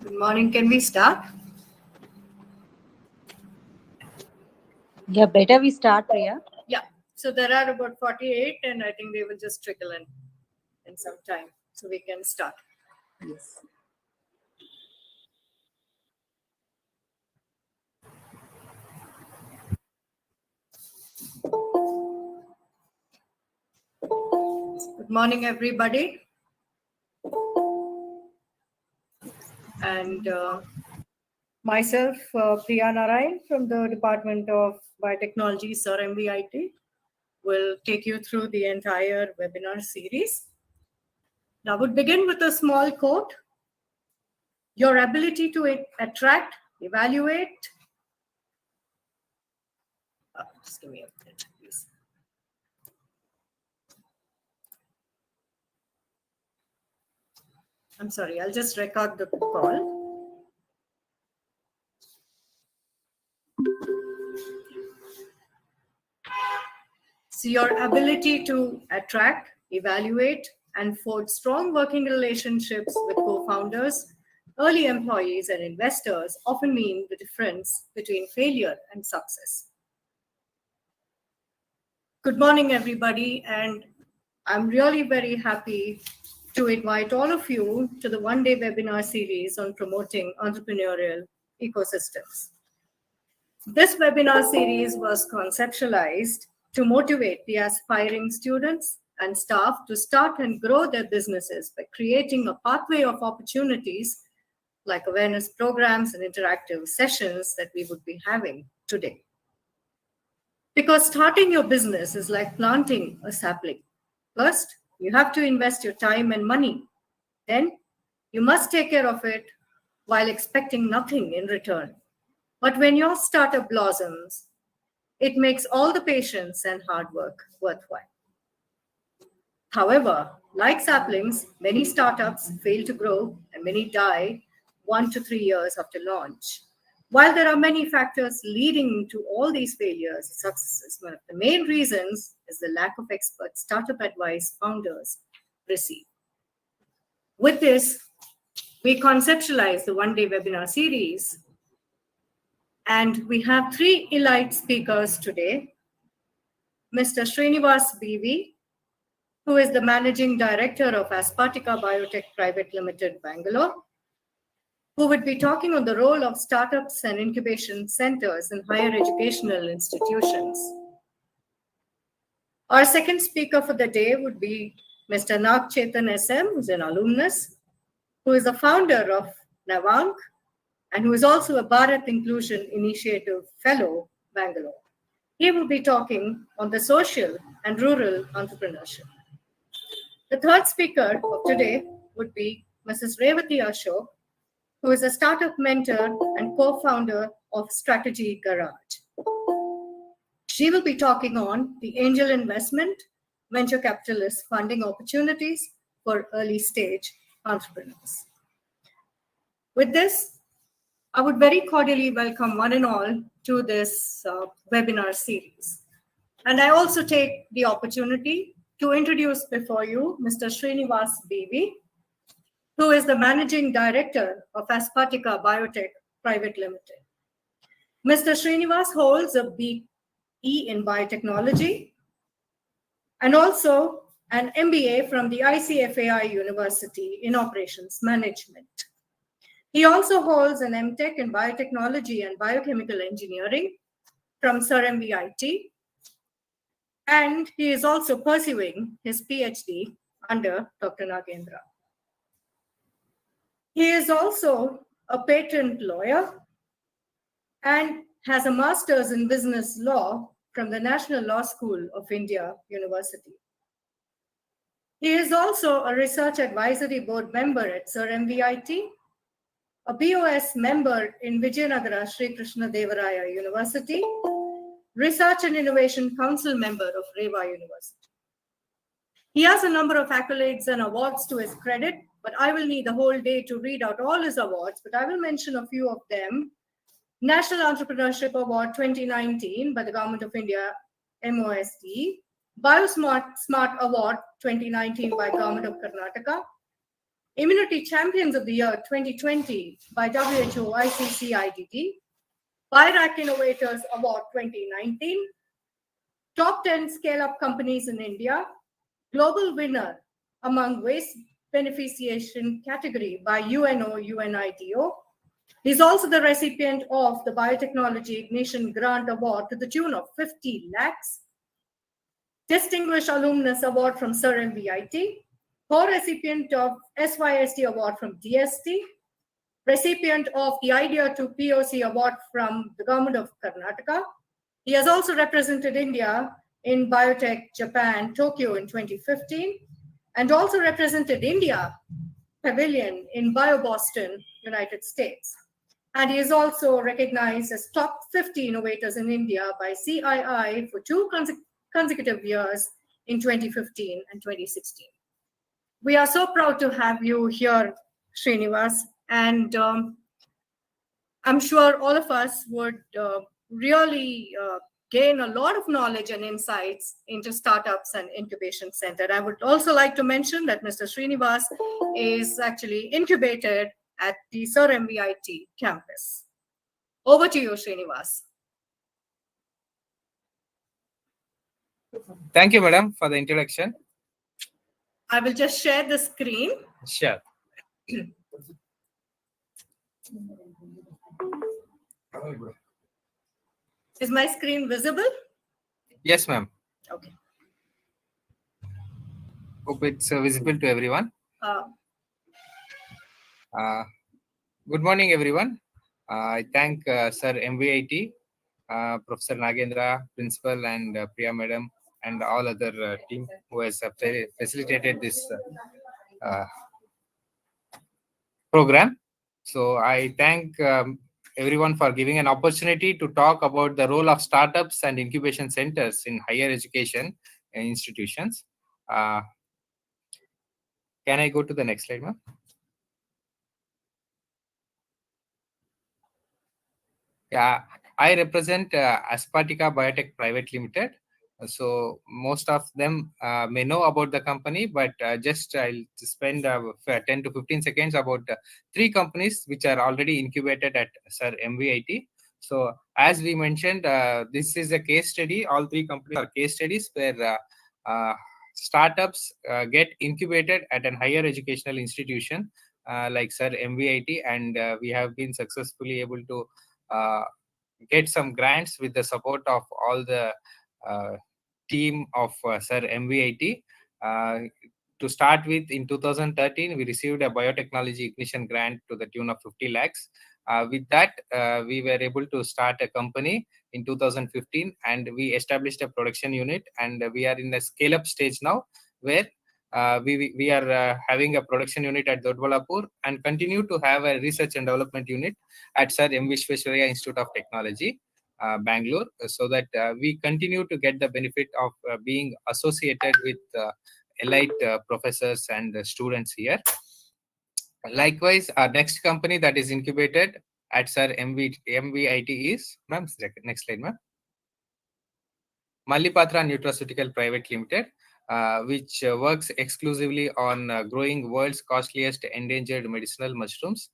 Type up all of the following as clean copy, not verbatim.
Good morning. Can we start? Yeah, better we start, Priya. Yeah. So there are about 48, and I think they will just trickle in some time. So we can start. Yes. Good morning, everybody. And myself, Priya Narayan from the Department of Biotechnology, Sir MVIT, will take you through the entire webinar series. Now, we'll begin with a small quote. Your ability to attract, evaluate. Just give me a minute, please. I'm sorry, I'll just record the call. So your ability to attract, evaluate, and forge strong working relationships with co-founders, early employees, and investors often mean the difference between failure and success. Good morning, everybody, and I'm really very happy to invite all of you to the one-day webinar series on promoting entrepreneurial ecosystems. This webinar series was conceptualized to motivate the aspiring students and staff to start and grow their businesses by creating a pathway of opportunities like awareness programs and interactive sessions that we would be having today. Because starting your business is like planting a sapling. First, you have to invest your time and money. Then, you must take care of it while expecting nothing in return. But when your startup blossoms, it makes all the patience and hard work worthwhile. However, like saplings, many startups fail to grow and many die 1 to 3 years after launch. While there are many factors leading to all these failures and successes, one of the main reasons is the lack of expert startup advice founders receive. With this, we conceptualize the one-day webinar series, and we have 3 elite speakers today. Mr. Shrinivas B.V, who is the Managing Director of Aspartica Biotech Private Limited, Bangalore, who would be talking on the role of startups and incubation centers in higher educational institutions. Our second speaker for the day would be Mr. Nagachethan S M, who's an alumnus, who is the founder of Navank, and who is also a Bharat Inclusion Initiative Fellow, Bangalore. He will be talking on the social and rural entrepreneurship. The third speaker of today would be Mrs. Revathy Ashok, who is a startup mentor and co-founder of Strategy Garage. She will be talking on the angel investment, venture capitalist funding opportunities for early stage entrepreneurs. With this, I would very cordially welcome one and all to this webinar series. And I also take the opportunity to introduce before you Mr. Shrinivas B.V, who is the Managing Director of Aspartica Biotech Private Limited. Mr. Shrinivas holds a BE in Biotechnology and also an MBA from the ICFAI University in Operations Management. He also holds an MTech in Biotechnology and Biochemical Engineering from Sir MVIT, and he is also pursuing his PhD under Dr. Nagendra. He is also a patent lawyer and has a master's in business law from the National Law School of India University. He is also a research advisory board member at Sir MVIT, a BOS member in Vijayanagara Sri Krishna Devaraya University, Research and Innovation Council member of Reva University. He has a number of accolades and awards to his credit, but I will need the whole day to read out all his awards, but I will mention a few of them. National Entrepreneurship Award 2019 by the Government of India, MOSD, Biosmart Smart Award 2019 by Government of Karnataka, Immunity Champions of the Year 2020 by WHO ICCIDD, BIRAC Innovators Award 2019, Top 10 Scale-Up Companies in India, Global Winner among Waste Beneficiation category by UNO-UNITO. He's also the recipient of the Biotechnology Ignition Grant Award to the tune of 50 lakhs, Distinguished Alumnus Award from Sir MVIT, co-recipient of SYSD Award from DST, recipient of the Idea to POC Award from the Government of Karnataka. He has also represented India in Biotech Japan, Tokyo in 2015, and also represented India Pavilion in BioBoston, United States. And he is also recognized as top 50 innovators in India by CII for 2 consecutive years in 2015 and 2016. We are so proud to have you here, Shrinivas, and I'm sure all of us would really gain a lot of knowledge and insights into startups and incubation center. I would also like to mention that Mr. Shrinivas is actually incubated at the Sir MVIT campus. Over to you, Shrinivas. Thank you, madam, for the introduction. I will just share the screen. Sure. Is my screen visible? Yes, ma'am. Okay. Hope it's visible to everyone. Good morning, everyone. I thank Sir MVIT, Professor Nagendra, Principal, and Priya Madam, and all other team who has facilitated this program. So I thank everyone for giving an opportunity to talk about the role of startups and incubation centers in higher education institutions. Can I go to the next slide, ma'am? Yeah, I represent Aspartica Biotech Private Limited. So most of them may know about the company, but I'll spend 10 to 15 seconds about 3 companies which are already incubated at Sir MVIT. So as we mentioned, this is a case study. All 3 companies are case studies where startups get incubated at a higher educational institution like Sir MVIT, and we have been successfully able to get some grants with the support of all the team of Sir MVIT. To start with, in 2013, we received a biotechnology ignition grant to the tune of 50 lakhs. With that, we were able to start a company in 2015, and we established a production unit, and we are in the scale-up stage now, where we are having a production unit at Dodbalapur and continue to have a research and development unit at Sir M. Visvesvaraya Institute of Technology, Bangalore, so that we continue to get the benefit of being associated with elite professors and students here. Likewise, our next company that is incubated at Sir MVIT is, ma'am, next slide, ma'am. Mallipatra Nutraceutical Private Limited, which works exclusively on growing world's costliest endangered medicinal mushrooms,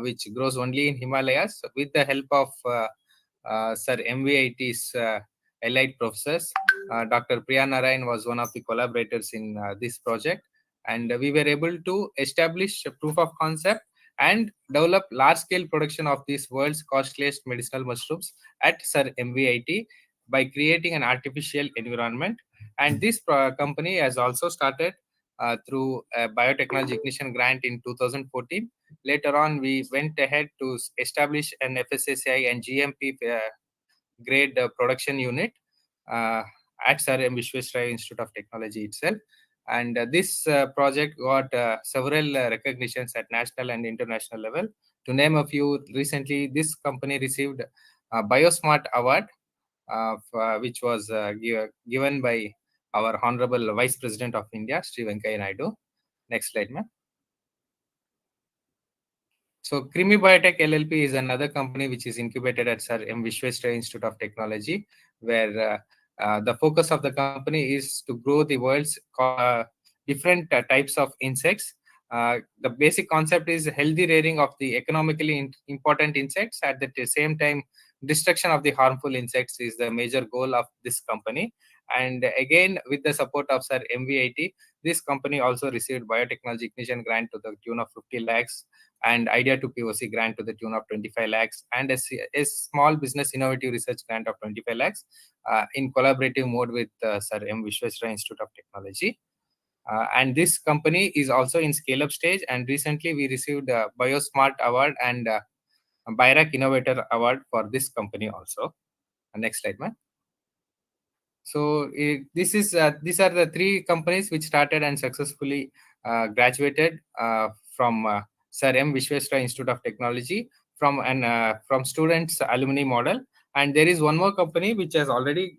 which grows only in Himalayas with the help of Sir MVIT's elite professors. Dr. Priya Narayan was one of the collaborators in this project, and we were able to establish a proof of concept and develop large-scale production of these world's costliest medicinal mushrooms at Sir MVIT by creating an artificial environment. And this company has also started through a biotechnology ignition grant in 2014. Later on, we went ahead to establish an FSSAI and GMP grade production unit at Sir M. Visvesvaraya Institute of Technology itself. And this project got several recognitions at national and international level. To name a few, recently this company received a BioSmart Award, which was given by our Honorable Vice President of India, Sri Venkaiah Naidu. Next slide, ma'am. So Creamy Biotech LLP is another company which is incubated at Sir M. Visvesvaraya Institute of Technology, where the focus of the company is to grow the world's different types of insects The basic concept is healthy rearing of the economically important insects. At the same time, destruction of the harmful insects is the major goal of this company. And again, with the support of Sir MVIT, this company also received Biotechnology Ignition grant to the tune of 50 lakhs and Idea to POC grant to the tune of 25 lakhs and a small business innovative research grant of 25 lakhs in collaborative mode with Sir M. Vishwesvaraya Institute of Technology. And this company is also in scale-up stage. And recently, we received a BioSmart Award and BIRAC Innovator Award for this company also. Next slide, ma'am. So these are the three companies which started and successfully graduated from Sir M. Vishwesvaraya Institute of Technology from students alumni model. And there is one more company which has already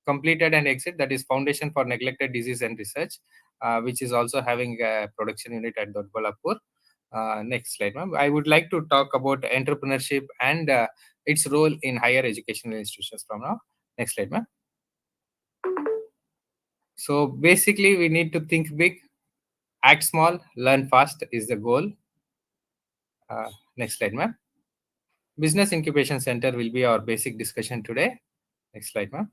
completed and exit, that is Foundation for Neglected Disease and Research, which is also having a production unit at Dodbalapur. Next slide, ma'am. I would like to talk about entrepreneurship and its role in higher educational institutions from now. Next slide, ma'am. So basically, we need to think big, act small, learn fast is the goal. Next slide, ma'am. Business Incubation Center will be our basic discussion today. Next slide, ma'am.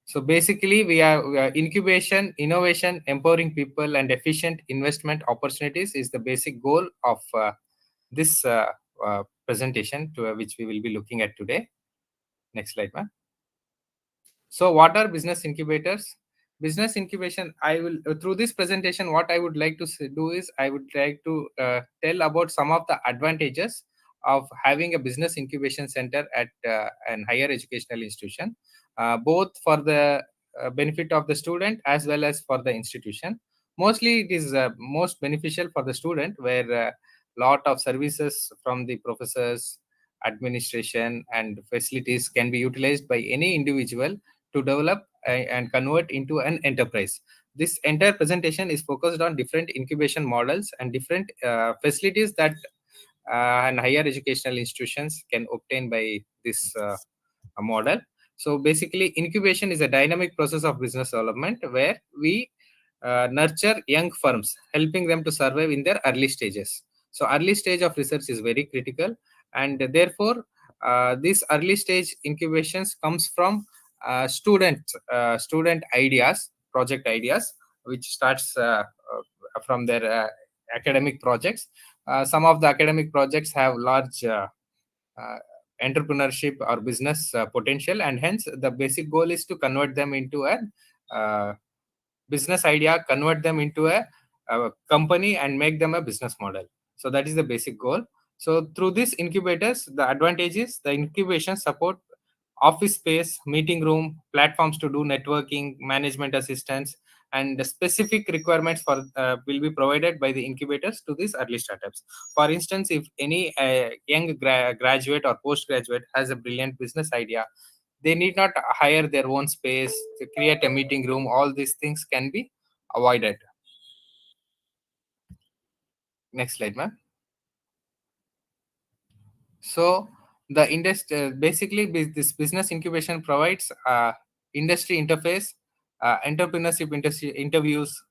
So basically, we are incubation, innovation, empowering people, and efficient investment opportunities is the basic goal of this presentation to which we will be looking at today. Next slide, ma'am. So what are business incubators? Business incubation, I will through this presentation, what I would like to do is I would like to tell about some of the advantages of having a business incubation center at an higher educational institution, both for the benefit of the student as well as for the institution. Mostly it is most beneficial for the student, where lot of services from the professors, administration and facilities can be utilized by any individual to develop and convert into an enterprise. This entire presentation is focused on different incubation models and different facilities that and higher educational institutions can obtain by this model. So basically, incubation is a dynamic process of business development where we nurture young firms, helping them to survive in their early stages. So early stage of research is very critical, and therefore these early stage incubations comes from student ideas, project ideas, which starts from their academic projects. Some of the academic projects have large uh, entrepreneurship or business potential, and hence the basic goal is to convert them into a business idea, convert them into a company and make them a business model. So that is the basic goal. So through these incubators, the advantage is the incubation support office space, meeting room, platforms to do networking, management assistance, and the specific requirements for will be provided by the incubators to these early startups. For instance, if any young graduate or postgraduate has a brilliant business idea, they need not hire their own space to create a meeting room. All these things can be avoided. Next slide, ma'am. So the industry basically this business incubation provides industry interface, entrepreneurship interviews,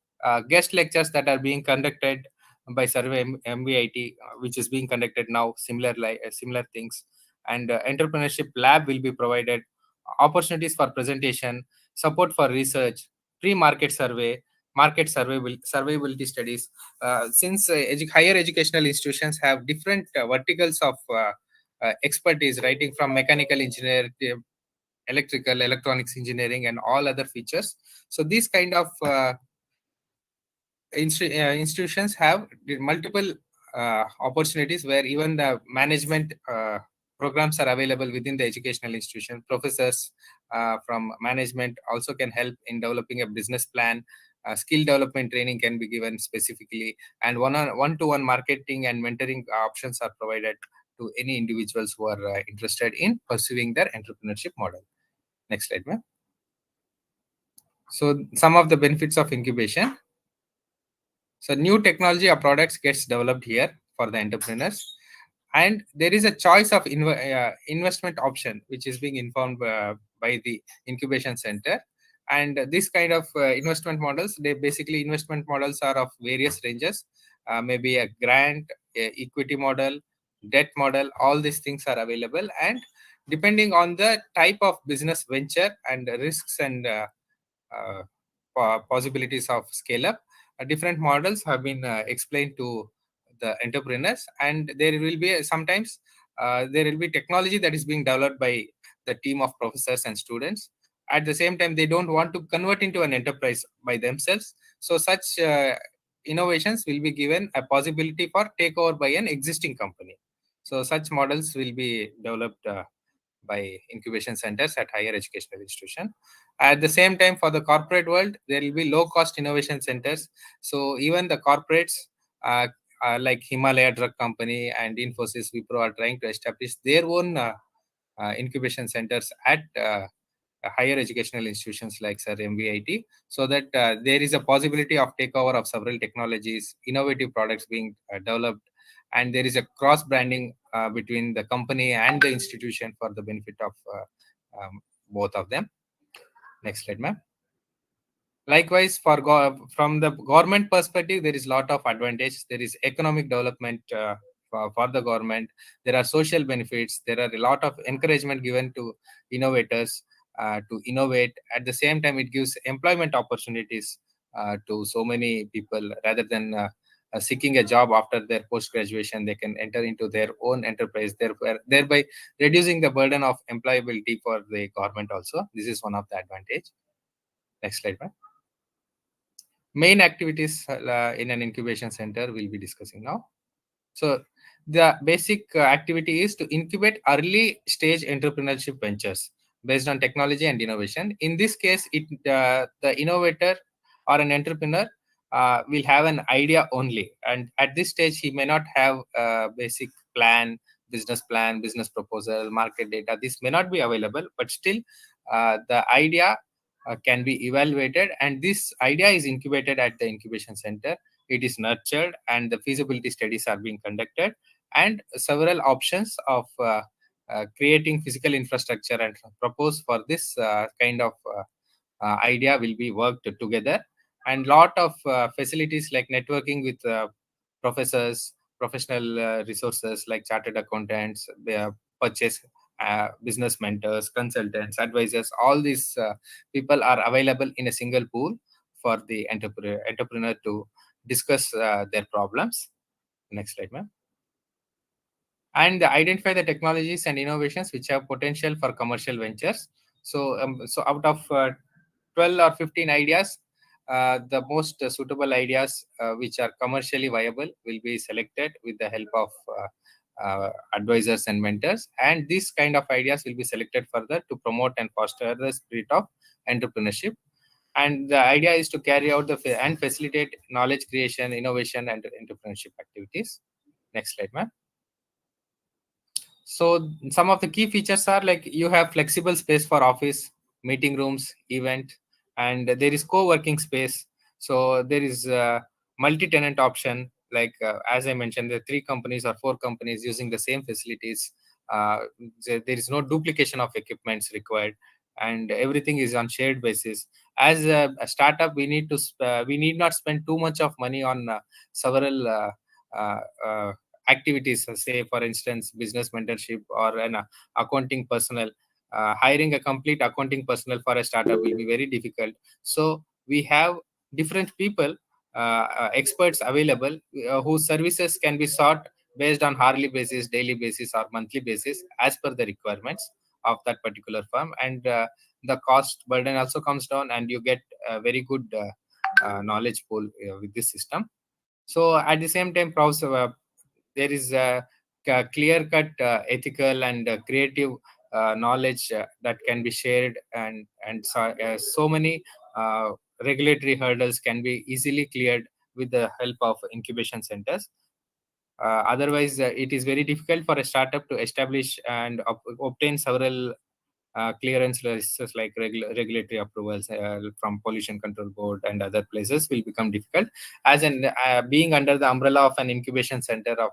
guest lectures that are being conducted by Survey MVIT, which is being conducted now. Similar things, and entrepreneurship lab will be provided. Opportunities for presentation, support for research, pre-market survey, market surveyability studies. Since higher educational institutions have different verticals of expertise, writing from mechanical engineer to electrical, electronics engineering, and all other features. So these kind of institutions have multiple opportunities where even the management programs are available within the educational institution. Professors from management also can help in developing a business plan. Skill development training can be given specifically, and one-to-one marketing and mentoring options are provided to any individuals who are interested in pursuing their entrepreneurship model. Next slide, ma'am. So some of the benefits of incubation. So new technology or products gets developed here for the entrepreneurs, and there is a choice of investment option which is being informed by the incubation center. And this kind of investment models, they basically investment models are of various ranges, maybe a grant, equity model, debt model, all these things are available. And depending on the type of business venture and risks and uh, possibilities of scale up, different models have been explained to the entrepreneurs. And there will be sometimes there will be technology that is being developed by the team of professors and students. At the same time, they don't want to convert into an enterprise by themselves, so such innovations will be given a possibility for takeover by an existing company. So such models will be developed by incubation centers at higher educational institution. At the same time, for the corporate world, there will be low cost innovation centers. So even the corporates uh, like Himalaya Drug Company and Infosys, Wipro are trying to establish their own incubation centers at higher educational institutions like MVIT, so that there is a possibility of takeover of several technologies, innovative products being developed, and there is a cross branding between the company and the institution for the benefit of both of them. Next slide, ma'am. Likewise, from the government perspective, there is a lot of advantage. There is economic development for the government. There are social benefits. There are a lot of encouragement given to innovators to innovate. At the same time, it gives employment opportunities to so many people. Rather than seeking a job after their post graduation, they can enter into their own enterprise, thereby reducing the burden of employability for the government also. This is one of the advantage. Next slide, ma'am. Main activities in an incubation center we'll be discussing now. So the basic activity is to incubate early stage entrepreneurship ventures based on technology and innovation. In this case, the innovator or an entrepreneur will have an idea only, and at this stage he may not have a basic plan, business proposal, market data. This may not be available, but still the idea can be evaluated, and this idea is incubated at the incubation center. It is nurtured, and the feasibility studies are being conducted, and several options of creating physical infrastructure and propose for this kind of idea will be worked together. And lot of facilities like networking with professors, professional resources like chartered accountants, purchase business mentors, consultants, advisors, all these people are available in a single pool for the entrepreneur to discuss their problems. Next slide, ma'am. And identify the technologies and innovations which have potential for commercial ventures. So out of 12 or 15 ideas, the most suitable ideas which are commercially viable will be selected with the help of advisors and mentors. And these kind of ideas will be selected further to promote and foster the spirit of entrepreneurship. And the idea is to carry out and facilitate knowledge creation, innovation, and entrepreneurship activities. Next slide, ma'am. So some of the key features are like you have flexible space for office, meeting rooms, event, and there is co-working space. So there is a multi-tenant option. Like as I mentioned, there are 3 companies or 4 companies using the same facilities. There is no duplication of equipments required, and everything is on shared basis. As a startup, we need not spend too much of money on several uh, uh, activities, say for instance business mentorship or an accounting personnel. Hiring a complete accounting personnel for a startup will be very difficult. So we have different people, experts available, whose services can be sought based on hourly basis, daily basis, or monthly basis as per the requirements of that particular firm. And the cost burden also comes down, and you get a very good knowledge pool with this system. So at the same time, there is a clear cut ethical and creative knowledge that can be shared, and so many regulatory hurdles can be easily cleared with the help of incubation centers. Otherwise, it is very difficult for a startup to establish and obtain several clearance lists like regulatory approvals from pollution control board and other places will become difficult. As in being under the umbrella of an incubation center of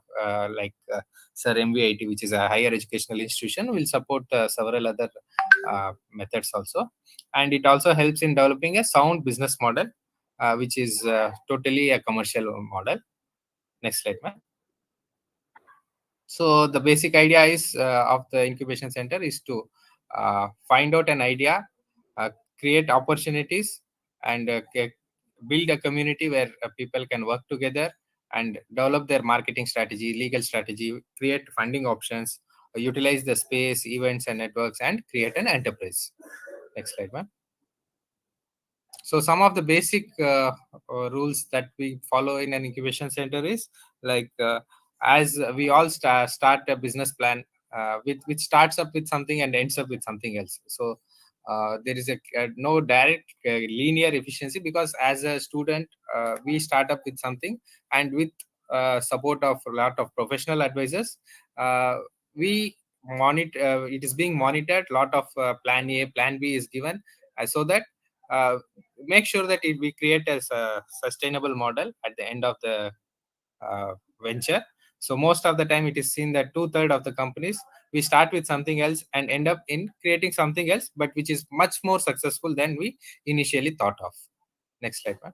Sir MVIT, which is a higher educational institution, will support several other methods also. And it also helps in developing a sound business model, which is totally a commercial model. Next slide, ma'am. So the basic idea is of the incubation center is to find out an idea, uh, create opportunities, and build a community where people can work together and develop their marketing strategy, legal strategy, create funding options, utilize the space, events, and networks, and create an enterprise. Next slide, ma'am. So some of the basic rules that we follow in an incubation center is like as we all start a business plan which starts up with something and ends up with something else. So there is a no direct linear efficiency, because as a student we start up with something, and with support of a lot of professional advisors, we monitor. It is being monitored. Lot of plan A, plan B is given, so that make sure that we create a sustainable model at the end of the venture. So most of the time it is seen that 2/3 of the companies, we start with something else and end up in creating something else, but which is much more successful than we initially thought of. Next slide, ma'am.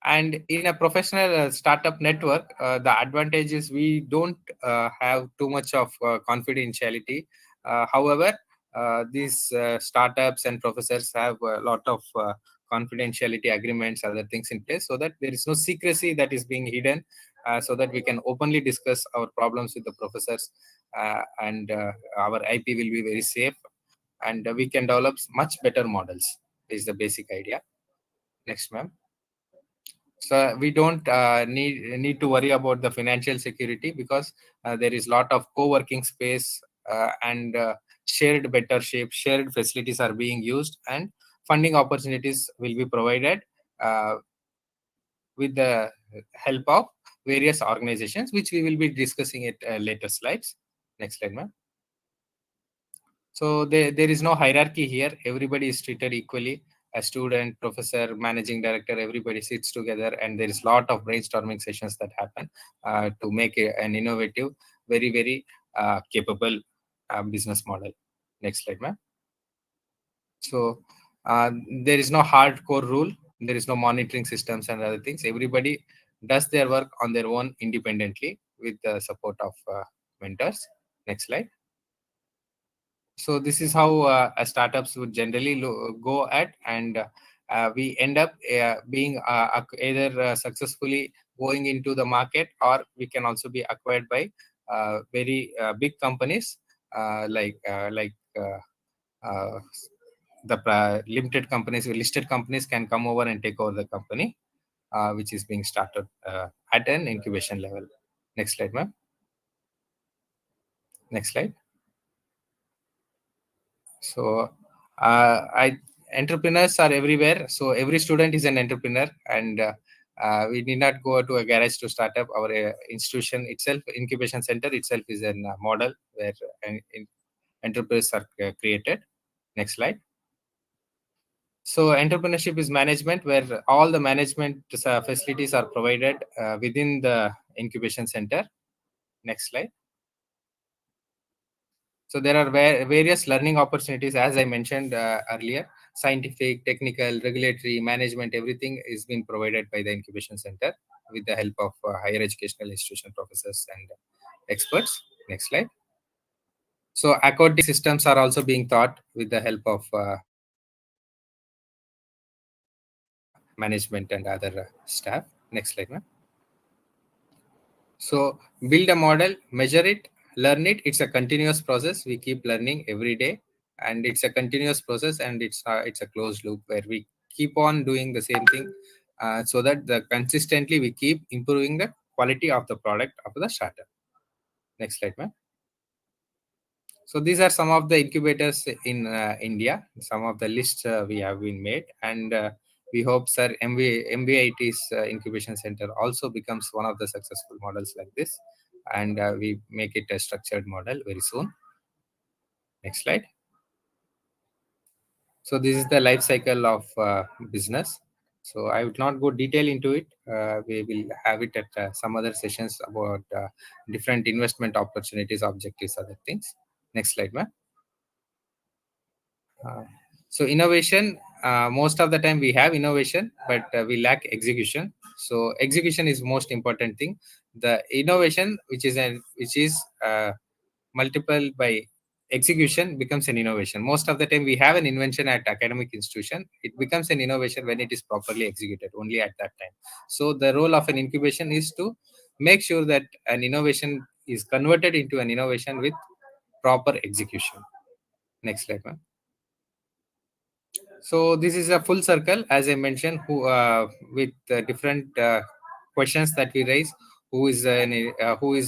And in a professional startup network, the advantage is we don't have too much of confidentiality. However, these startups and professors have a lot of confidentiality agreements, other things in place, so that there is no secrecy that is being hidden, so that we can openly discuss our problems with the professors, and our IP will be very safe, and we can develop much better models, is the basic idea. Next, ma'am. So we don't need to worry about the financial security, because there is lot of co-working space, and shared mentorship, shared facilities are being used, and funding opportunities will be provided uh, with the help of various organizations, which we will be discussing at later slides. Next slide, ma'am. So there is no hierarchy here. Everybody is treated equally. A student, professor, managing director, everybody sits together, and there is lot of brainstorming sessions that happen to make an innovative, very, very capable business model. Next slide, ma'am. So there is no hardcore rule. There is no monitoring systems and other things. Everybody does their work on their own independently with the support of mentors. Next slide. So this is how startups would generally go at, and we end up being either successfully going into the market, or we can also be acquired by very big companies, like uh, the limited companies or listed companies can come over and take over the company, which is being started at an incubation level. Next slide, ma'am. Next slide. So I entrepreneurs are everywhere. So every student is an entrepreneur, and we need not go to a garage to start up. Our institution itself, incubation center itself, is a model where entrepreneurs are created. Next slide. So entrepreneurship is management, where all the management facilities are provided within the incubation center. Next slide. So there are various learning opportunities, as I mentioned earlier. Scientific, technical, regulatory, management, everything is being provided by the incubation center with the help of higher educational institution professors and experts. Next slide. So accounting systems are also being taught with the help of management and other staff. Next slide, ma'am. So build a model, measure it, learn it. It's a continuous process. We keep learning every day, and it's a continuous process, and it's a closed loop where we keep on doing the same thing, so that consistently we keep improving the quality of the product of the startup. Next slide, ma'am. So these are some of the incubators in India. Some of the lists we have been made, and we hope, sir, MVIT's incubation center also becomes one of the successful models like this, and we make it a structured model very soon. Next slide. So this is the life cycle of business. So I would not go detail into it. We will have it at some other sessions about different investment opportunities, objectives, other things. Next slide, ma'am. So innovation, most of the time we have innovation, but we lack execution. So execution is most important thing. The innovation, which is multiple by execution, becomes an innovation. Most of the time we have an invention at academic institution, it becomes an innovation when it is properly executed only at that time. So the role of an incubation is to make sure that an innovation is converted into an innovation with proper execution. Next slide, ma'am. So this is a full circle, as I mentioned, who with different questions that we raise. Who is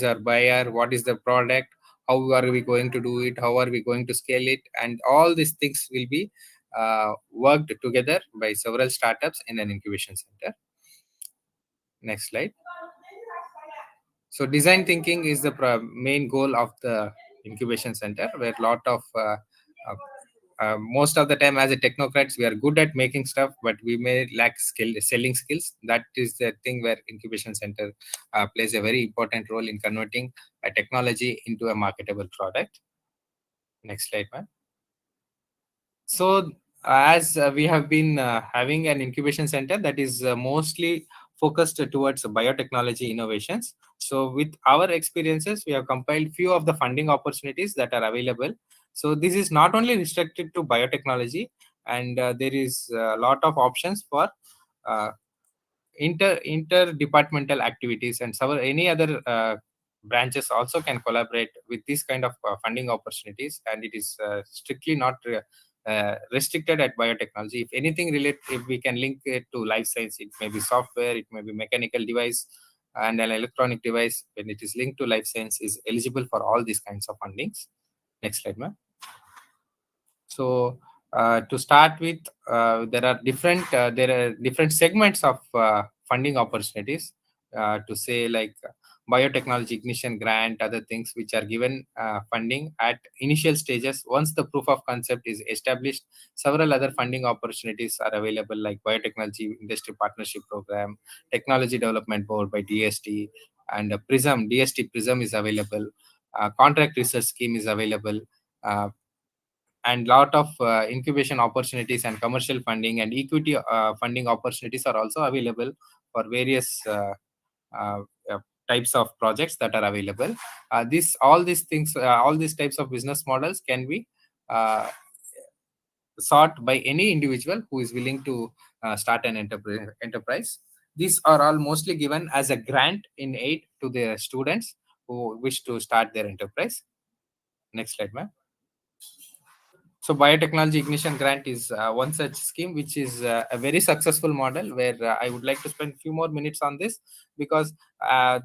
our buyer? What is the product? How are we going to do it? How are we going to scale it? And all these things will be worked together by several startups in an incubation center. Next slide. So design thinking is the main goal of the incubation center, where a lot of most of the time as a technocrats we are good at making stuff, but we may lack selling skills. That is the thing where incubation center plays a very important role in converting a technology into a marketable product. Next slide, ma'am. So as we have been having an incubation center that is mostly focused towards biotechnology innovations. So with our experiences, we have compiled few of the funding opportunities that are available. So this is not only restricted to biotechnology, and there is a lot of options for uh, interdepartmental activities, and some any other branches also can collaborate with this kind of funding opportunities, and it is strictly not restricted at biotechnology. If anything relate, if we can link it to life science, it may be software, it may be mechanical device, and an electronic device. When it is linked to life science, is eligible for all these kinds of fundings. Next slide, ma'am. So to start with, there are different segments of funding opportunities. To say like biotechnology ignition grant, other things which are given funding at initial stages. Once the proof of concept is established, several other funding opportunities are available, like biotechnology industry partnership program, technology development board by DST, and Prism DST Prism is available. Contract research scheme is available. And lot of incubation opportunities and commercial funding and equity funding opportunities are also available for various uh, uh, types of projects that are available. All these types of business models can be uh, sought by any individual who is willing to start an enterprise. These are all mostly given as a grant in aid to the students who wish to start their enterprise. Next slide, ma'am. So biotechnology ignition grant is one such scheme, which is a very successful model, where I would like to spend a few more minutes on this, because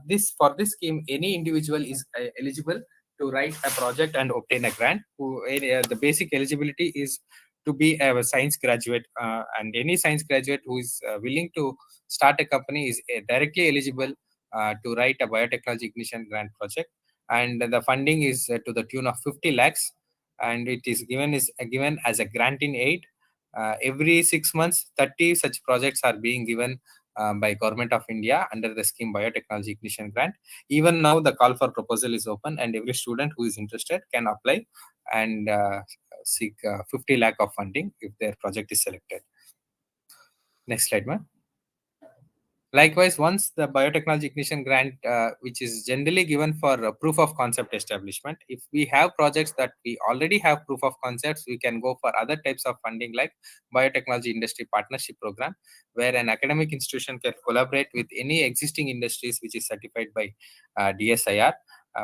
this scheme, any individual is eligible to write a project and obtain a grant. The basic eligibility is to be a science graduate, and any science graduate who is willing to start a company is directly eligible to write a biotechnology ignition grant project. And the funding is to the tune of 50 lakhs, and it is given as a grant in aid. Every 6 months, 30 such projects are being given by Government of India under the scheme Biotechnology Ignition Grant. Even now, the call for proposal is open, and every student who is interested can apply and seek 50 lakh of funding if their project is selected. Next slide, ma'am. Likewise, once the biotechnology ignition grant, which is generally given for proof of concept establishment, if we have projects that we already have proof of concepts, we can go for other types of funding like biotechnology industry partnership program, where an academic institution can collaborate with any existing industries which is certified by DSIR.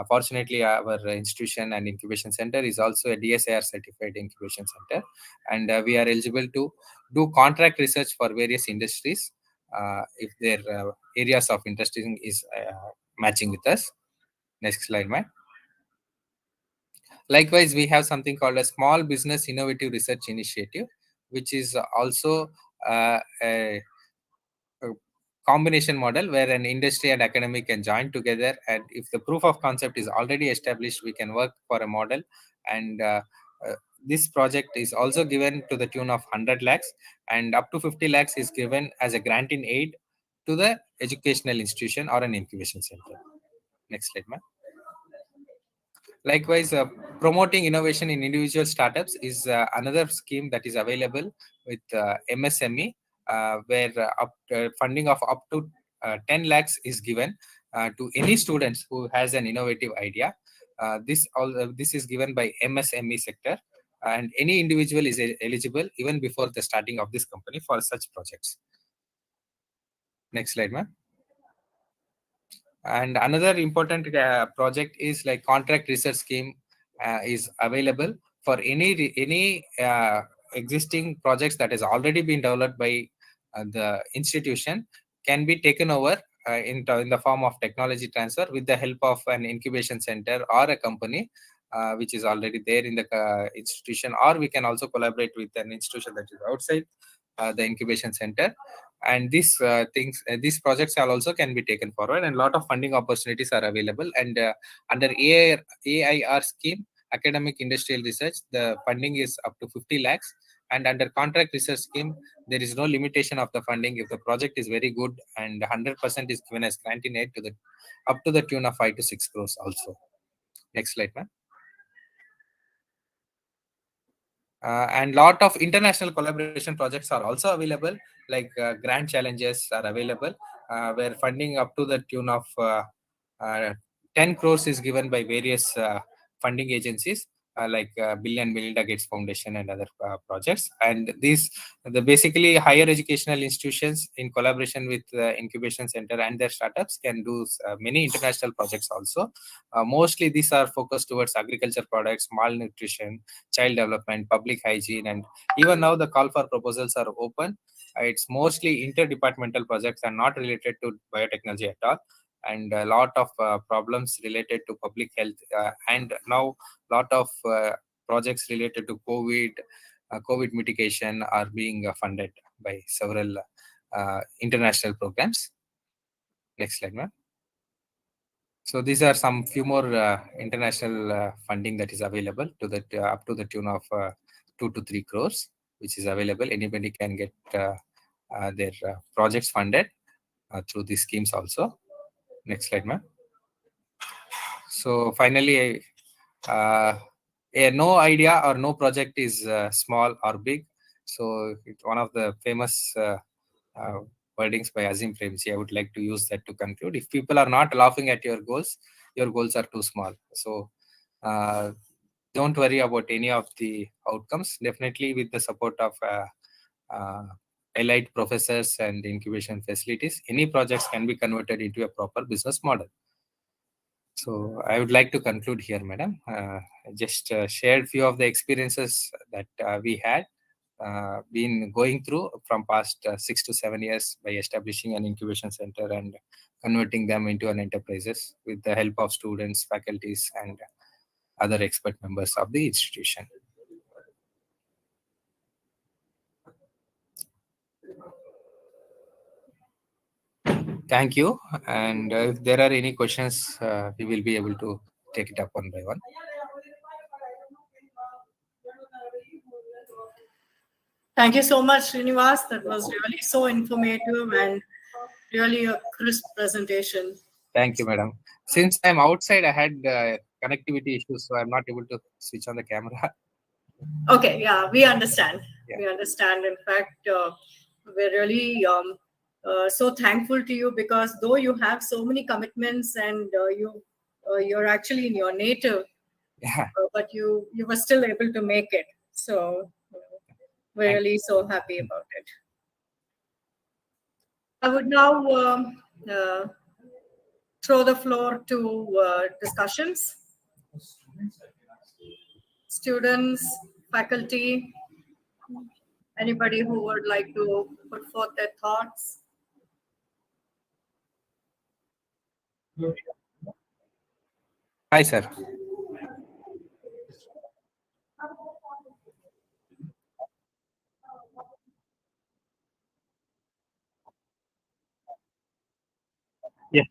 Fortunately, our institution and incubation center is also a DSIR certified incubation center, and we are eligible to do contract research for various industries if their areas of interest is matching with us. Next slide, ma'am. Likewise, we have something called a Small Business Innovative Research Initiative, which is also a combination model where an industry and academic can join together, and if the proof of concept is already established, we can work for a model and this project is also given to the tune of 100 lakhs, and up to 50 lakhs is given as a grant in aid to the educational institution or an incubation center. Next slide, ma'am. Likewise, promoting innovation in individual startups is another scheme that is available with MSME, where funding of up to 10 lakhs is given to any students who has an innovative idea. This is given by MSME sector, and any individual is eligible even before the starting of this company for such projects. Next slide, ma'am. And another important project is like contract research scheme is available for any existing projects that has already been developed by the institution, can be taken over in the form of technology transfer with the help of an incubation center or a company which is already there in the institution, or we can also collaborate with an institution that is outside the incubation center. And these projects are also can be taken forward, and a lot of funding opportunities are available. And under AIR scheme, academic industrial research, the funding is up to 50 lakhs, and under contract research scheme, there is no limitation of the funding if the project is very good, and 100% is given as grant in aid to the up to the tune of 5 to 6 crores also. Next slide, ma'am. And lot of international collaboration projects are also available, like grant challenges are available, where funding up to the tune of uh, 10 crores is given by various funding agencies like Bill and Melinda Gates Foundation and other projects. And the basically higher educational institutions in collaboration with incubation center and their startups can do many international projects also. Mostly these are focused towards agriculture products, malnutrition, child development, public hygiene, and even now the call for proposals are open. It's mostly interdepartmental projects and not related to biotechnology at all, and a lot of problems related to public health, and now lot of projects related to COVID mitigation are being funded by several international programs. Next slide, ma'am. So these are some few more international funding that is available to the up to the tune of 2 to 3 crores, which is available. Anybody can get their projects funded through these schemes also. Next slide, ma'am. So finally, no idea or no project is small or big. So it's one of the famous uh, wordings by Azim Premji. I would like to use that to conclude. If people are not laughing at your goals are too small. So don't worry about any of the outcomes. Definitely with the support of allied professors and incubation facilities, any projects can be converted into a proper business model. So I would like to conclude here, madam. Just shared few of the experiences that we had been going through from past 6 to 7 years by establishing an incubation center and converting them into an enterprises with the help of students, faculties, and other expert members of the institution. Thank you. And if there are any questions, we will be able to take it up one by one. Thank you so much, Shrinivas. That was really so informative and really a crisp presentation. Thank you, madam. Since I'm outside, I had connectivity issues, so I'm not able to switch on the camera. Okay, yeah, we understand. Yeah. We understand. In fact, we're really so thankful to you, because though you have so many commitments and you're actually in your native, Yeah. but you were still able to make it. So we're really so happy about it. I would now throw the floor to discussions. Students, faculty, anybody who would like to put forth their thoughts. Hi, sir. Yes.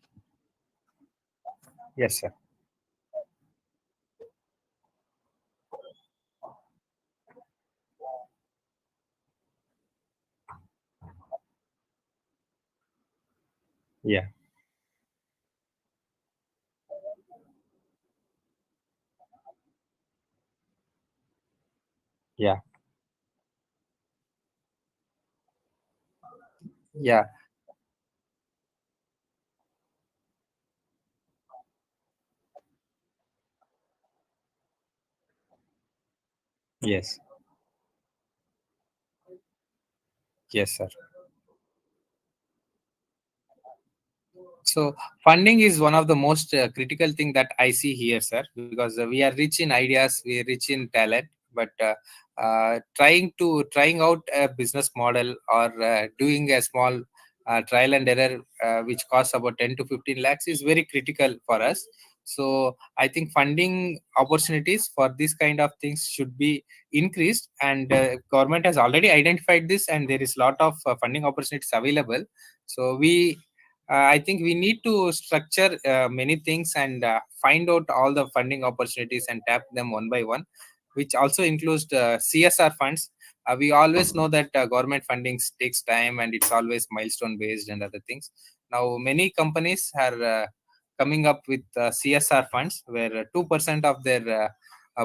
Yes, sir. Yeah. Yeah. Yeah. Yes. Yes, sir. So funding is one of the most critical thing that I see here, sir, because we are rich in ideas, we are rich in talent, but trying out a business model or doing a small trial and error, which costs about 10 to 15 lakhs, is very critical for us. So I think funding opportunities for this kind of things should be increased, and government has already identified this, and there is a lot of funding opportunities available. So I think we need to structure many things and find out all the funding opportunities and tap them one by one, which also includes CSR funds. We always know that government funding takes time and it's always milestone based and other things. Now, many companies are coming up with CSR funds where 2% of their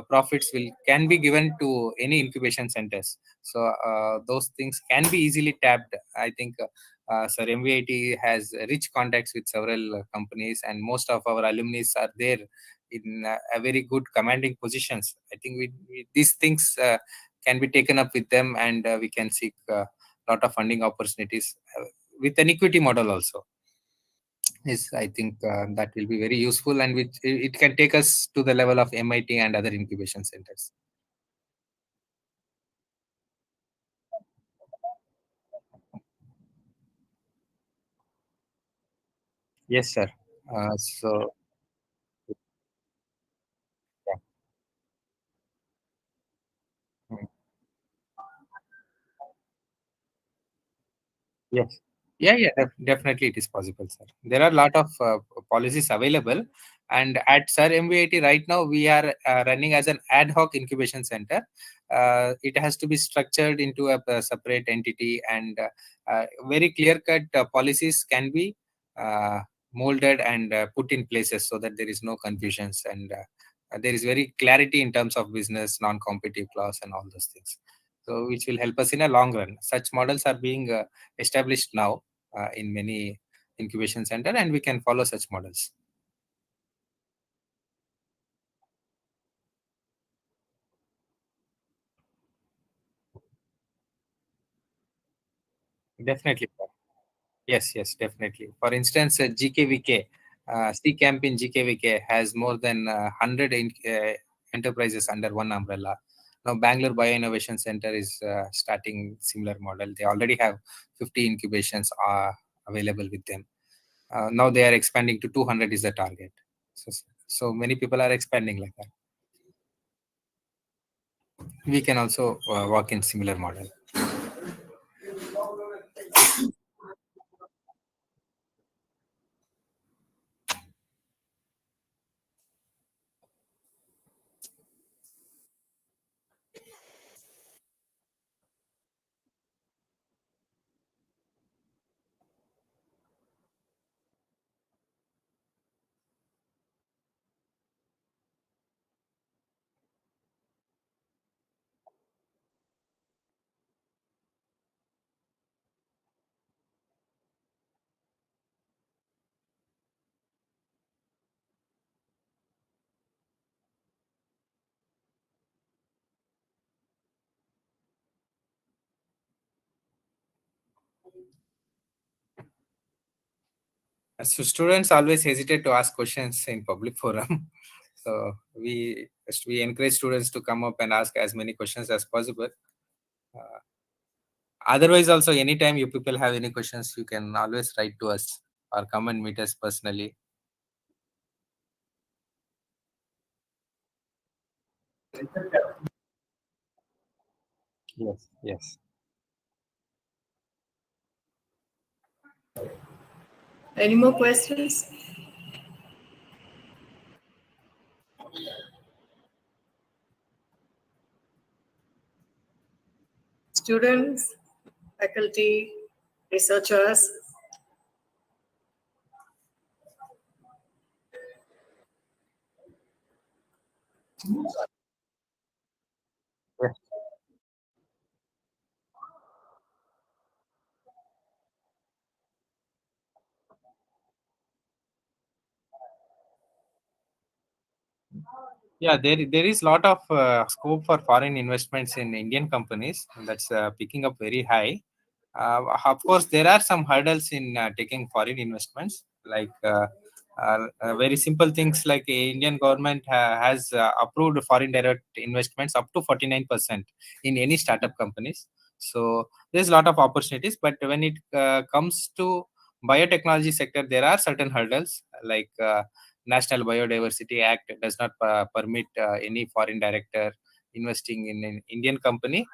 profits will can be given to any incubation centers. So those things can be easily tapped. I think Sir MVIT has rich contacts with several companies, and most of our alumni are there in a very good commanding positions. I think these things can be taken up with them, and we can seek a lot of funding opportunities with an equity model also. Is I think that will be very useful, and which it can take us to the level of MIT and other incubation centers. Yes, sir. So. Yeah. Yes. Yeah, yeah, definitely it is possible, sir. There are a lot of policies available. And at Sir MVIT right now, we are running as an ad hoc incubation center. It has to be structured into a separate entity, and very clear-cut policies can be uh, molded and put in places so that there is no confusions, and there is very clarity in terms of business, non-competitive clause, and all those things. So, which will help us in a long run. Such models are being established now in many incubation center, and we can follow such models. Definitely. Yes, yes, definitely. For instance, GKVK, C Camp in GKVK has more than 100 enterprises under one umbrella. Now, Bangalore Bio Innovation Center is starting similar model. They already have 50 incubations available with them. Now they are expanding to 200 is the target. So many people are expanding like that. We can also work in similar model. So students always hesitate to ask questions in public forum. So we encourage students to come up and ask as many questions as possible. Uh, Otherwise, also anytime you people have any questions, you can always write to us or come and meet us personally. Yes, yes. Any more questions? Students, faculty, researchers. Yes. Yeah, there is lot of scope for foreign investments in Indian companies. That's picking up very high. Of course, there are some hurdles in taking foreign investments, like very simple things like Indian government has approved foreign direct investments up to 49% in any startup companies. So there's a lot of opportunities, but when it comes to biotechnology sector, there are certain hurdles like National Biodiversity Act does not permit any foreign director investing in an Indian company.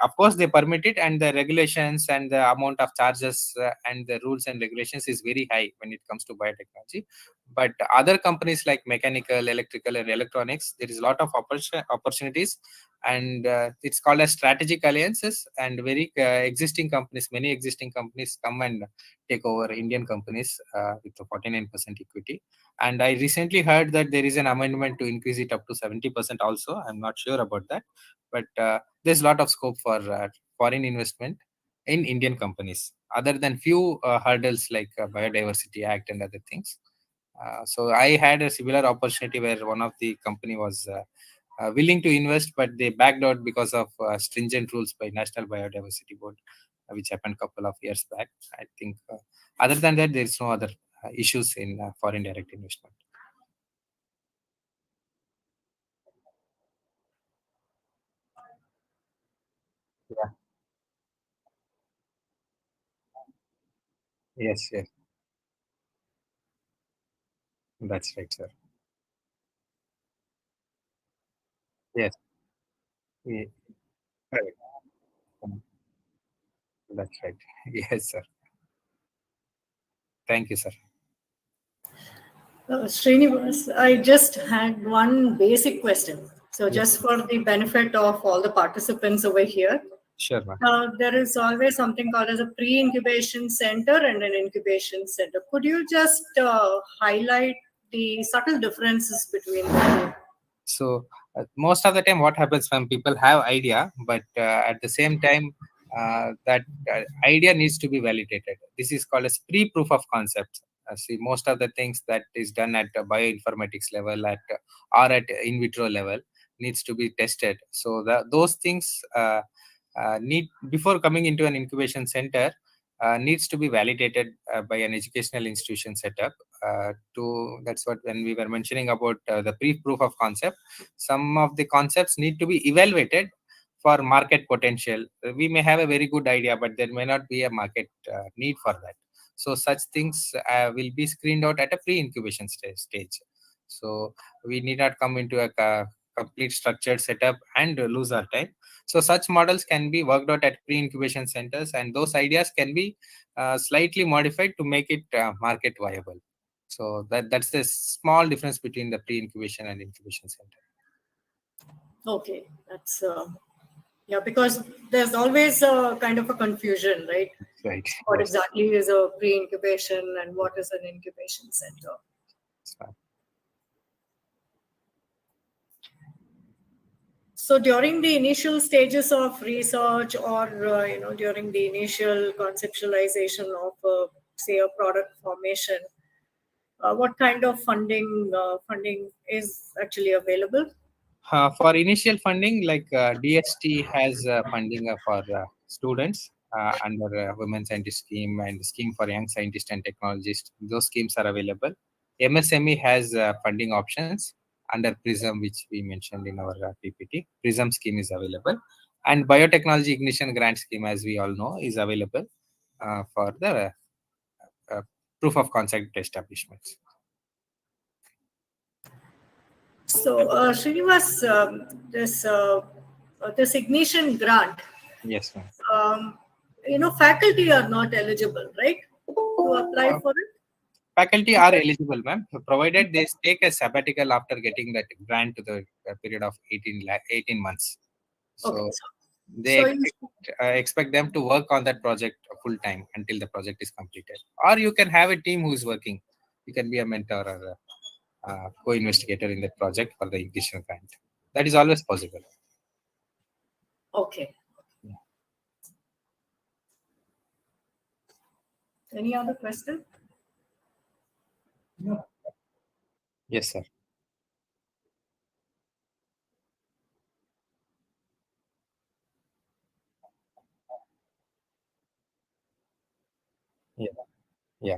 Of course, they permit it, and the regulations and the amount of charges and the rules and regulations is very high when it comes to biotechnology. But other companies like mechanical, electrical, and electronics, there is a lot of opportunities, and it's called as strategic alliances. And very existing companies, many existing companies come and take over Indian companies with the 49% equity. And I recently heard that there is an amendment to increase it up to 70% also. I'm not sure about that, but there's a lot of scope for foreign investment in Indian companies, other than few hurdles like Biodiversity Act and other things. So I had a similar opportunity where one of the company was willing to invest, but they backed out because of stringent rules by National Biodiversity Board, which happened a couple of years back. I think other than that, there is no other issues in foreign direct investment. Yeah. Yes, yes, that's right, sir. Yes, ye- correct. That's right. Yes, sir. Thank you, sir. Srinivas, I just had one basic question. So, Yes, just for the benefit of all the participants over here, sure, ma'am. there is always something called as a pre-incubation center and an incubation center. Could you just highlight the subtle differences between the So most of the time, what happens when people have idea, but at the same time, that idea needs to be validated. This is called as pre-proof of concept. See, most of the things that is done at bioinformatics level, or at in vitro level, needs to be tested. So those things need, before coming into an incubation center, needs to be validated by an educational institution setup. To That's what, when we were mentioning about the pre-proof of concept, some of the concepts need to be evaluated for market potential. We may have a very good idea, but there may not be a market need for that. So such things will be screened out at a pre-incubation stage. So we need not come into a complete structured setup and lose our time. So such models can be worked out at pre-incubation centers, and those ideas can be slightly modified to make it market viable. So that's the small difference between the pre-incubation and incubation center. Okay, that's yeah, because there's always a kind of a confusion, right? Right. What Yes. exactly is a pre-incubation and what is an incubation center? That's fine. So during the initial stages of research, or during the initial conceptualization of, say, a product formation, what kind of funding is actually available? For initial funding, like DST has funding for students under Women Scientist Scheme and Scheme for Young Scientists and Technologists. Those schemes are available. MSME has funding options under PRISM, which we mentioned in our PPT. PRISM scheme is available. And Biotechnology Ignition Grant Scheme, as we all know, is available for the uh, proof of concept establishments. So, Srinivas, this ignition grant, Yes, ma'am. um, faculty are not eligible, right, to apply for it? Faculty are eligible, ma'am, provided they take a sabbatical after getting that grant to the period of 18 months. Okay, So they so you, expect them to work on that project full time until the project is completed. Or you can have a team who is working. You can be a mentor or a co-investigator in that project for the ignition grant. That is always possible. Okay. Any other question? Yes, sir. Yeah. Yeah.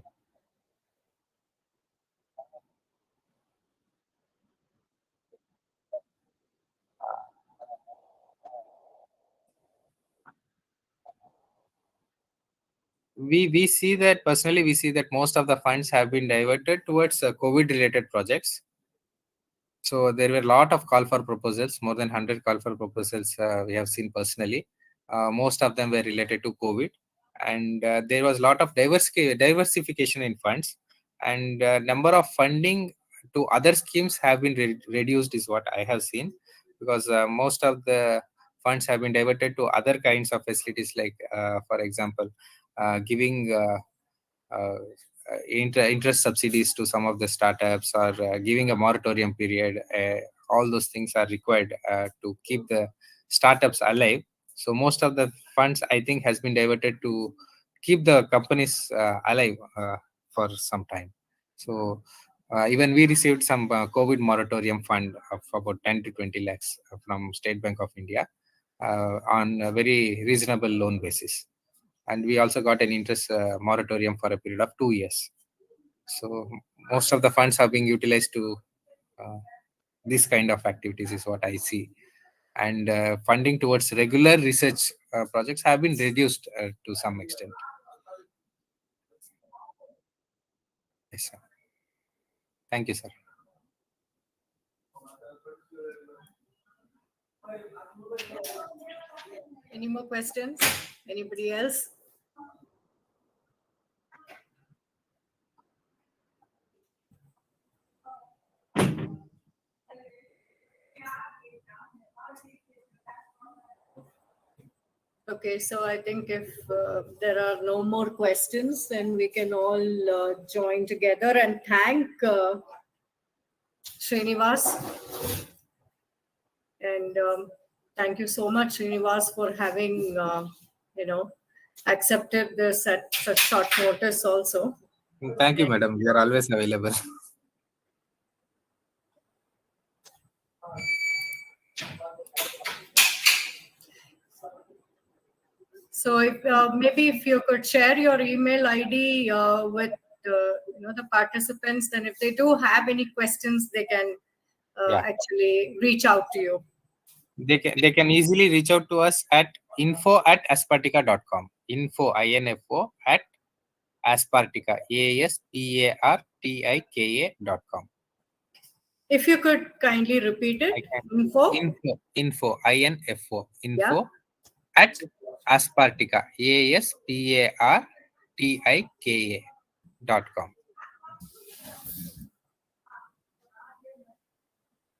We see that personally. We see that most of the funds have been diverted towards COVID-related projects. So there were a lot of call for proposals, more than 100 call for proposals we have seen personally. Most of them were related to COVID, and there was a lot of diversification in funds, and number of funding to other schemes have been reduced is what I have seen, because most of the funds have been diverted to other kinds of facilities, like for example, giving interest subsidies to some of the startups, or giving a moratorium period. All those things are required to keep the startups alive. So most of the funds, I think, has been diverted to keep the companies alive for some time. So even we received some COVID moratorium fund of about 10 to 20 lakhs from State Bank of India on a very reasonable loan basis. And we also got an interest moratorium for a period of 2 years. So most of the funds are being utilized to uh, this kind of activities is what I see. And funding towards regular research projects have been reduced to some extent. Yes, sir. Thank you, sir. Any more questions? Anybody else? Okay, so I think if there are no more questions, then we can all join together and thank Shrinivas. And thank you so much, Shrinivas, for having, accepted this at such short notice also. Thank you, madam. We are always available. So if maybe if you could share your email ID with the participants, then if they do have any questions, they can Yeah. actually reach out to you. They can easily reach out to us at info@aspartica.com. Info at Aspartica, ASPARTIKA.com. If you could kindly repeat it. Info. Info info Yeah. at Aspartica, ASPARTIKA.com.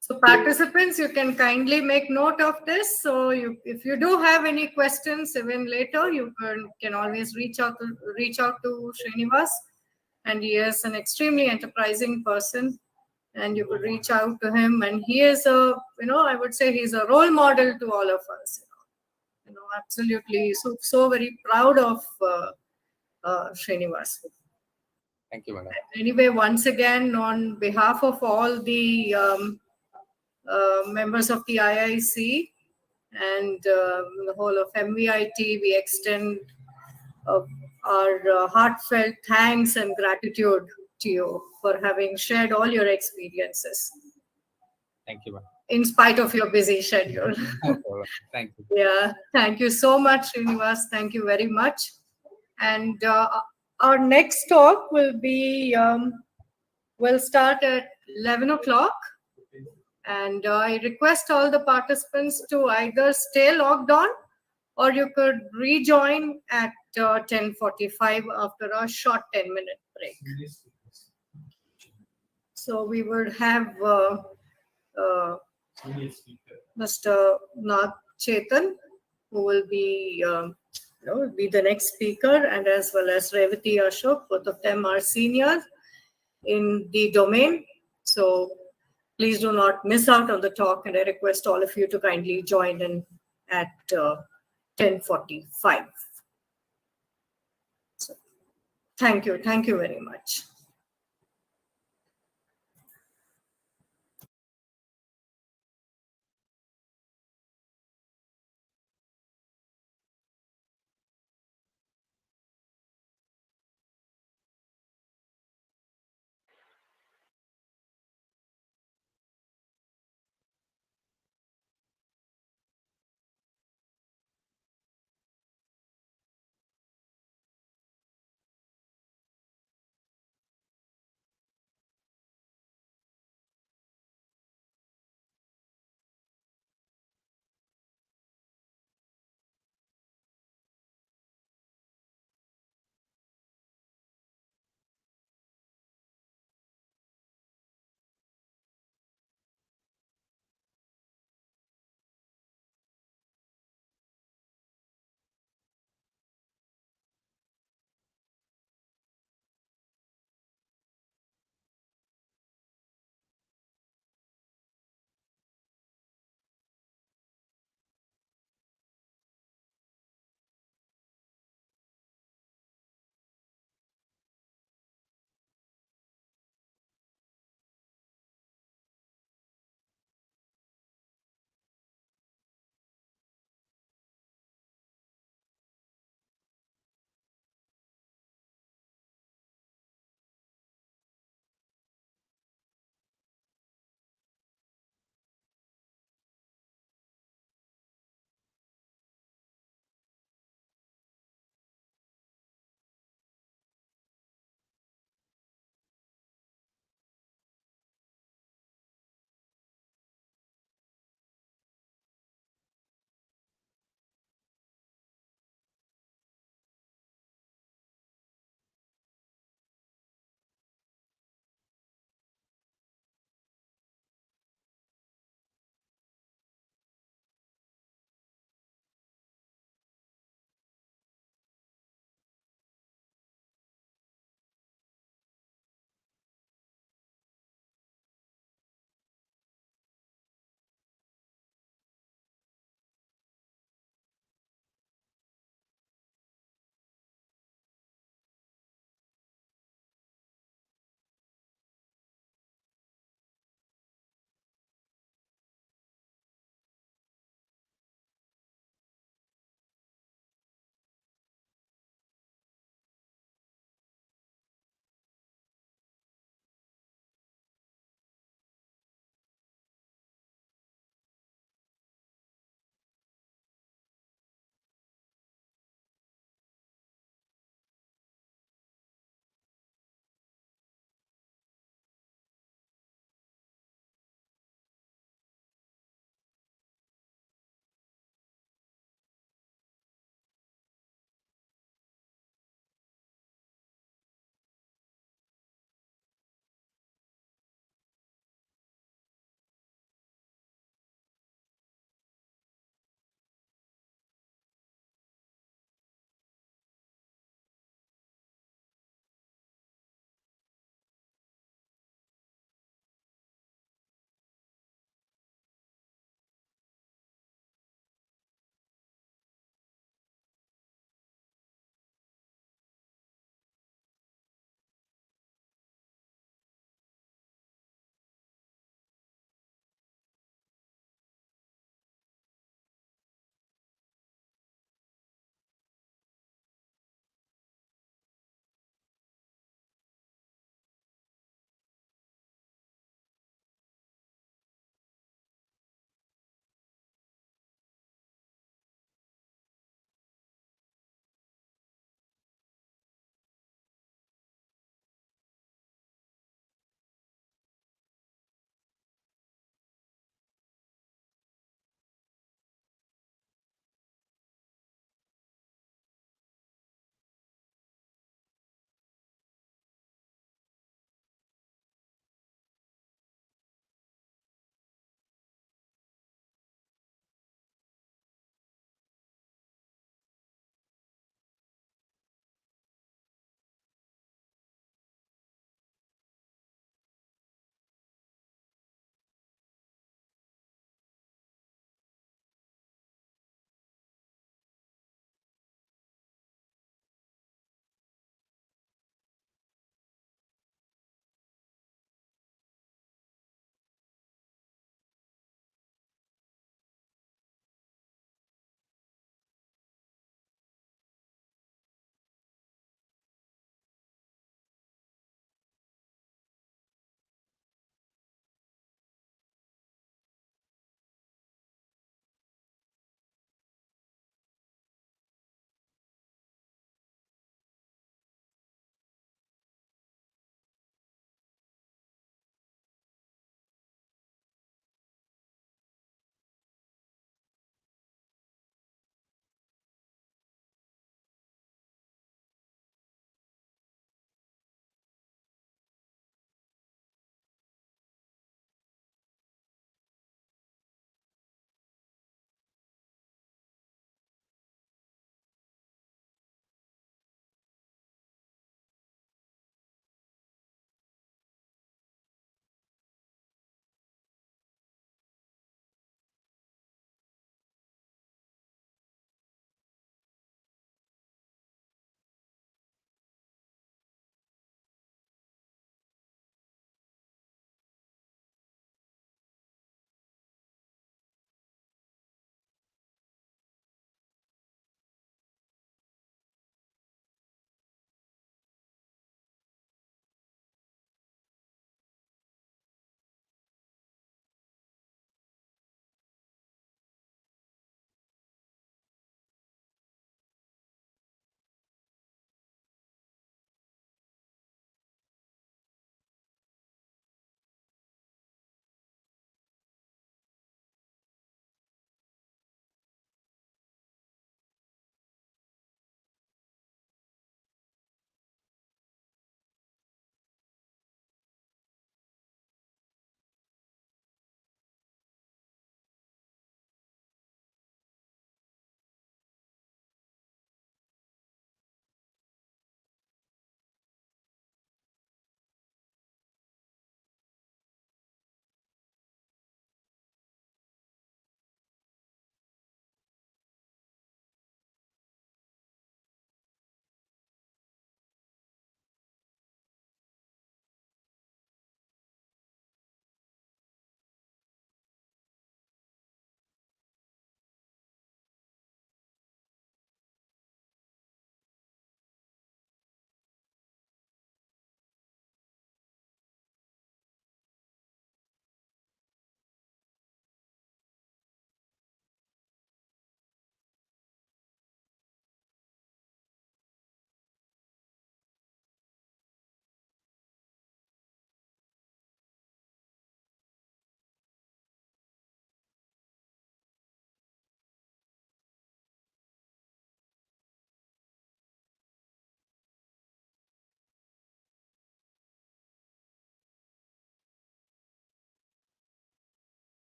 So participants, you can kindly make note of this. So if you do have any questions even later, you can always reach out to Shrinivas, and he is an extremely enterprising person, and you could reach out to him. And he is I would say he's a role model to all of us. Absolutely. So very proud of Shrinivas. Thank you, madam. Anyway, once again, on behalf of all the members of the IIC and the whole of MVIT, we extend our heartfelt thanks and gratitude to you for having shared all your experiences. Thank you, madam. In spite of your busy schedule. No problem. Thank you. Yeah, thank you so much, Srinivas. Thank you very much. And our next talk will be, will start at 11 o'clock. And I request all the participants to either stay logged on, or you could rejoin at 10:45 after a short 10-minute break. So we would have Mr. Nagachethan, who will be the next speaker, and as well as Revathy Ashok. Both of them are seniors in the domain. So Please do not miss out on the talk, and I request all of you to kindly join in at 10:45. So, thank you very much.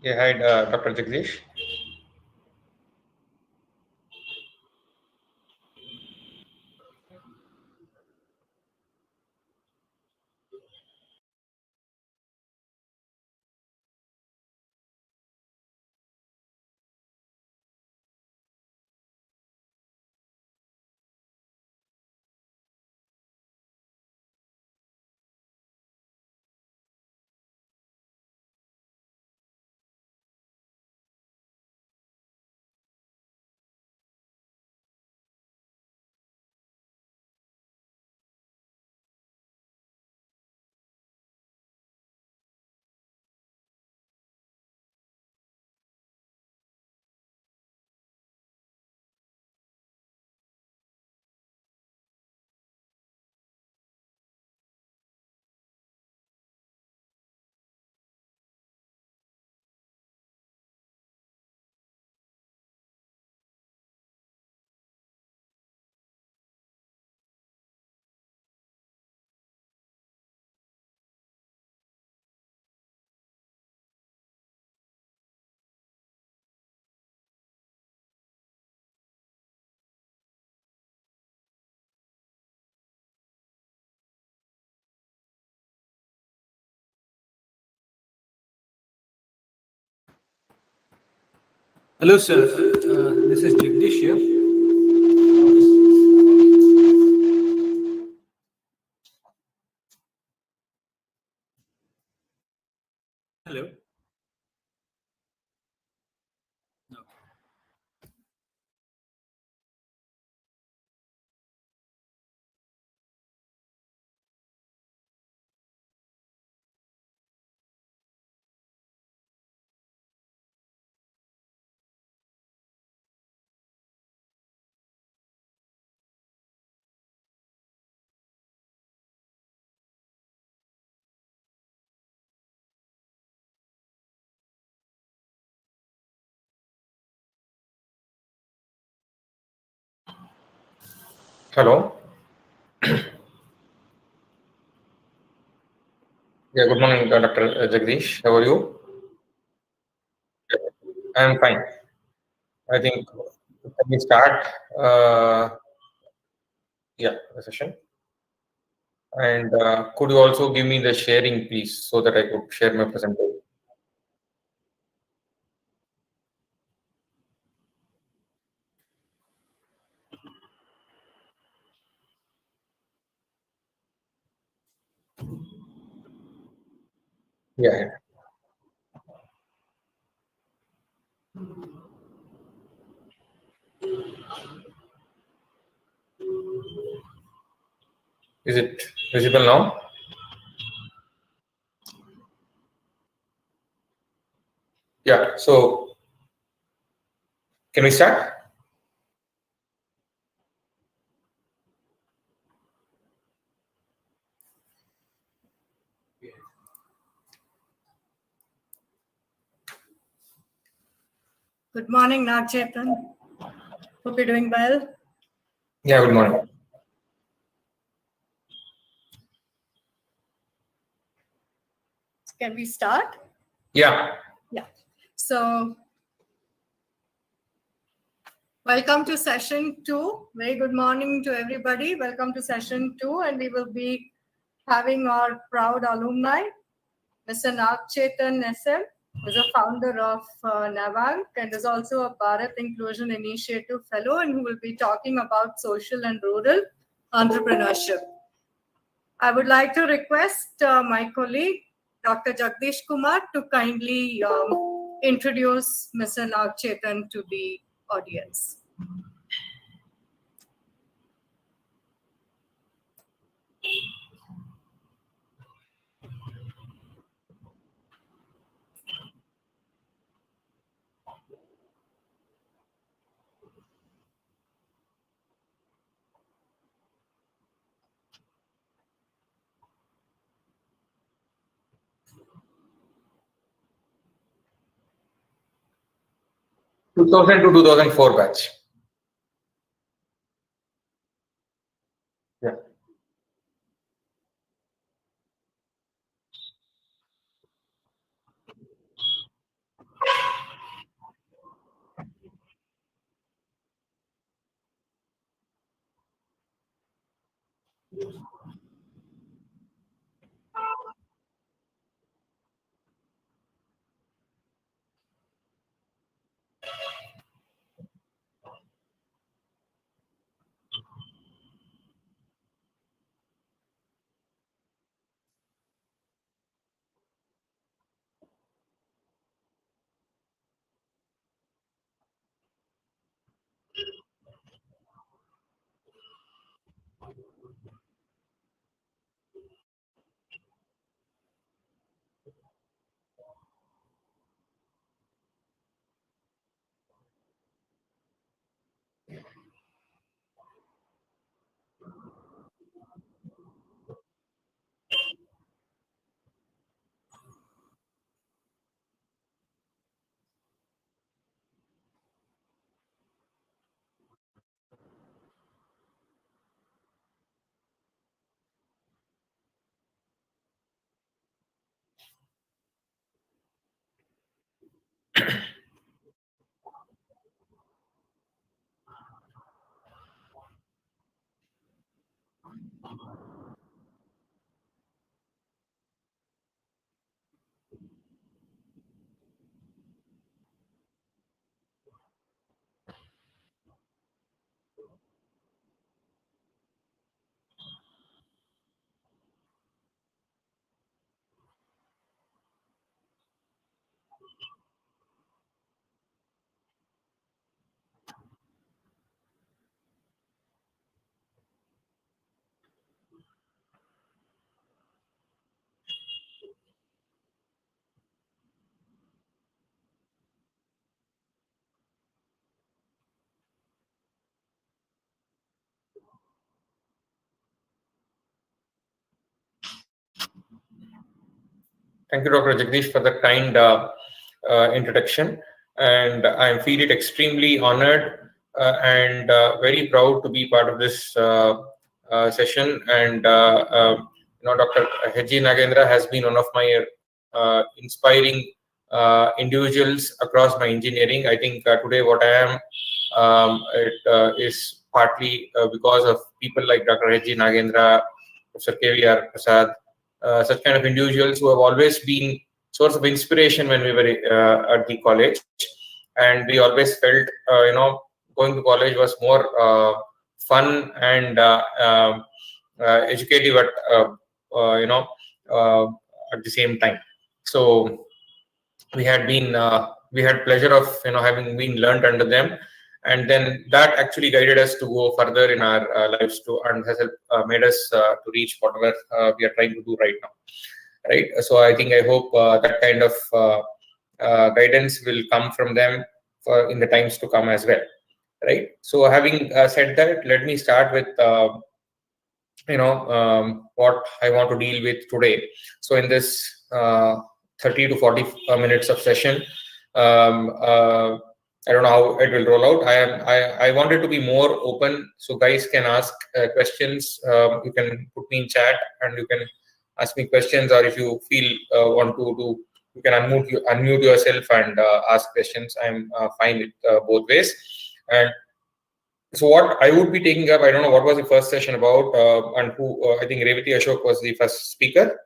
Yeah, hi, Dr. Jagdish. Hello, sir. This is Jagdish here. Hello. No. Hello. Yeah, good morning, Dr. Jagdish. How are you? I'm fine. I think let me start. Uh, yeah, the session. And could you also give me the sharing, please, so that I could share my presentation? Yeah, yeah. Is it visible now? Yeah. So can we start? Good morning, Nagachethan. Hope you're doing well. Yeah. Good morning. Can we start? Yeah. Yeah. So, welcome to session 2. Very good morning to everybody. Welcome to session 2, and we will be having our proud alumni, Mr. Nagachethan S M, who is a founder of NAVANC and is also a Bharat Inclusion Initiative Fellow, and who will be talking about social and rural entrepreneurship. I would like to request my colleague, Dr. Jagdish Kumar, to kindly introduce Mr. Nagachethan to the audience. Two 2000 to 2004 batch. Yeah. Thank you, Dr. Jagdish, for the kind introduction. And I feel it extremely honored and very proud to be part of this session. And Dr. H.G. Nagendra has been one of my inspiring individuals across my engineering. I think today what I am is partly because of people like Dr. H.G. Nagendra, Professor K.V.R. Prasad, such kind of individuals who have always been source of inspiration when we were at the college, and we always felt going to college was more fun and educative at the same time. So we had pleasure of having been learned under them, and then that actually guided us to go further in our lives too, and has made us to reach whatever we are trying to do right now, right? So I hope that kind of guidance will come from them for in the times to come as well, right? So having said that, let me start with what I want to deal with today. So in this 30 to 40 minutes of session, I don't know how it will roll out. I wanted to be more open, so guys can ask questions. You can put me in chat, and you can ask me questions, or if you feel want to do, you can unmute yourself and ask questions. I'm fine with both ways. And so what I would be taking up, I don't know what was the first session about, and who I think Revathy Ashok was the first speaker.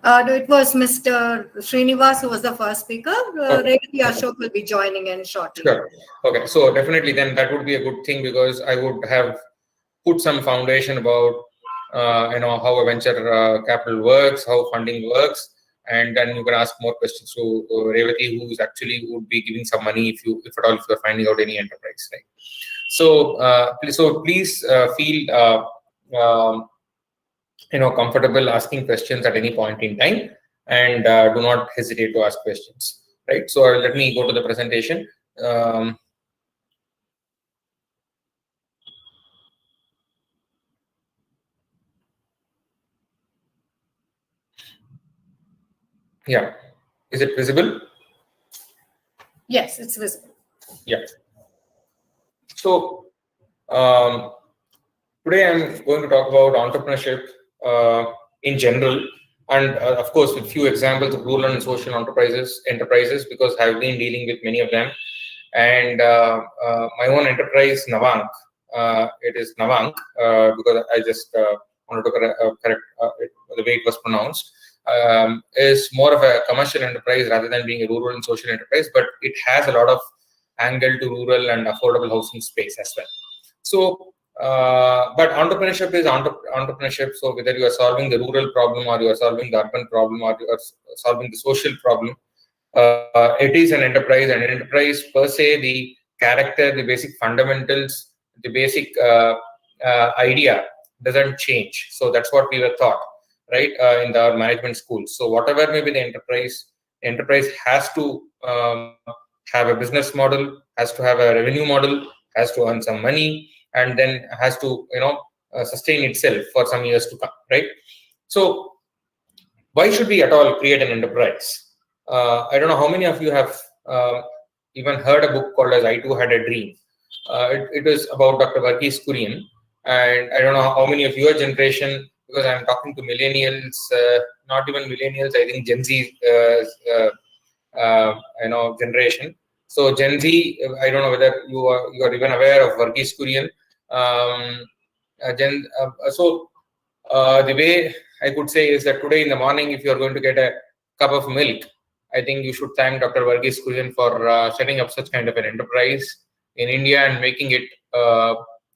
No, it was Mr. Shrinivas who was the first speaker. Revathy Ashok will be joining in shortly. Sure. Okay. So definitely then that would be a good thing, because I would have put some foundation about how a venture capital works, how funding works, and then you can ask more questions to Revathy, who is actually would be giving some money if at all if you're finding out any enterprise, right? So please feel comfortable asking questions at any point in time, and do not hesitate to ask questions, right? So let me go to the presentation. Yeah, is it visible? Yes, it's visible. Yeah. So today I'm going to talk about entrepreneurship in general, and of course with few examples of rural and social enterprises, because I've been dealing with many of them. And my own enterprise, Navank, it is Navank, because I just wanted to correct the way it was pronounced. Is more of a commercial enterprise rather than being a rural and social enterprise, but it has a lot of angle to rural and affordable housing space as well. So, but entrepreneurship is entrepreneurship. So whether you are solving the rural problem or you are solving the urban problem or you are solving the social problem, it is an enterprise. And an enterprise per se, the character, the basic fundamentals, the basic idea doesn't change. So that's what we were taught, right, in our management schools. So whatever may be the enterprise has to have a business model, has to have a revenue model, has to earn some money, and then has to sustain itself for some years to come, right? So why should we at all create an enterprise? I don't know how many of you have even heard a book called as I Too Had a Dream. It is about Dr. Varghese Kurian, and I don't know how many of your generation, because I'm talking to millennials, not even millennials, I think Gen Z, generation. So Gen Z, I don't know whether you are even aware of Varghese Kurian. The way I could say is that today in the morning, if you are going to get a cup of milk, I think you should thank Dr. Varghese Kurian for setting up such kind of an enterprise in India and making it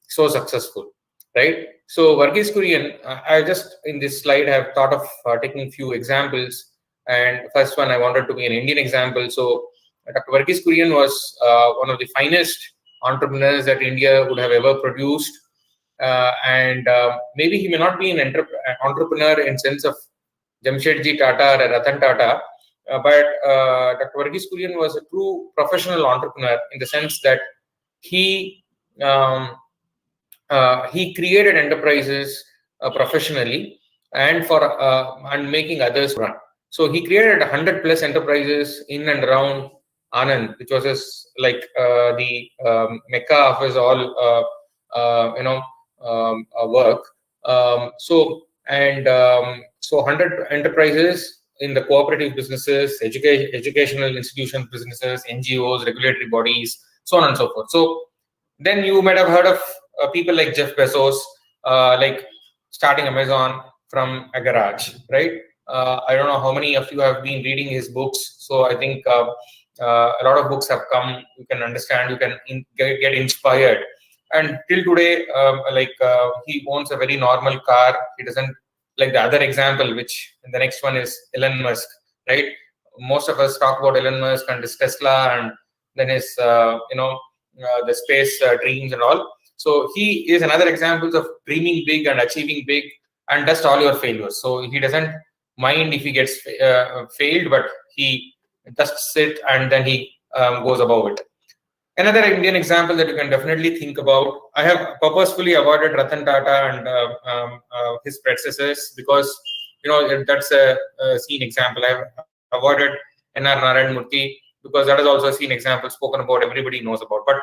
so successful, right? So Varghese Kurian, I just in this slide have thought of taking few examples. And first one I wanted to be an Indian example. So Dr. Varghese Kurian was one of the finest entrepreneurs that India would have ever produced. Maybe he may not be an entrepreneur in sense of Jamshedji Tata or Ratan Tata, but Dr. Varghese Kurian was a true professional entrepreneur in the sense that he created enterprises professionally and making others run. So he created 100+ enterprises in and around Anand, which was his the mecca of his all work. So 100 enterprises in the cooperative businesses, educational institution businesses, NGOs, regulatory bodies, so on and so forth. So then you might have heard of people like Jeff Bezos, like starting Amazon from a garage, right? I don't know how many of you have been reading his books. So I think a lot of books have come. You can understand, you can get inspired. And till today, he owns a very normal car. He doesn't like the other example, which the next one is Elon Musk, right? Most of us talk about Elon Musk and his Tesla and then his, the space dreams and all. So he is another example of dreaming big and achieving big and dust all your failures. So he doesn't mind if he gets failed, but he dusts it and then he goes above it. Another Indian example that you can definitely think about, I have purposefully avoided Ratan Tata and his predecessors because, that's a seen example. I have avoided N.R. Narayan Murthy because that is also a seen example spoken about, everybody knows about. But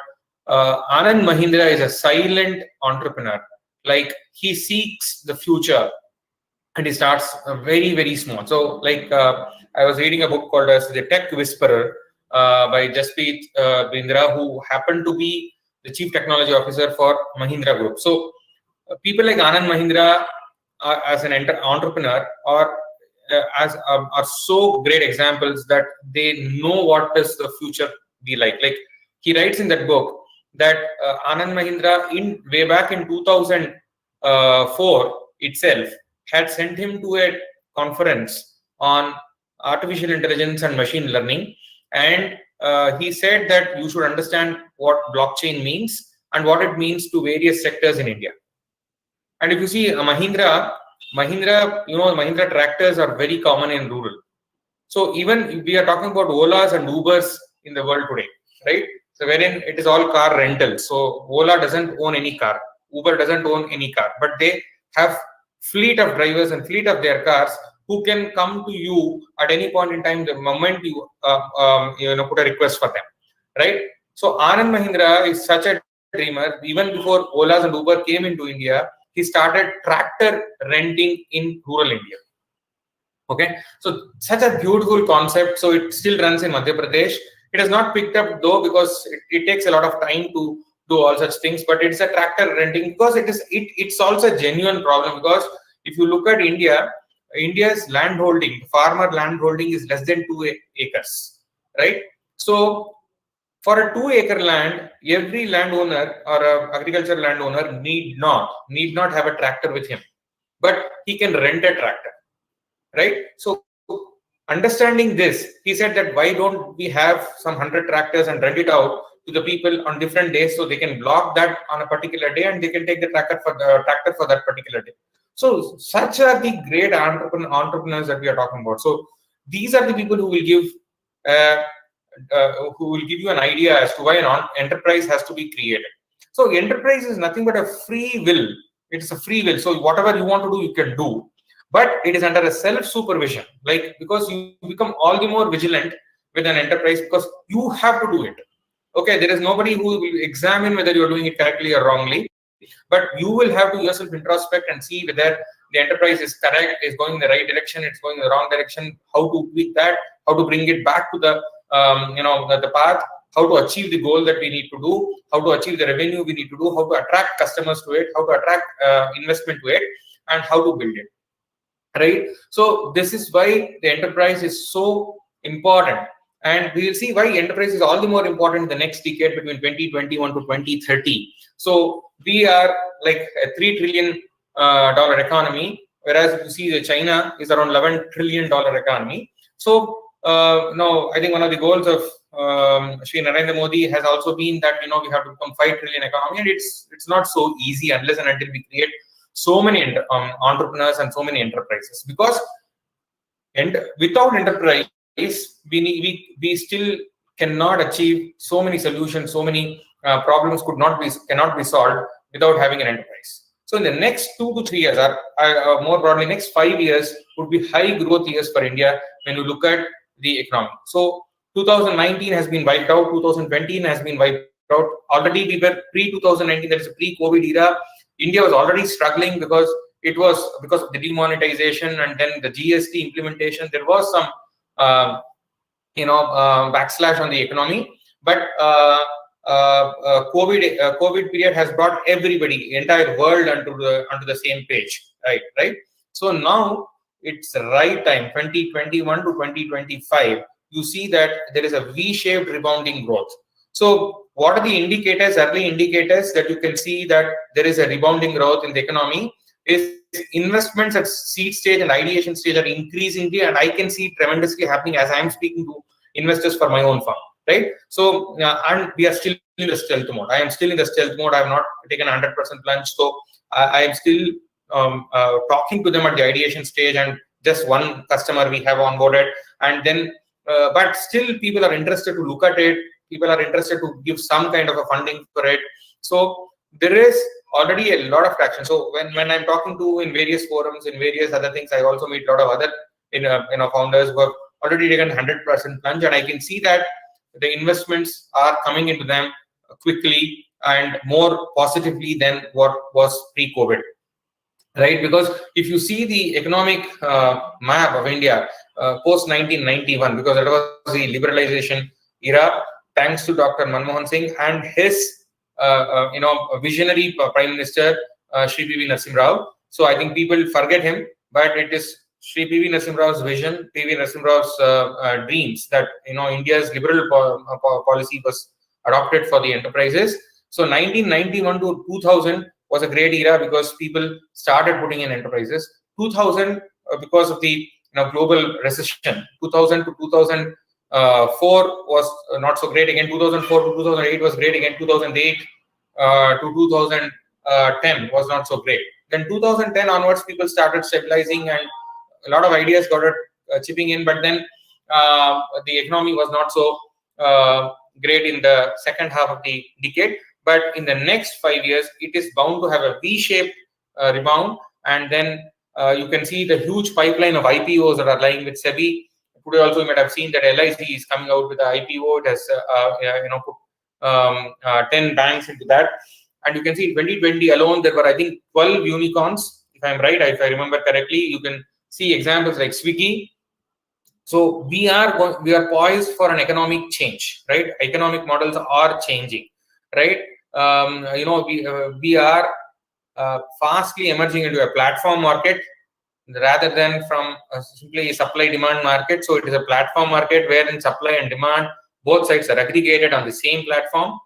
Anand Mahindra is a silent entrepreneur. Like he seeks the future and he starts very, very small. So I was reading a book called as The Tech Whisperer by Jasprit Bindra, who happened to be the Chief Technology Officer for Mahindra Group. So people like Anand Mahindra as an entrepreneur are so great examples that they know what does the future be like. Like he writes in that book that Anand Mahindra way back in 2004 itself had sent him to a conference on artificial intelligence and machine learning. And he said that you should understand what blockchain means and what it means to various sectors in India. And if you see Mahindra tractors are very common in rural. So even we are talking about Olas and Ubers in the world today, right? So wherein it is all car rental. So Ola doesn't own any car, Uber doesn't own any car, but they have fleet of drivers and fleet of their cars who can come to you at any point in time the moment you put a request for them, right? So Anand Mahindra is such a dreamer. Even before Olas and Uber came into India, he started tractor renting in rural India. Okay, so such a beautiful concept. So it still runs in Madhya Pradesh. It has not picked up though because it takes a lot of time to do all such things, but it's a tractor renting because it solves a genuine problem. Because if you look at India's land holding, farmer land holding is less than 2 acres, right? So for a 2-acre land, every landowner or a agricultural landowner need not have a tractor with him, but he can rent a tractor, right? So understanding this, he said that why don't we have some 100 tractors and rent it out to the people on different days, so they can block that on a particular day and they can take the tractor for that particular day. So such are the great entrepreneurs that we are talking about. So these are the people who will give you an idea as to why an enterprise has to be created. So enterprise is nothing but a free will. It's a free will. So whatever you want to do, you can do. But it is under a self-supervision, like, because you become all the more vigilant with an enterprise because you have to do it. Okay, there is nobody who will examine whether you're doing it correctly or wrongly, but you will have to yourself introspect and see whether the enterprise is correct, is going in the right direction, it's going in the wrong direction, how to tweak that, how to bring it back to the the path, how to achieve the goal that we need to do, how to achieve the revenue we need to do, how to attract customers to it, how to attract investment to it, and how to build it. Right? So this is why the enterprise is so important, and we will see why enterprise is all the more important in the next decade between 2021 to 2030. So we are like a $3 trillion economy, whereas you see that China is around $11 trillion economy. So now I think one of the goals of Shri Narendra Modi has also been that we have to become 5 trillion economy, and it's not so easy unless and until we create so many entrepreneurs and so many enterprises. Because without enterprise, we still cannot achieve so many solutions, so many problems cannot be solved without having an enterprise. So in the next 2 to 3 years, or more broadly, next 5 years would be high growth years for India when you look at the economy. So 2019 has been wiped out, 2020 has been wiped out. Already we were pre-2019, that is a pre-COVID era. India was already struggling because of the demonetization and then the GST implementation. There was some backslash on the economy, but COVID period has brought everybody, entire world onto the same page, right? So now it's the right time, 2021 to 2025. You see that there is a V-shaped rebounding growth. So what are the indicators, early indicators that you can see that there is a rebounding growth in the economy? Is investments at seed stage and ideation stage are increasingly, and I can see tremendously happening as I am speaking to investors for my own firm, right? So and we are still in the stealth mode. I am still in the stealth mode. I have not taken a 100% plunge. So I am still talking to them at the ideation stage, and just one customer we have onboarded, and then but still people are interested to look at it. People are interested to give some kind of a funding for it. So there is already a lot of traction. So when I'm talking to in various forums, in various other things, I also meet a lot of other founders who have already taken 100% plunge, and I can see that the investments are coming into them quickly and more positively than what was pre-COVID, right? Because if you see the economic map of India post 1991, because that was the liberalization era, thanks to Dr. Manmohan Singh and his visionary Prime Minister Shri P.V. Narasimha Rao. So I think people forget him, but it is Shri P.V. Narasimha Rao's vision, P.V. Narasimha Rao's dreams that India's liberal policy was adopted for the enterprises. So 1991 to 2000 was a great era because people started putting in enterprises. 2000 because of the global recession. 2000 to 2004 was not so great again. 2004 to 2008 was great again. 2008 to 2010 was not so great. Then 2010 onwards, people started stabilizing and a lot of ideas got chipping in. But then the economy was not so great in the second half of the decade. But in the next 5 years, it is bound to have a V-shaped rebound. And then you can see the huge pipeline of IPOs that are lying with SEBI. Today also you might have seen that LIC is coming out with the IPO. It has put 10 banks into that. And you can see in 2020 alone, there were, I think, 12 unicorns. If I'm right, if I remember correctly, you can see examples like Swiggy. So we are poised for an economic change, right? Economic models are changing, right? we are fastly emerging into a platform market rather than from simply a supply-demand market. So it is a platform market wherein supply and demand, both sides are aggregated on the same platform.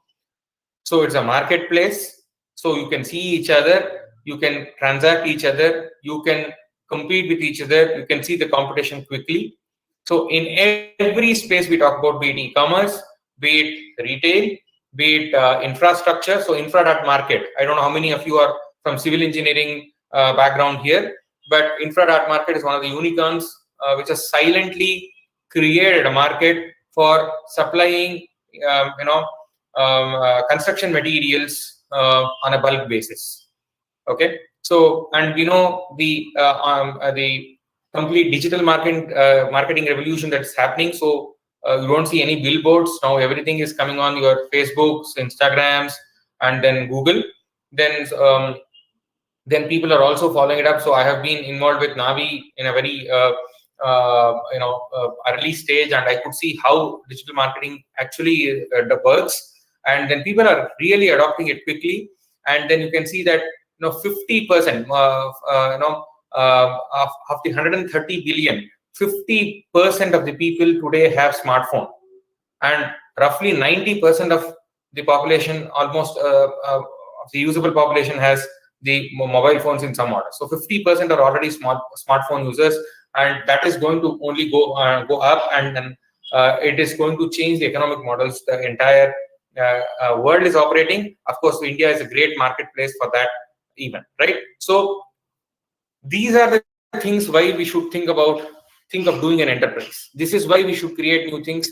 So it's a marketplace. So you can see each other, you can transact each other, you can compete with each other, you can see the competition quickly. So in every space we talk about, be it e-commerce, be it retail, be it infrastructure. So infra.market, I don't know how many of you are from civil engineering background here, but infra.market is one of the unicorns which has silently created a market for supplying construction materials on a bulk basis. Okay, so and the complete digital marketing revolution that's happening. So you don't see any billboards now. Everything is coming on your Facebooks, Instagrams, and then Google. Then people are also following it up. So I have been involved with Navi in a very early stage, and I could see how digital marketing actually works. And then people are really adopting it quickly. And then you can see that 50% of the 130 billion, 50% of the people today have smartphone, and roughly 90% of the population, almost of the usable population, has the mobile phones in some order. So 50% are already smartphone users, and that is going to only go up, and then it is going to change the economic models the entire world is operating. Of course, India is a great marketplace for that even, right? So these are the things why we should think of doing an enterprise. This is why we should create new things.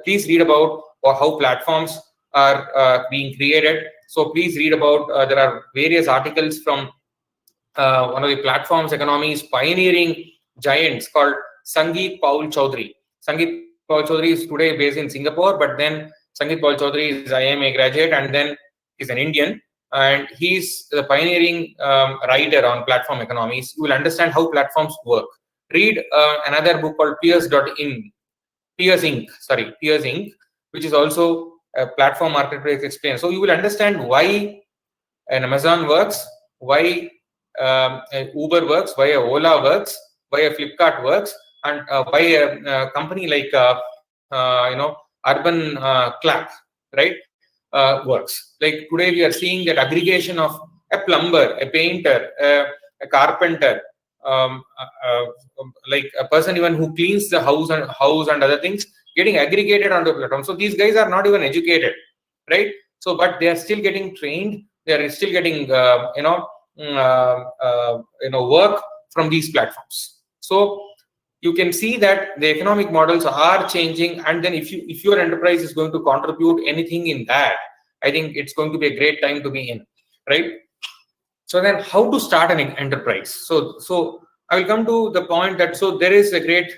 Please read about how platforms are being created. So please read about there are various articles from one of the platforms economies pioneering giants called Sangeet Paul Chaudhary. Sangeet Paul Chaudhary is today based in Singapore, but then Sangeet Paul Chaudhary is IMA graduate, and then he's an Indian, and he's the pioneering writer on platform economies. You will understand how platforms work. Read another book called Peers Inc., which is also a platform marketplace explained. So you will understand why an Amazon works, why Uber works, why a Ola works, why a Flipkart works, and why a company like Urban Clap, right, works. Like today we are seeing that aggregation of a plumber, a painter, a carpenter, like a person even who cleans the house and other things, getting aggregated onto a platform. So these guys are not even educated, right? So but they are still getting trained. They are still getting work from these platforms. So you can see that the economic models are changing, and then if your enterprise is going to contribute anything in that, I think it's going to be a great time to be in, right? So then how to start an enterprise? So I will come to the point that so there is a great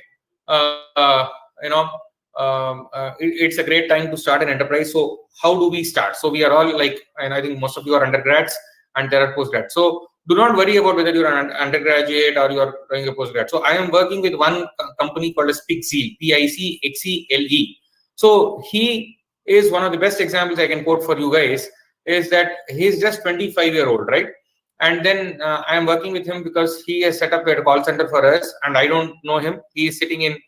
it's a great time to start an enterprise. So how do we start? So we are all like, and I think most of you are undergrads and there are postgrads. So do not worry about whether you're an undergraduate or you're doing a postgrad. So I am working with one company called as Pixele, Pixele. So he is one of the best examples I can quote for you guys, is that he's just 25-year-old, right? And then I am working with him because he has set up a call center for us, and I don't know him. He is sitting in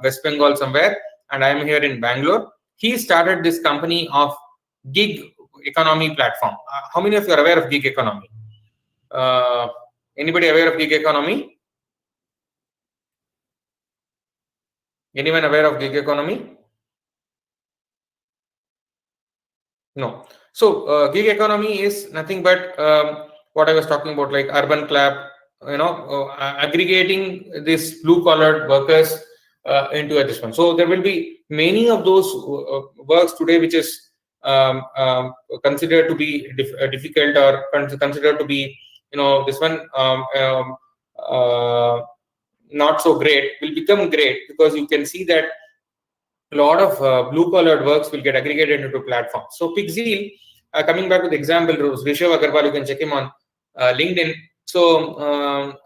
West Bengal somewhere, and I am here in Bangalore. He started this company of gig economy platform. How many of you are aware of gig economy? Anybody aware of gig economy? Anyone aware of gig economy? No. So gig economy is nothing but what I was talking about, like Urban Clap, aggregating this blue-collar workers into this one. So there will be many of those works today which is considered to be difficult, or considered to be, this one not so great, will become great, because you can see that a lot of blue-collared works will get aggregated into platforms. So Pixele, coming back to the example, Rishabh Agarwal, you can check him on LinkedIn. So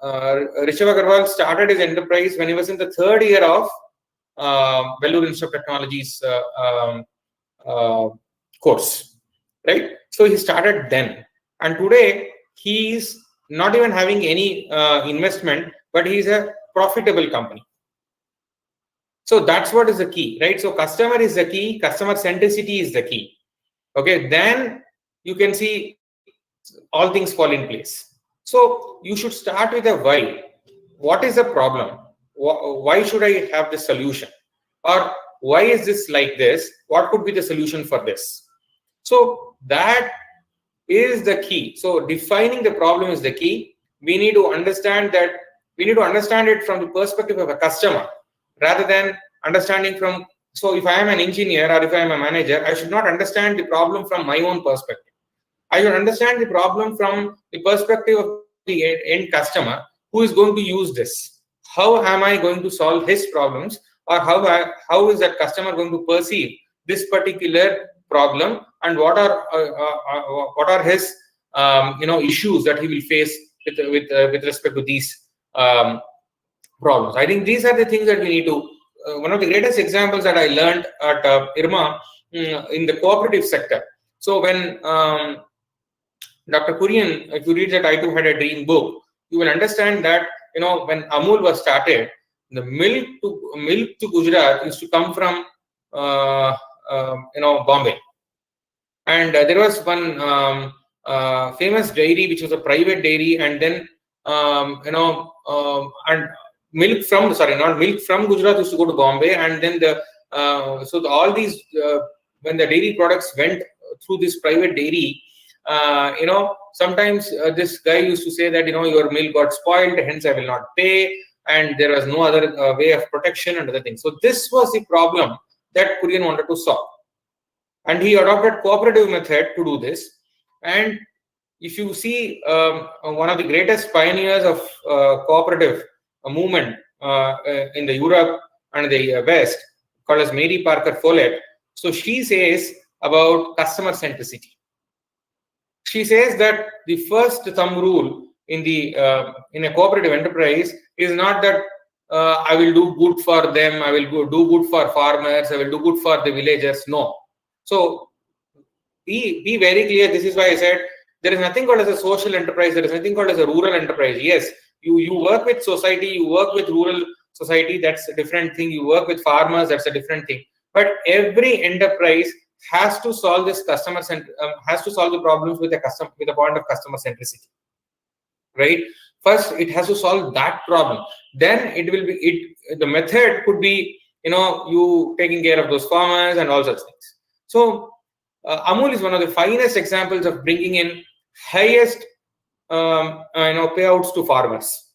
Rishabh Agarwal started his enterprise when he was in the third year of Vellore Institute of Technology's course. right? So he started then, and today he is not even having any investment, but he's a profitable company. So that's what is the key, right? So customer is the key, customer centricity is the key. Okay, then you can see all things fall in place. So you should start with a why. What is the problem? Why should I have this solution? Or why is this like this? What could be the solution for this? So that is the key. So defining the problem is the key. We need to understand that, we need to understand it from the perspective of a customer rather than understanding from, so if I am an engineer or if I am a manager, I should not understand the problem from my own perspective. I should understand the problem from the perspective of the end customer who is going to use this. How am I going to solve his problems, or how is that customer going to perceive this particular problem, and what are his issues that he will face with respect to these problems. I think these are the things that we need to. One of the greatest examples that I learned at IRMA in the cooperative sector. So when Dr. Kurian, if you read that I Too Had a Dream book, you will understand that when Amul was started, the milk to Gujarat used to come from Bombay, and there was one famous dairy which was a private dairy, and then and milk from not milk from Gujarat used to go to Bombay, and then all these when the dairy products went through this private dairy, sometimes this guy used to say that your milk got spoiled, hence I will not pay, and there was no other way of protection and other things. So this was the problem that Kurian wanted to solve, and he adopted cooperative method to do this. And if you see one of the greatest pioneers of cooperative movement in the Europe and the West, called as Mary Parker Follett, so she says about customer centricity. She says that the first thumb rule in a cooperative enterprise is not that I will do good for them, I will do good for farmers, I will do good for the villagers. No. So be very clear. This is why I said there is nothing called as a social enterprise. There is nothing called as a rural enterprise. Yes, you work with society, you work with rural society. That's a different thing. You work with farmers. That's a different thing. But every enterprise has to solve this has to solve the problems with a point of customer centricity, right? First, it has to solve that problem. Then the method could be you taking care of those farmers and all such things. So Amul is one of the finest examples of bringing in highest payouts to farmers.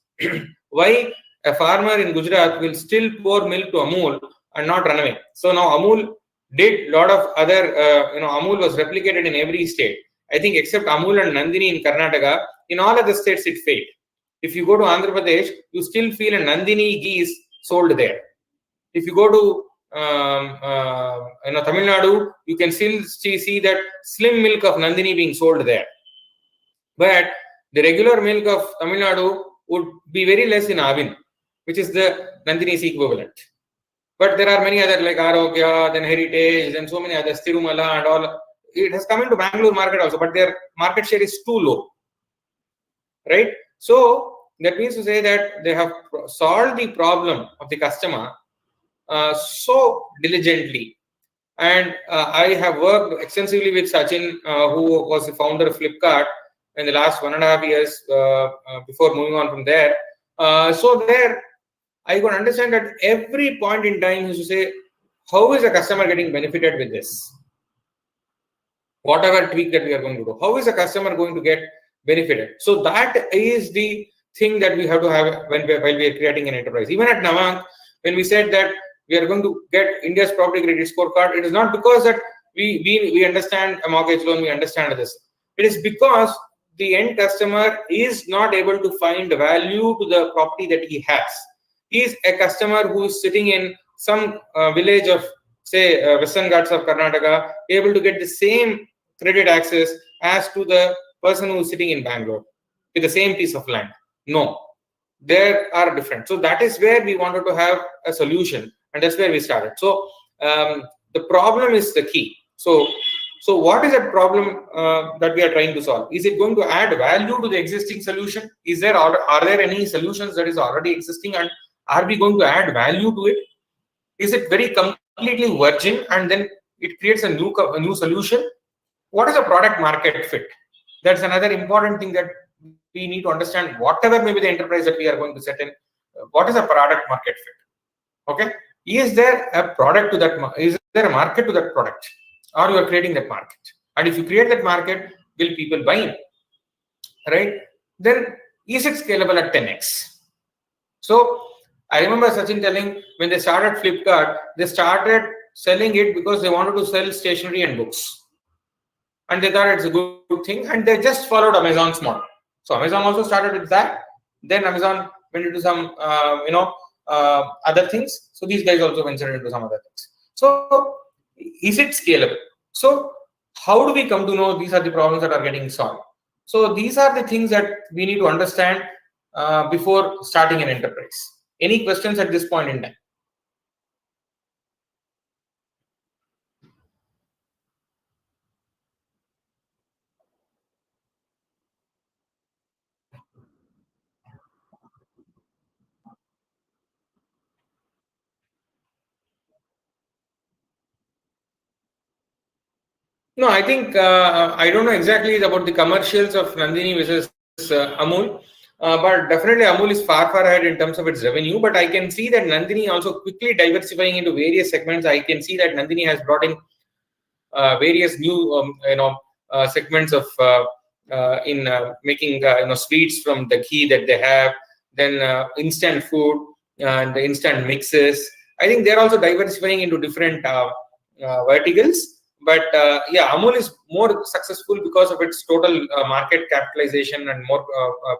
Why a farmer in Gujarat will still pour milk to Amul and not run away? So now Amul did a lot of other, Amul was replicated in every state. I think except Amul and Nandini in Karnataka, in all other states it failed. If you go to Andhra Pradesh, you still feel a Nandini ghee is sold there. If you go to Tamil Nadu, you can still see that slim milk of Nandini being sold there. But the regular milk of Tamil Nadu would be very less in Avin, which is the Nandini's equivalent. But there are many other like Arogya, then Heritage, and so many others, Tirumala and all. It has come into Bangalore market also, but their market share is too low, right? So that means to say that they have solved the problem of the customer so diligently. And I have worked extensively with Sachin, who was the founder of Flipkart in the last 1.5 years before moving on from there. So there, I could understand that every point in time is to say, how is the customer getting benefited with this? Whatever tweak that we are going to do, how is the customer going to get benefited? So that is the thing that we have to have while we are creating an enterprise. Even at Navank, when we said that we are going to get India's property credit scorecard, it is not because that we understand a mortgage loan, we understand this. It is because the end customer is not able to find value to the property that he has. He is a customer who is sitting in some village of, say, Western Ghats of Karnataka, able to get the same credit access as to the person who is sitting in Bangalore with the same piece of land. No, there are different. So that is where we wanted to have a solution, and that's where we started. So the problem is the key. So So what is that problem that we are trying to solve? Is it going to add value to the existing solution? Are there any solutions that is already existing, and are we going to add value to it? Is it very completely virgin and then it creates a new solution? What is a product market fit? That's another important thing that we need to understand. Whatever maybe the enterprise that we are going to set in, what is a product market fit? Okay, is there a product to that? Is there a market to that product, or you are creating that market? And if you create that market, will people buy in? Right? Then is it scalable at 10x? So I remember Sachin telling when they started Flipkart, they started selling it because they wanted to sell stationery and books. And they thought it's a good thing, and they just followed Amazon's model. So Amazon also started with that. Then Amazon went into some, other things. So these guys also ventured into some other things. So is it scalable? So how do we come to know these are the problems that are getting solved? So these are the things that we need to understand before starting an enterprise. Any questions at this point in time? No, I think I don't know exactly about the commercials of Nandini versus Amul, but definitely Amul is far ahead in terms of its revenue. But I can see that Nandini also quickly diversifying into various segments. I can see that Nandini has brought in various new segments of in making sweets from the ghee that they have, then instant food and the instant mixes. I think they're also diversifying into different verticals. But yeah, Amul is more successful because of its total market capitalization and more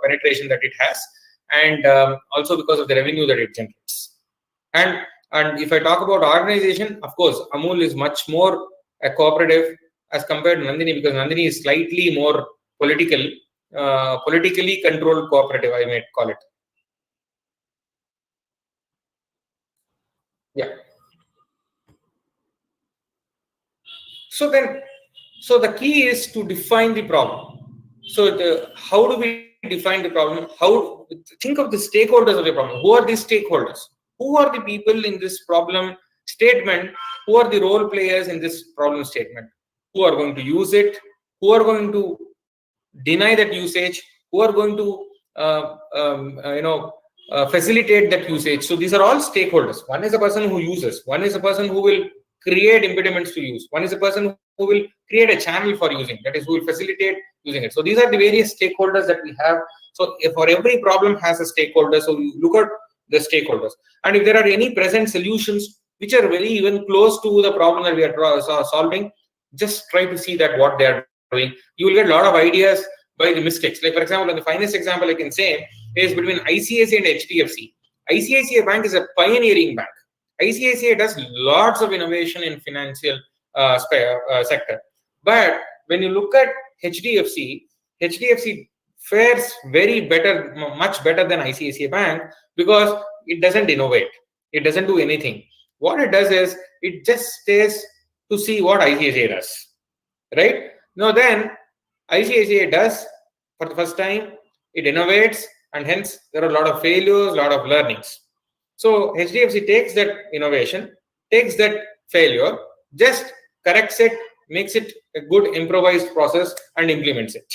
penetration that it has, and also because of the revenue that it generates. And if I talk about organization, of course, Amul is much more a cooperative as compared to Nandini, because Nandini is slightly more politically controlled cooperative, I might call it. Yeah. So the key is to define the problem. So how do we define the problem? Think of the stakeholders of the problem. Who are these stakeholders? Who are the people in this problem statement? Who are the role players in this problem statement? Who are going to use it? Who are going to deny that usage? Who are going to facilitate that usage? So these are all stakeholders. One is a person who uses. One is a person who will create impediments to use. One is a person who will create a channel for using, that is, who will facilitate using it. So these are the various stakeholders that we have. So if for every problem has a stakeholder, so we look at the stakeholders, and if there are any present solutions which are very even close to the problem that we are solving, just try to see that what they are doing. You will get a lot of ideas by the mistakes. Like for example, the finest example I can say is between ICICI and HDFC. ICICI Bank is a pioneering bank. ICICI does lots of innovation in financial sector. But when you look at HDFC fares much better than ICICI Bank, because it doesn't innovate. It doesn't do anything. What it does is it just stays to see what ICICI does. Right? Now then, ICICI does for the first time, it innovates, and hence there are a lot of failures, a lot of learnings. So HDFC takes that innovation, takes that failure, just corrects it, makes it a good improvised process, and implements it.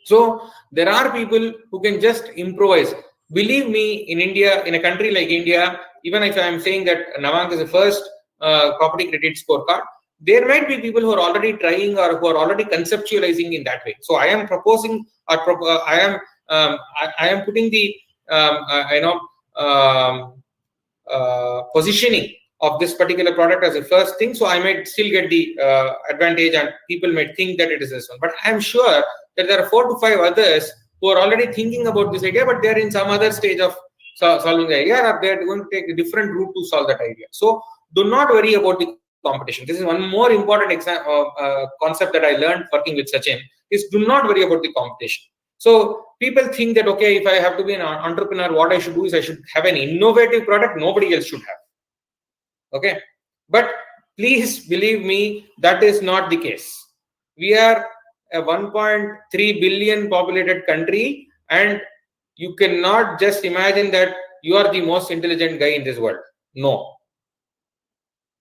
So there are people who can just improvise. Believe me, in India, in a country like India, even if I am saying that Navank is the first property credit scorecard, there might be people who are already trying or who are already conceptualizing in that way. So I am proposing, or I am putting the positioning of this particular product as a first thing. So I might still get the advantage, and people might think that it is this one. But I am sure that there are 4 to 5 others who are already thinking about this idea, but they are in some other stage of solving the idea, or they are going to take a different route to solve that idea. So do not worry about the competition. This is one more important concept that I learned working with Sachin, is do not worry about the competition. So people think that, okay, if I have to be an entrepreneur, what I should do is I should have an innovative product nobody else should have. Okay, but Please believe me, that is not the case. We are a 1.3 billion populated country, and you cannot just imagine that you are the most intelligent guy in this world. No.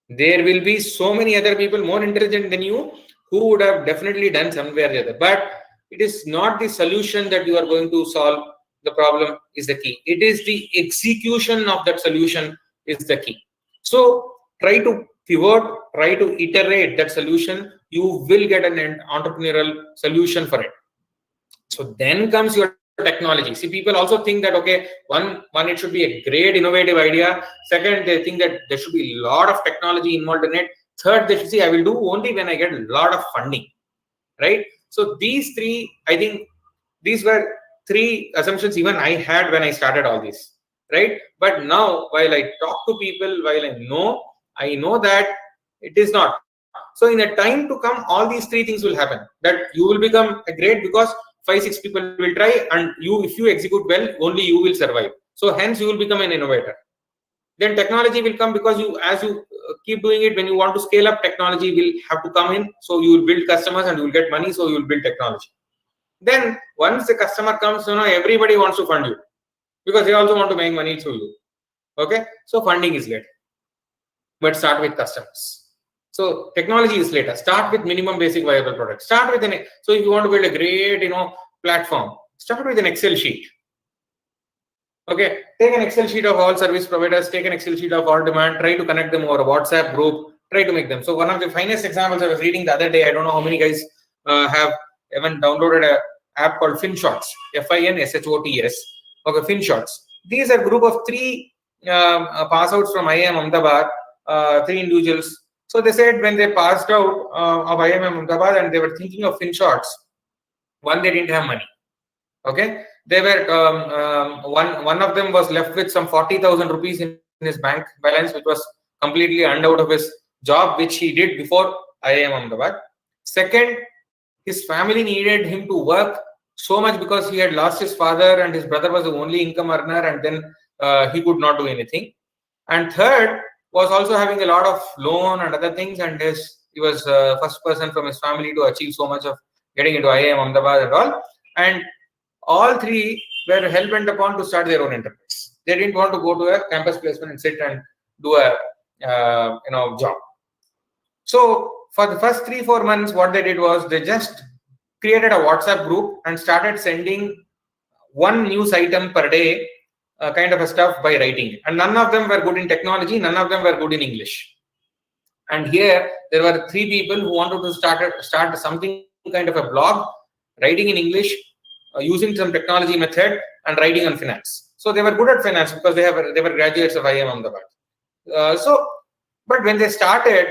There will be so many other people more intelligent than you who would have definitely done somewhere or the other. But it is not the solution that you are going to solve. The problem is the key. It is the execution of that solution is the key. So try to pivot, try to iterate that solution. You will get an entrepreneurial solution for it. So then comes your technology. See, people also think that, okay, one, it should be a great innovative idea. Second, they think that there should be a lot of technology involved in it. Third, they should see, I will do only when I get a lot of funding, right? So these three, I think these were three assumptions even I had when I started all this, right? But now, while I talk to people, while I know that it is not. So in a time to come, all these three things will happen. That you will become a great because 5-6 people will try, and if you execute well, only you will survive. So hence you will become an innovator. Then technology will come because as you keep doing it, when you want to scale up, technology will have to come in. So you will build customers and you will get money. So you will build technology. Then once the customer comes, everybody wants to fund you because they also want to make money through you. Okay, so funding is later, but start with customers. So technology is later. Start with minimum basic viable product. Start with so if you want to build a great, platform, start with an Excel sheet. Okay, take an Excel sheet of all service providers, take an Excel sheet of all demand, try to connect them over a WhatsApp group, try to make them. So one of the finest examples I was reading the other day, I don't know how many guys have even downloaded an app called FinShots, FINSHOTS. Okay, FinShots. These are a group of 3 pass outs from IIM Ahmedabad, 3 individuals. So they said when they passed out of IIM Ahmedabad and they were thinking of FinShots, one, they didn't have money. Okay, they were one of them was left with some 40,000 rupees in his bank balance, which was completely earned out of his job, which he did before IIM Ahmedabad. Second, his family needed him to work so much because he had lost his father and his brother was the only income earner, and then he could not do anything. And third was also having a lot of loan and other things, and he was first person from his family to achieve so much of getting into IIM Ahmedabad and all. And all 3 were hell-bent upon to start their own enterprise. They didn't want to go to a campus placement and sit and do a job. So for the first 3-4 months, what they did was they just created a WhatsApp group and started sending 1 news item per day, kind of a stuff by writing. And none of them were good in technology. None of them were good in English. And here there were 3 people who wanted to start something kind of a blog, writing in English, using some technology method, and writing on finance. So they were good at finance because they were graduates of IIM Ahmedabad. But when they started,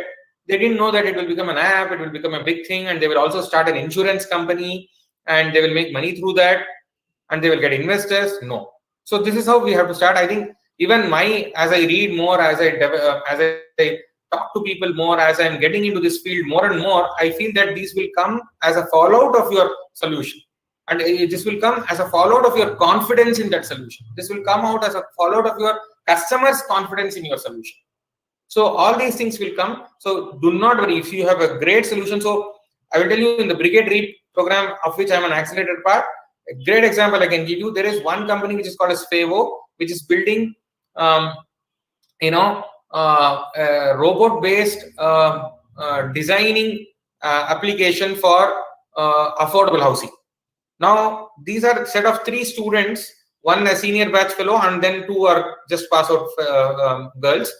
they didn't know that it will become an app, it will become a big thing, and they will also start an insurance company, and they will make money through that, and they will get investors. No. So this is how we have to start. I think even as I read more, as I talk to people more, as I'm getting into this field more and more, I feel that these will come as a fallout of your solution. And this will come as a fallout of your confidence in that solution. This will come out as a fallout of your customers' confidence in your solution. So all these things will come. So do not worry if you have a great solution. So I will tell you, in the Brigade REAP program, of which I am an accelerated part, a great example I can give you. There is one company which is called as Favo, which is building, a robot-based designing application for affordable housing. Now, these are a set of 3 students, one a senior batch fellow, and then 2 are just pass out girls,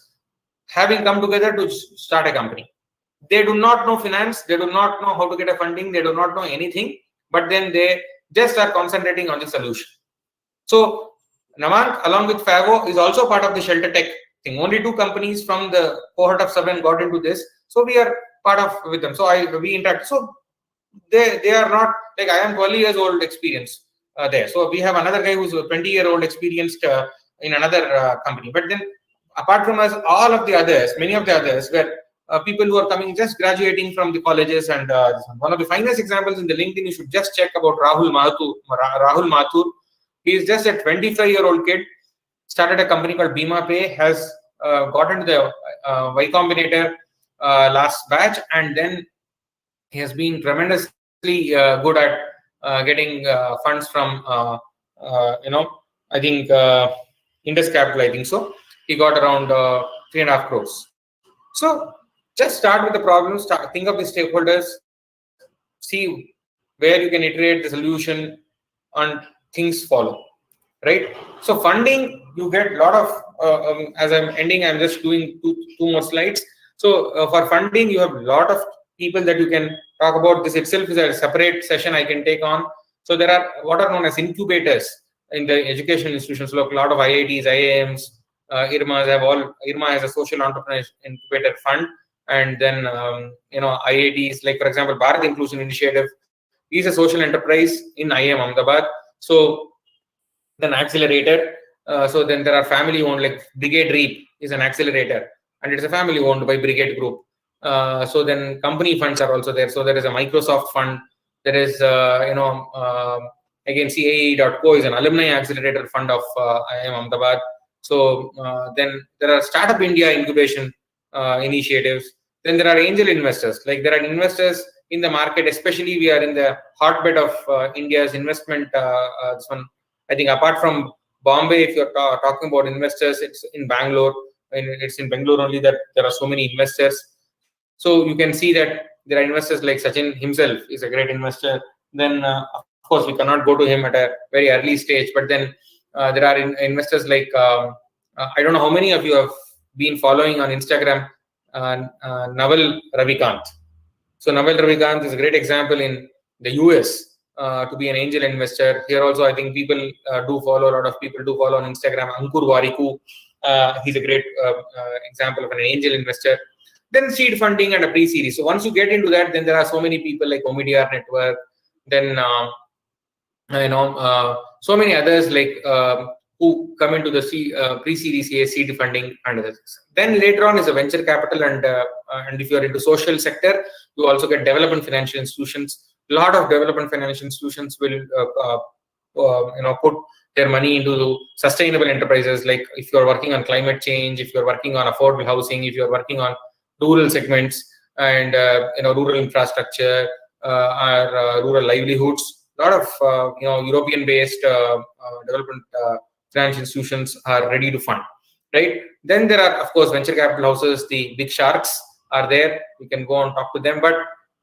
having come together to start a company. They do not know finance, they do not know how to get a funding, they do not know anything, but then they just are concentrating on the solution. So Navank, along with Favo, is also part of the Shelter Tech thing. Only 2 companies from the cohort of 7 got into this. So we are part of with them. So we interact. So they are not like I am 12 years old experience there. So we have another guy who's 20-year-old experienced in another company. But then apart from us, all of the others, many of the others were people who are coming, just graduating from the colleges. And one of the finest examples in the LinkedIn, you should just check about Rahul Mathur. He is just a 25-year-old kid, started a company called Bima Pay, has got into the Y Combinator last batch, and then he has been tremendously good at getting funds from I think Indus Capital, I think so. He got around 3.5 crores. So just start with the problem, think of the stakeholders, see where you can iterate the solution, and things follow, right? So funding, you get a lot of, as I'm ending, I'm just doing two more slides. So for funding, you have a lot of people that you can talk about. This itself is a separate session I can take on. So there are what are known as incubators in the education institutions. Look, a lot of IITs, IIMs, IRMA has a social entrepreneur incubator fund, and then IITs, like for example Bharat Inclusion Initiative is a social enterprise in IIM Ahmedabad. So then accelerator. So then there are family owned, like Brigade REAP is an accelerator, and it's a family owned by Brigade Group. So then company funds are also there. So there is a Microsoft fund. There is again CAE.co is an alumni accelerator fund of IIM Ahmedabad. So then there are Startup India incubation initiatives. Then there are angel investors. Like there are investors in the market, especially we are in the hotbed of India's investment. This one, I think, apart from Bombay, if you're talking about investors, it's in Bangalore. And it's in Bangalore only that there are so many investors. So you can see that there are investors like Sachin himself is a great investor. Then of course we cannot go to him at a very early stage, but then there are investors like I don't know how many of you have been following on Instagram Naval Ravikant. So Naval Ravikant is a great example in the US to be an angel investor. Here also I think people do follow, a lot of people do follow on Instagram. Ankur Wariku, he's a great example of an angel investor. Then seed funding and a pre-series. So once you get into that, then there are so many people like Omidyar Network, then so many others like who come into the pre-series A seed funding and others. Then later on is a venture capital, and if you are into social sector, you also get development financial institutions. A lot of development financial institutions will put their money into sustainable enterprises. Like if you are working on climate change, if you are working on affordable housing, if you are working on rural segments and rural infrastructure or rural livelihoods. A lot of European-based development financial institutions are ready to fund, right? Then there are, of course, venture capital houses. The big sharks are there. You can go and talk to them. But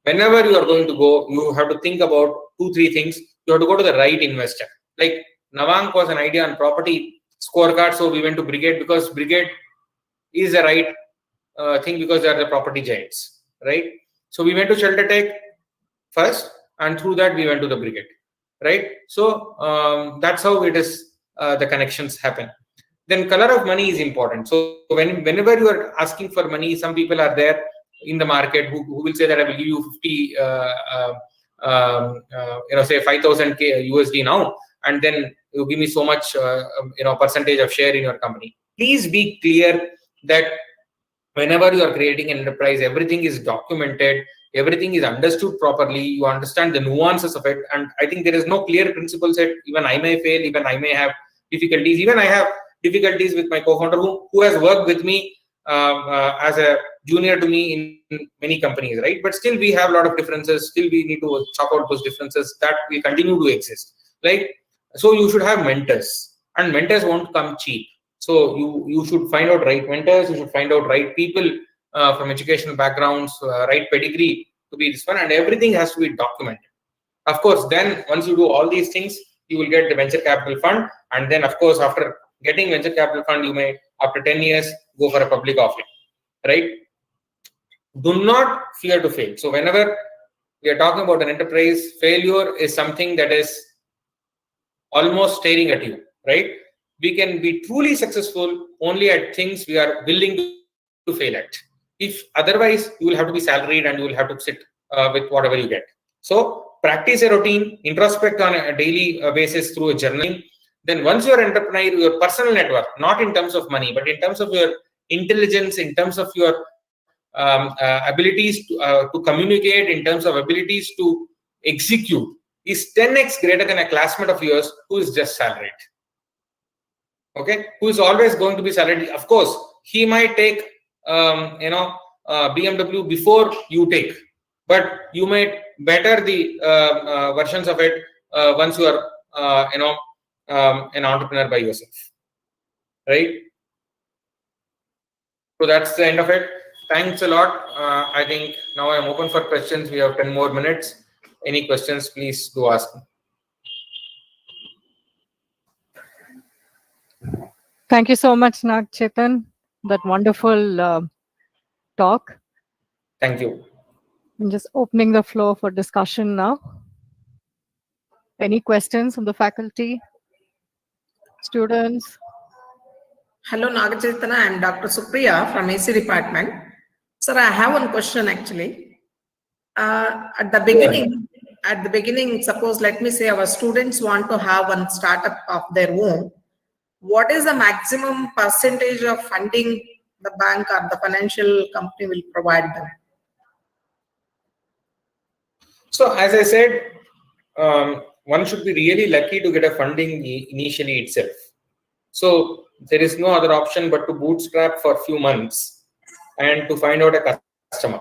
whenever you are going to go, you have to think about 2-3 things. You have to go to the right investor. Like Navank was an idea on property scorecard, so we went to Brigade because Brigade is the right thing because they are the property giants, right? So we went to Shelter Tech first, and through that we went to the Brigade, right? So that's how it is. The connections happen. Then color of money is important. So whenever you are asking for money, some people are there in the market who will say that I will give you 50, say 5,000 USD now, and then you give me so much, percentage of share in your company. Please be clear that whenever you are creating an enterprise, everything is documented, everything is understood properly, you understand the nuances of it. And I think there is no clear principle set. Even I may fail, even I may have difficulties. Even I have difficulties with my co-founder who has worked with me as a junior to me in many companies, right? But still we have a lot of differences. Still we need to chop out those differences that will continue to exist, right? So you should have mentors, and mentors won't come cheap. So you should find out right mentors, you should find out right people from educational backgrounds, right pedigree to be this one, and everything has to be documented. Of course, then once you do all these things, you will get the venture capital fund, and then of course after getting venture capital fund, you may after 10 years go for a public offering, right? Do not fear to fail. So whenever we are talking about an enterprise, failure is something that is almost staring at you, right? We can be truly successful only at things we are willing to fail at. If otherwise, you will have to be salaried and you will have to sit with whatever you get. So practice a routine, introspect on a daily basis through a journaling. Then once you are an entrepreneur, your personal network, not in terms of money, but in terms of your intelligence, in terms of your abilities to communicate, in terms of abilities to execute, is 10x greater than a classmate of yours who is just salaried. Okay, who is always going to be salaried. Of course, he might take BMW before you take, but you might better the versions of it once you are an entrepreneur by yourself, right? So that's the end of it. Thanks a lot. I think now I'm open for questions. We have 10 more minutes. Any questions, please do ask me. Thank you so much, Nagachethan. That wonderful talk. Thank you. I'm just opening the floor for discussion now. Any questions from the faculty, students? Hello, Nagachethan. I am Dr. Supriya from AC department. Sir, I have one question actually. At the beginning, suppose let me say our students want to have one startup of their own. What is the maximum percentage of funding the bank or the financial company will provide them? So as I said, one should be really lucky to get a funding initially itself. So there is no other option but to bootstrap for a few months and to find out a customer,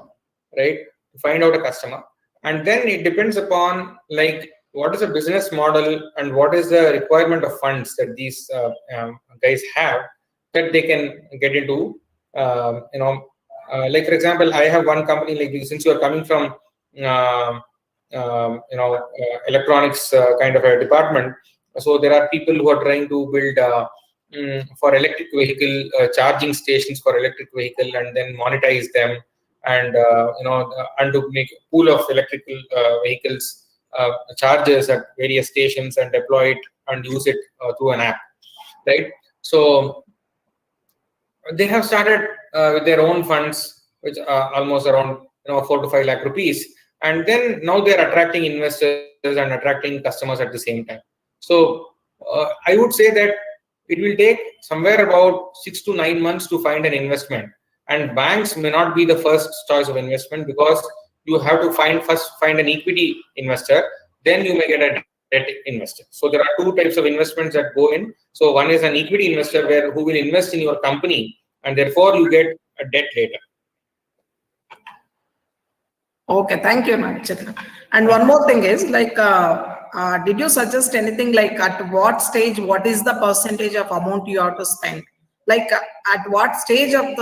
right? To find out a customer. And then it depends upon like what is the business model and what is the requirement of funds that these guys have that they can get into. Like for example, I have one company like this, since you are coming from electronics kind of a department. So there are people who are trying to build for electric vehicle charging stations for electric vehicle and then monetize them and and to make a pool of electrical vehicles chargers at various stations and deploy it and use it through an app, right? So they have started with their own funds, which are almost around 4 to 5 lakh rupees, and then now they are attracting investors and attracting customers at the same time. So I would say that it will take somewhere about 6 to 9 months to find an investment, and banks may not be the first choice of investment because you have to first find an equity investor, then you may get a debt investor. So there are two types of investments that go in. So one is an equity investor who will invest in your company, and therefore you get a debt later. Okay, thank you, Nagachethan. And one more thing is like, did you suggest anything like at what stage, what is the percentage of amount you have to spend? Like at what stage of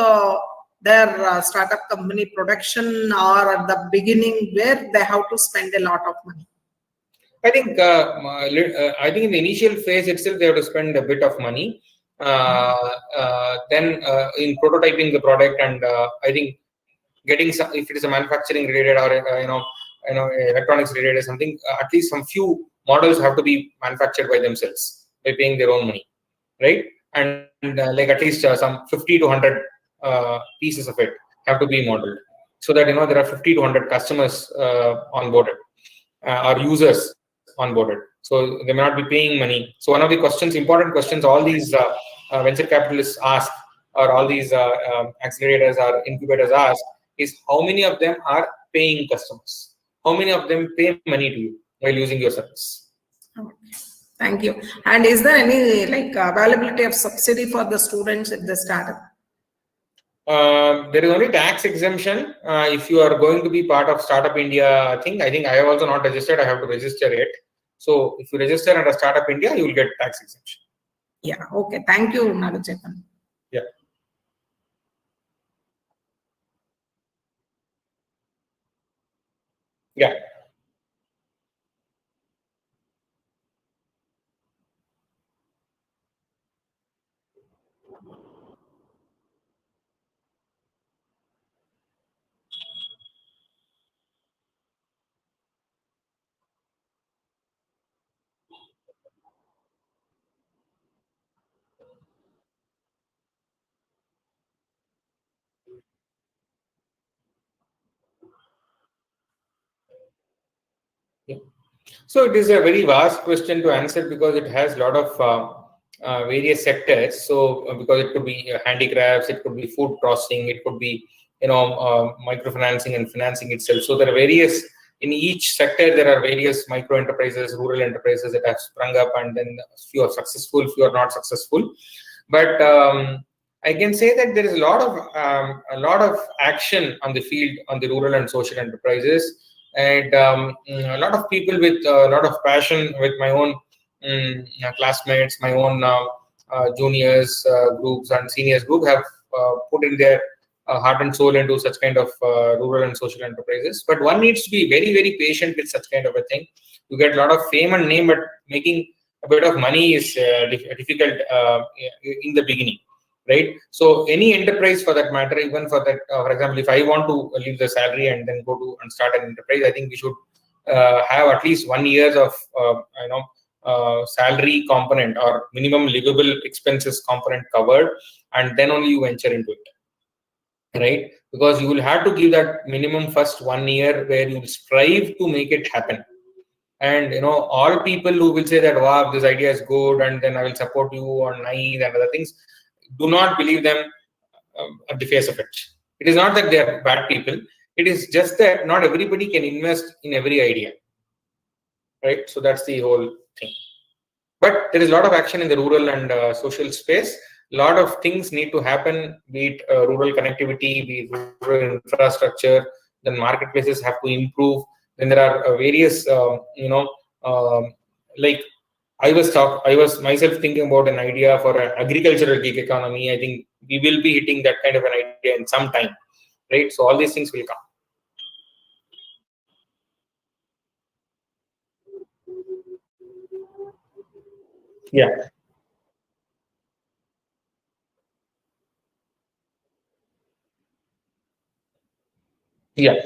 their startup company production or at the beginning where they have to spend a lot of money? I think in the initial phase itself, they have to spend a bit of money. Then in prototyping the product, and I think getting some, if it is a manufacturing related or electronics related or something, at least some few models have to be manufactured by themselves by paying their own money, right? And like at least some 50 to 100 pieces of it have to be modeled, so that there are 50 to 100 customers onboarded or users onboarded. So they may not be paying money. So one of the important questions all these venture capitalists ask, or all these accelerators or incubators ask, is how many of them are paying customers? How many of them pay money to you while using your service? Okay. Thank you. And is there any like availability of subsidy for the students at the startup? There is only tax exemption if you are going to be part of Startup India thing. I think I have also not registered. I have to register it. So if you register under Startup India, you will get tax exemption. Yeah. Okay. Thank you, Nagachethan. Yeah. Yeah. So it is a very vast question to answer because it has a lot of various sectors. So because it could be handicrafts, it could be food processing, it could be microfinancing and financing itself. So there are various, in each sector there are various micro enterprises, rural enterprises that have sprung up, and then few are successful, few are not successful. But I can say that there is a lot of action on the field on the rural and social enterprises, and a lot of people with a lot of passion. With my own classmates, my own juniors groups and seniors group have put in their heart and soul into such kind of rural and social enterprises. But one needs to be very, very patient with such kind of a thing. You get a lot of fame and name, but making a bit of money is difficult in the beginning, right? So any enterprise for that matter, even for that, for example, if I want to leave the salary and then go to and start an enterprise, I think we should have at least 1 year of salary component or minimum livable expenses component covered, and then only you venture into it, right? Because you will have to give that minimum first 1 year where you will strive to make it happen. And all people who will say that, wow, this idea is good and then I will support you on nice and other things, do not believe them at the face of it. It is not that they are bad people. It is just that not everybody can invest in every idea, right? So that's the whole thing. But there is a lot of action in the rural and social space. A lot of things need to happen, be it rural connectivity, be it rural infrastructure. Then marketplaces have to improve. Then there are various, like I was myself thinking about an idea for an agricultural gig economy. I think we will be hitting that kind of an idea in some time, right? So all these things will come. Yeah. Yeah.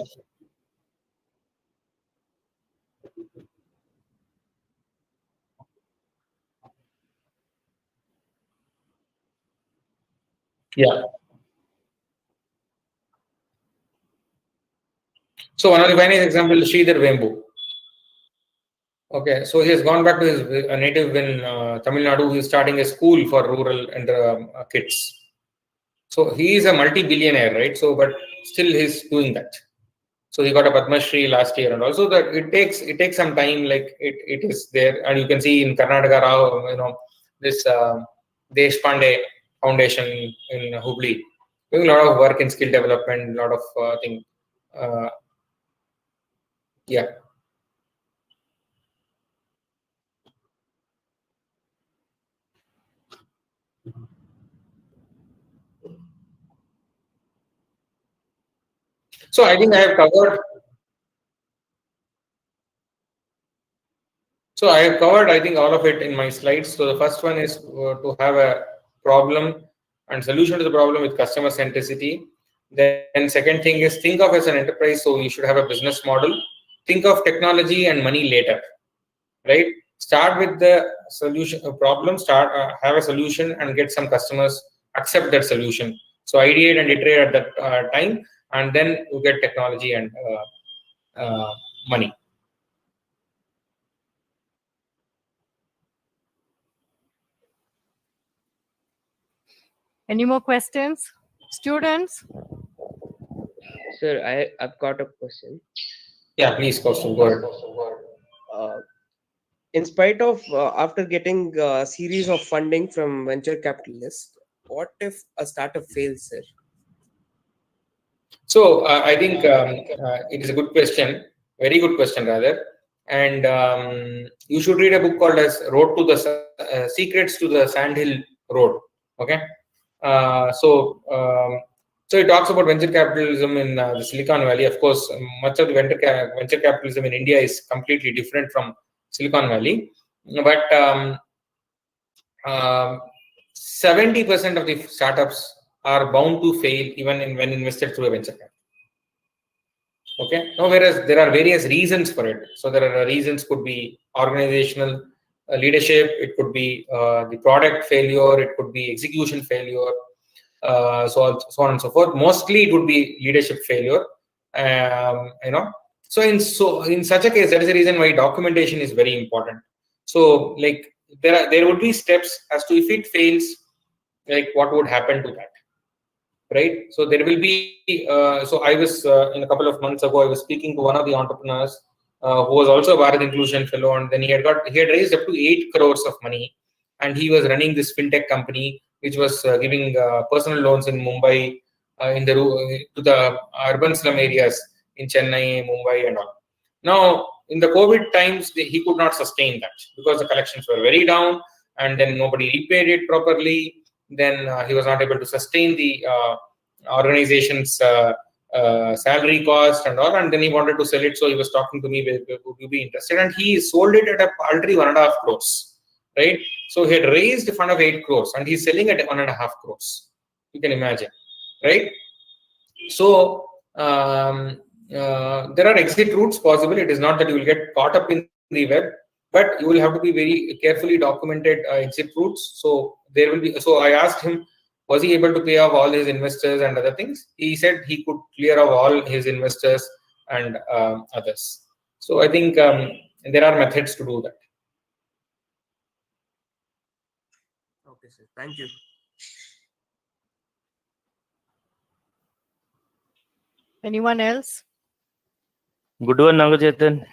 Yeah. So one of the finest example is Sridhar Vembu. Okay, so he has gone back to his native in Tamil Nadu. He is starting a school for rural and kids. So he is a multi-billionaire, right? So, but still he's doing that. So he got a Padma Shri last year, and also that it takes some time. Like it is there, and you can see in Karnataka, this Deshpande Foundation in Hubli doing a lot of work in skill development, a lot of things. Yeah. So I think I have covered. So I have covered, I think, all of it in my slides. So the first one is to have a problem and solution to the problem with customer centricity. Then second thing is think of as an enterprise. So you should have a business model. Think of technology and money later, right? Start with the solution problem. Have a solution and get some customers accept that solution. So ideate and iterate at that time, and then you get technology and money. Any more questions? Students? Sir, I've got a question. Yeah, please, Kaustav, go ahead. In spite of after getting a series of funding from venture capitalists, what if a startup fails, sir? So I think it is a good question, very good question rather. And you should read a book called as "Road to the Secrets to the Sandhill Road." Okay, so it talks about venture capitalism in the Silicon Valley. Of course, much of the venture capitalism in India is completely different from Silicon Valley, but 70% of the startups are bound to fail even when invested through a venture capital. Okay. Now, whereas there are various reasons for it. So there are reasons could be organizational leadership. It could be the product failure. It could be execution failure. So on and so forth. Mostly it would be leadership failure. So in such a case, that is the reason why documentation is very important. So like there would be steps as to if it fails, like what would happen to that. Right. So there will be. So I was in a couple of months ago. I was speaking to one of the entrepreneurs who was also a Bharat Inclusion Fellow, and then he had raised up to 8 crores of money, and he was running this fintech company which was giving personal loans in Mumbai, to the urban slum areas in Chennai, Mumbai, and all. Now, in the COVID times, he could not sustain that because the collections were very down, and then nobody repaid it properly. Then he was not able to sustain the organization's salary cost and all, and then he wanted to sell it. So he was talking to me, would you be interested? And he sold it at a paltry 1.5 crores, right? So he had raised a fund of 8 crores, and he's selling at 1.5 crores. You can imagine, right? So there are exit routes possible. It is not that you will get caught up in the web, but you will have to be very carefully documented exit routes. So there will be. So I asked him, was he able to pay off all his investors and other things? He said he could clear off all his investors and others. So I think there are methods to do that. Okay, sir. Thank you. Anyone else? Good one, Nagachethan.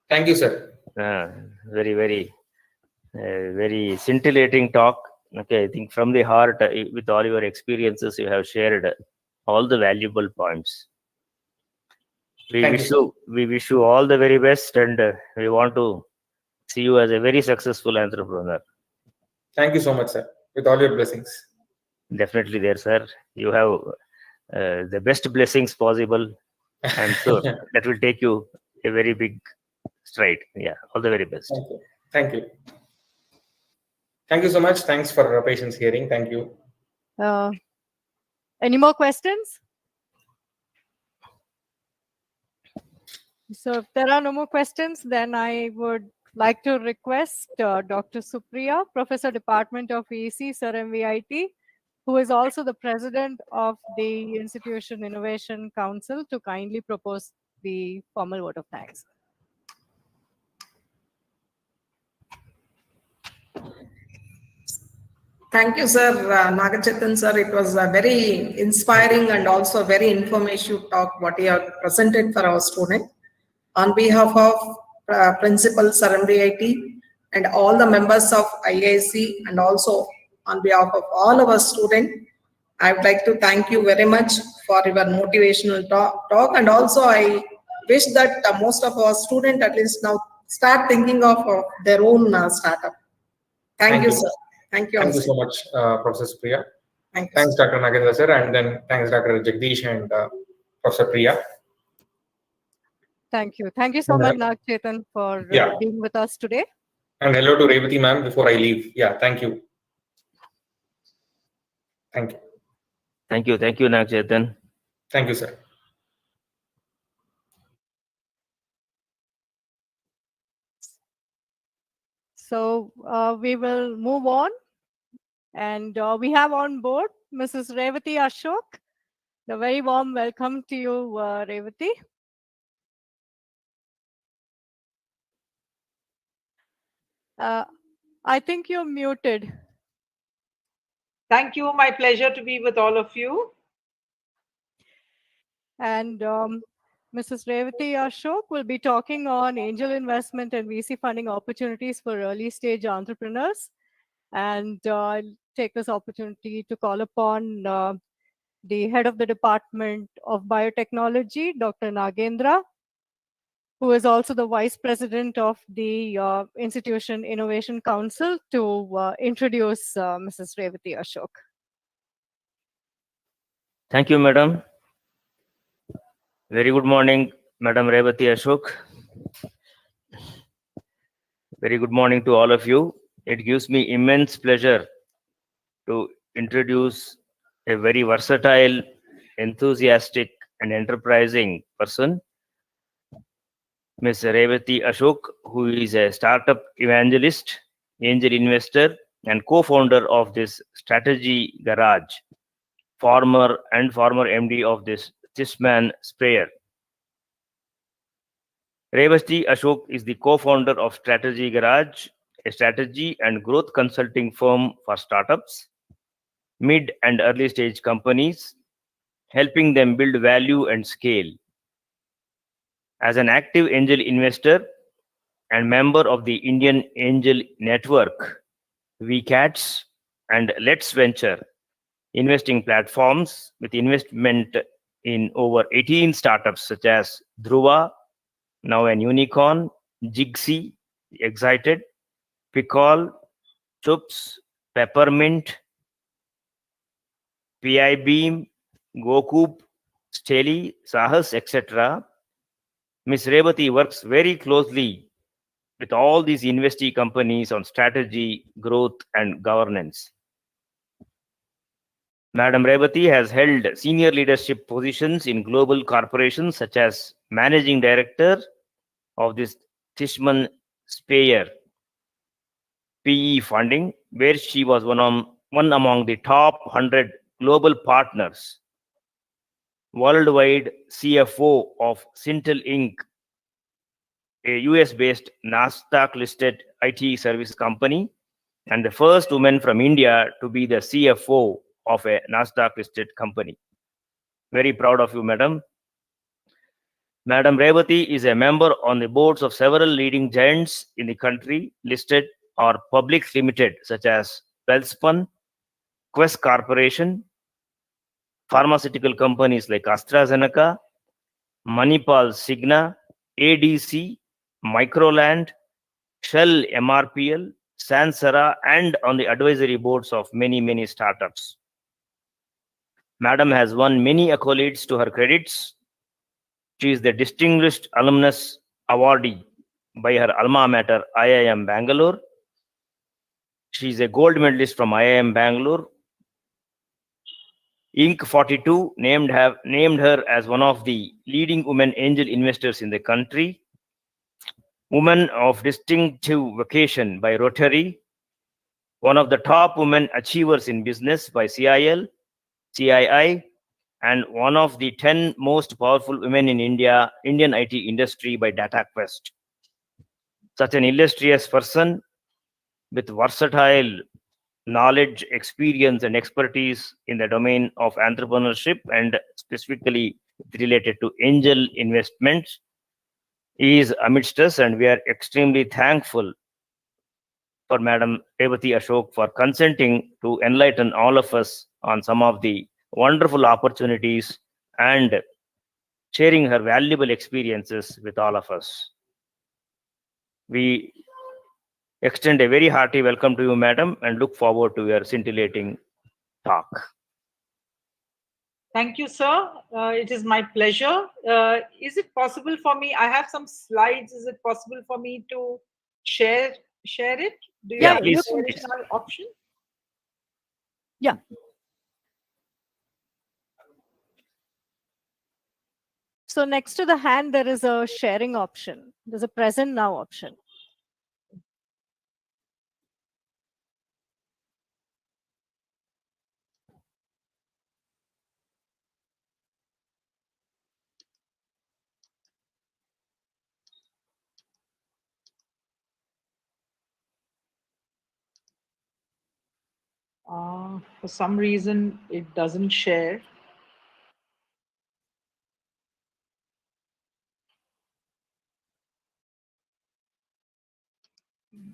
Thank you, sir. Very scintillating talk. Okay, I think from the heart, with all your experiences, you have shared all the valuable points. We wish you all the very best, and we want to see you as a very successful entrepreneur. Thank you so much, sir. With all your blessings. Definitely there, sir. You have the best blessings possible. I'm sure that will take you a very big stride. Yeah, all the very best. Thank you. Thank you. Thank you so much. Thanks for your patience hearing. Thank you. Any more questions? So if there are no more questions, then I would like to request Dr. Supriya, Professor, Department of EC, Sir MVIT, who is also the President of the Institution Innovation Council, to kindly propose the formal vote of thanks. Thank you, sir. Nagachethan, sir. It was a very inspiring and also very informative talk what you have presented for our student. On behalf of Principal Sir MVIT and all the members of IIC, and also on behalf of all our students, I would like to thank you very much for your motivational talk. And also I wish that most of our students at least now start thinking of their own startup. Thank you, sir. Thank you. Thank you so much, Professor Priya. Thanks, Dr. Nagendra, sir, and then thanks, Dr. Jagdish and Professor Priya. Thank you. Thank you so much, Nagachethan, for being with us today. And hello to Revathy ma'am before I leave. Yeah, thank you. Thank you. Thank you, Nagachethan. Thank you, sir. So we will move on, and we have on board Mrs. Revathy Ashok. A very warm welcome to you, Revathy. I think you're muted. Thank you. My pleasure to be with all of you. And Mrs. Revathy Ashok will be talking on angel investment and VC funding opportunities for early stage entrepreneurs. And I'll take this opportunity to call upon the head of the Department of Biotechnology, Dr. Nagendra, who is also the Vice President of the Institution Innovation Council, to introduce Mrs. Revathy Ashok. Thank you, madam. Very good morning, Madam Revathy Ashok. Very good morning to all of you. It gives me immense pleasure to introduce a very versatile, enthusiastic, and enterprising person, Ms. Revathy Ashok, who is a startup evangelist, angel investor, and co-founder of this Strategy Garage, former MD of this Thisman Sprayer. Revathy Ashok is the co-founder of Strategy Garage, a strategy and growth consulting firm for startups, mid and early stage companies, helping them build value and scale. As an active angel investor and member of the Indian Angel Network, VCATS, and Let's Venture investing platforms with investment in over 18 startups such as Dhruva, now an unicorn, Jigsaw, Excited, Picol, Chups, Peppermint, PI Beam, Gocoup, Steli, Sahas, etc. Ms. Revathy works very closely with all these investee companies on strategy, growth, and governance. Madam Revathy has held senior leadership positions in global corporations such as Managing Director of this Tishman Speyer PE funding, where she was one among the top 100 global partners. Worldwide CFO of Sintel Inc., a US-based NASDAQ-listed IT service company, and the first woman from India to be the CFO of a NASDAQ-listed company. Very proud of you, madam. Madam Revathy is a member on the boards of several leading giants in the country, listed or public limited, such as Welspun, Quest Corporation, pharmaceutical companies like AstraZeneca, Manipal Cigna, ADC, Microland, Shell MRPL, Sansera, and on the advisory boards of many, many startups. Madam has won many accolades to her credits. She is the Distinguished Alumnus Awardee by her alma mater, IIM Bangalore. She is a gold medalist from IIM Bangalore. Inc. 42 named her as one of the leading women angel investors in the country. Woman of Distinctive Vocation by Rotary. One of the top women achievers in business by CII, and one of the 10 most powerful women in Indian IT industry by DataQuest. Such an illustrious person with versatile knowledge, experience, and expertise in the domain of entrepreneurship and specifically related to angel investments is amidst us, and we are extremely thankful for Madam Revathy Ashok for consenting to enlighten all of us on some of the wonderful opportunities and sharing her valuable experiences with all of us. We extend a very hearty welcome to you, madam, and look forward to your scintillating talk. Thank you, sir. It is my pleasure. Is it possible for me? I have some slides. Is it possible for me to share it? Do you have please, a sharing option? Yeah. So next to the hand, there is a sharing option. There's a present now option. For some reason, it doesn't share.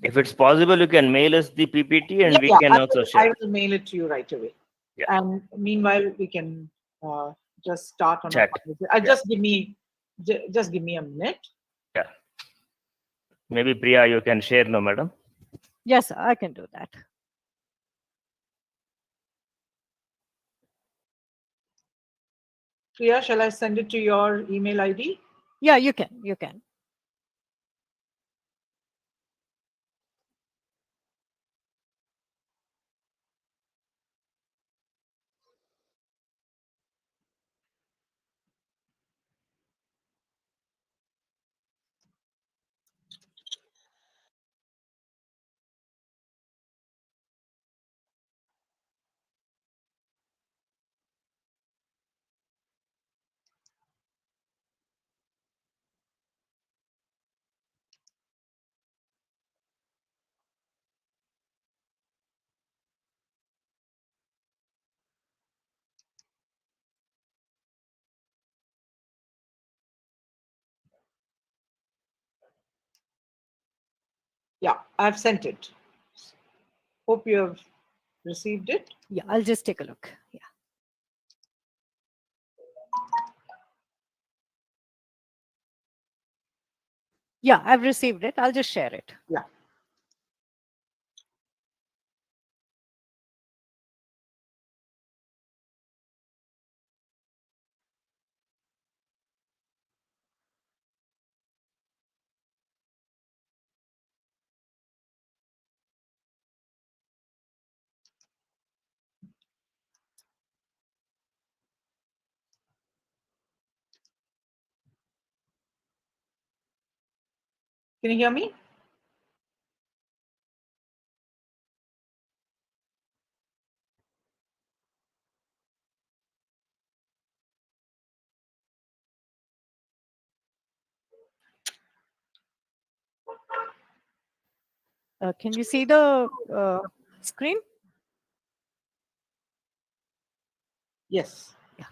If it's possible, you can mail us the PPT and we can also share. I will mail it to you right away. Yeah. And meanwhile, we can just start on Chat. Just give me a minute. Yeah. Maybe Priya, you can share, no, madam? Yes, I can do that. Priya, shall I send it to your email ID? Yeah, you can. You can. Yeah, I've sent it. Hope you have received it? Yeah, I'll just take a look. Yeah. Yeah, I've received it. I'll just share it. Yeah. Can you hear me? Can you see the screen? Yes. Yeah.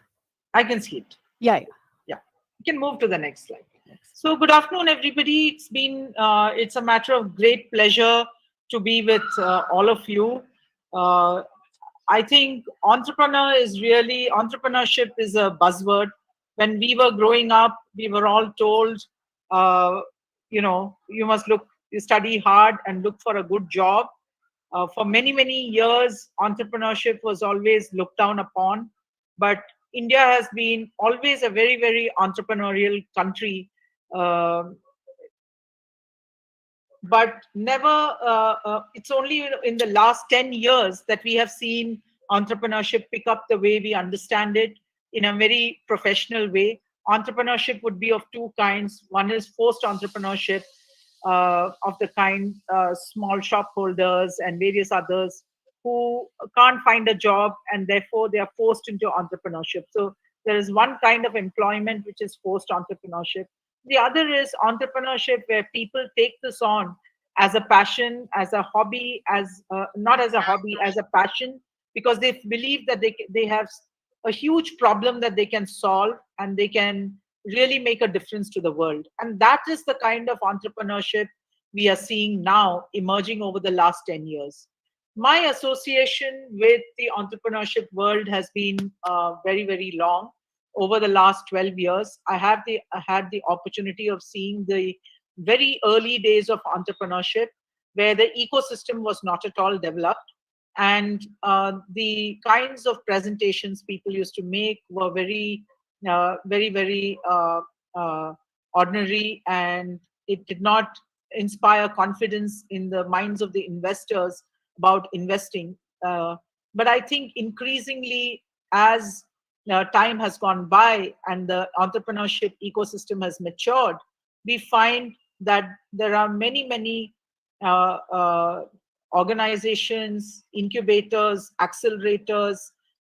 I can see it. Yeah, yeah. Yeah. You can move to the next slide. So good afternoon, everybody. It's a matter of great pleasure to be with all of you. I think entrepreneurship is a buzzword. When we were growing up, we were all told, you study hard and look for a good job. For many, many years, entrepreneurship was always looked down upon, but India has been always a very, very entrepreneurial country. But never, it's only in the last 10 years that we have seen entrepreneurship pick up the way we understand it in a very professional way. Entrepreneurship would be of two kinds. One is forced entrepreneurship, of the kind small shop holders and various others who can't find a job and therefore they are forced into entrepreneurship. So there is one kind of employment which is forced entrepreneurship. The other is entrepreneurship where people take this on as a passion, as a hobby, as not as a hobby, as a passion, because they believe that they have a huge problem that they can solve and they can really make a difference to the world. And that is the kind of entrepreneurship we are seeing now emerging over the last 10 years. My association with the entrepreneurship world has been very, very long. Over the last 12 years, I had the opportunity of seeing the very early days of entrepreneurship, where the ecosystem was not at all developed. And the kinds of presentations people used to make were very, very ordinary, and it did not inspire confidence in the minds of the investors about investing. But I think increasingly, as time has gone by and the entrepreneurship ecosystem has matured, we find that there are many, many organizations, incubators, accelerators.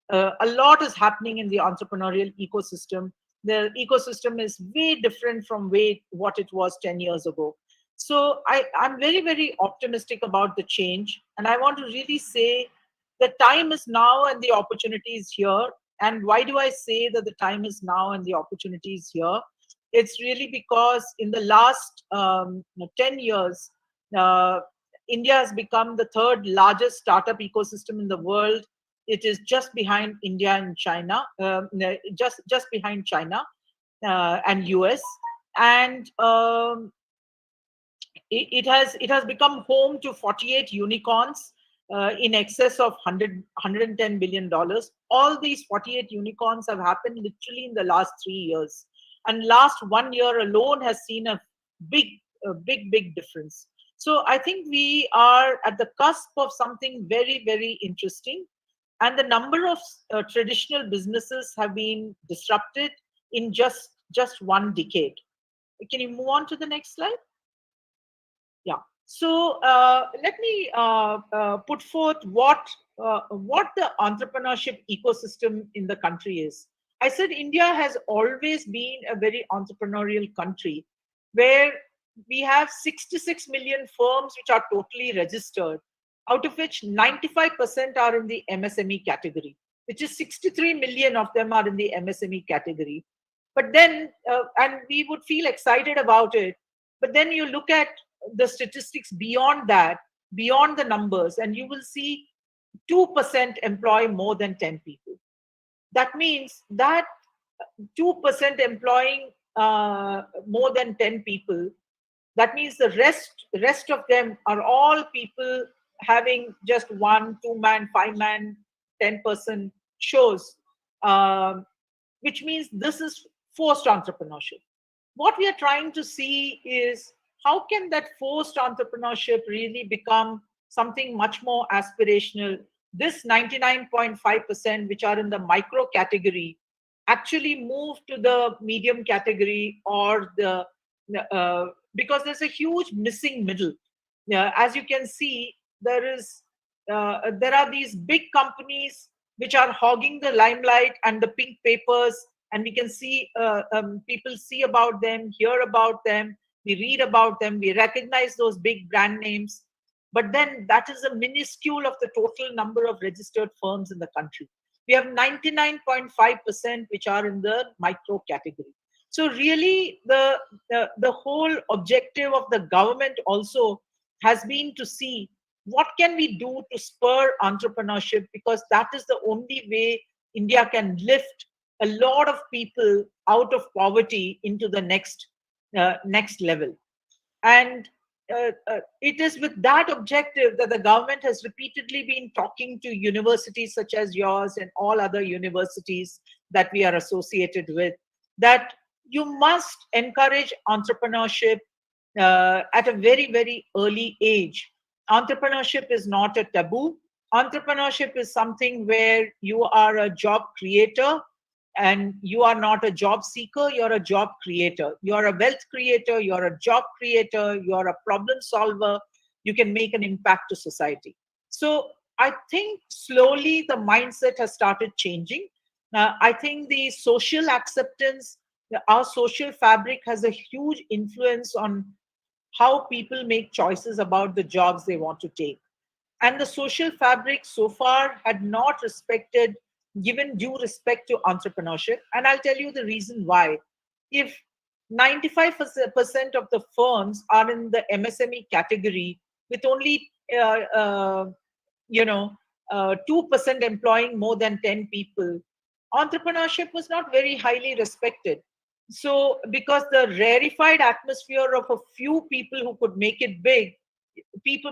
A lot is happening in the entrepreneurial ecosystem. The ecosystem is way different from what it was 10 years ago. So I'm very, very optimistic about the change. And I want to really say the time is now and the opportunity is here. And why do I say that the time is now and the opportunity is here? It's really because in the last 10 years, India has become the third largest startup ecosystem in the world. It is just behind India and China, just behind China and US. And it has become home to 48 unicorns in excess of $110 billion. All these 48 unicorns have happened literally in the last 3 years. And last 1 year alone has seen a big difference. So I think we are at the cusp of something very, very interesting. And the number of traditional businesses have been disrupted in just 1 decade. Can you move on to the next slide? Yeah. So let me put forth what the entrepreneurship ecosystem in the country is. I said India has always been a very entrepreneurial country, where we have 66 million firms which are totally registered, out of which 95% are in the MSME category, which is 63 million of them are in the MSME category. But then, and we would feel excited about it, but then you look at the statistics beyond that, beyond the numbers, and you will see 2% employ more than 10 people. That means that 2% employing more than 10 people, that means the rest of them are all people having just 1, 2-man, 5-man, 10-person shows, which means this is forced entrepreneurship. What we are trying to see is how can that forced entrepreneurship really become something much more aspirational. This 99.5%, which are in the micro category, actually move to the medium category or the because there's a huge missing middle. As you can see, there are these big companies which are hogging the limelight and the pink papers, and we can see people see about them, hear about them, we read about them, we recognize those big brand names, but then that is a minuscule of the total number of registered firms in the country. We have 99.5% which are in the micro category. So really the whole objective of the government also has been to see what can we do to spur entrepreneurship, because that is the only way India can lift a lot of people out of poverty into the next level. And it is with that objective that the government has repeatedly been talking to universities such as yours and all other universities that we are associated with, that you must encourage entrepreneurship at a very, very early age. Entrepreneurship is not a taboo. Entrepreneurship is something where you are a job creator, and you are not a job seeker, you're a job creator. You're a wealth creator, you're a job creator, you're a problem solver, you can make an impact to society. So I think slowly the mindset has started changing. I think the social acceptance, our social fabric has a huge influence on how people make choices about the jobs they want to take. And the social fabric so far had not given due respect to entrepreneurship. And I'll tell you the reason why. If 95% of the firms are in the MSME category with only 2% employing more than 10 people, entrepreneurship was not very highly respected. So because the rarefied atmosphere of a few people who could make it big,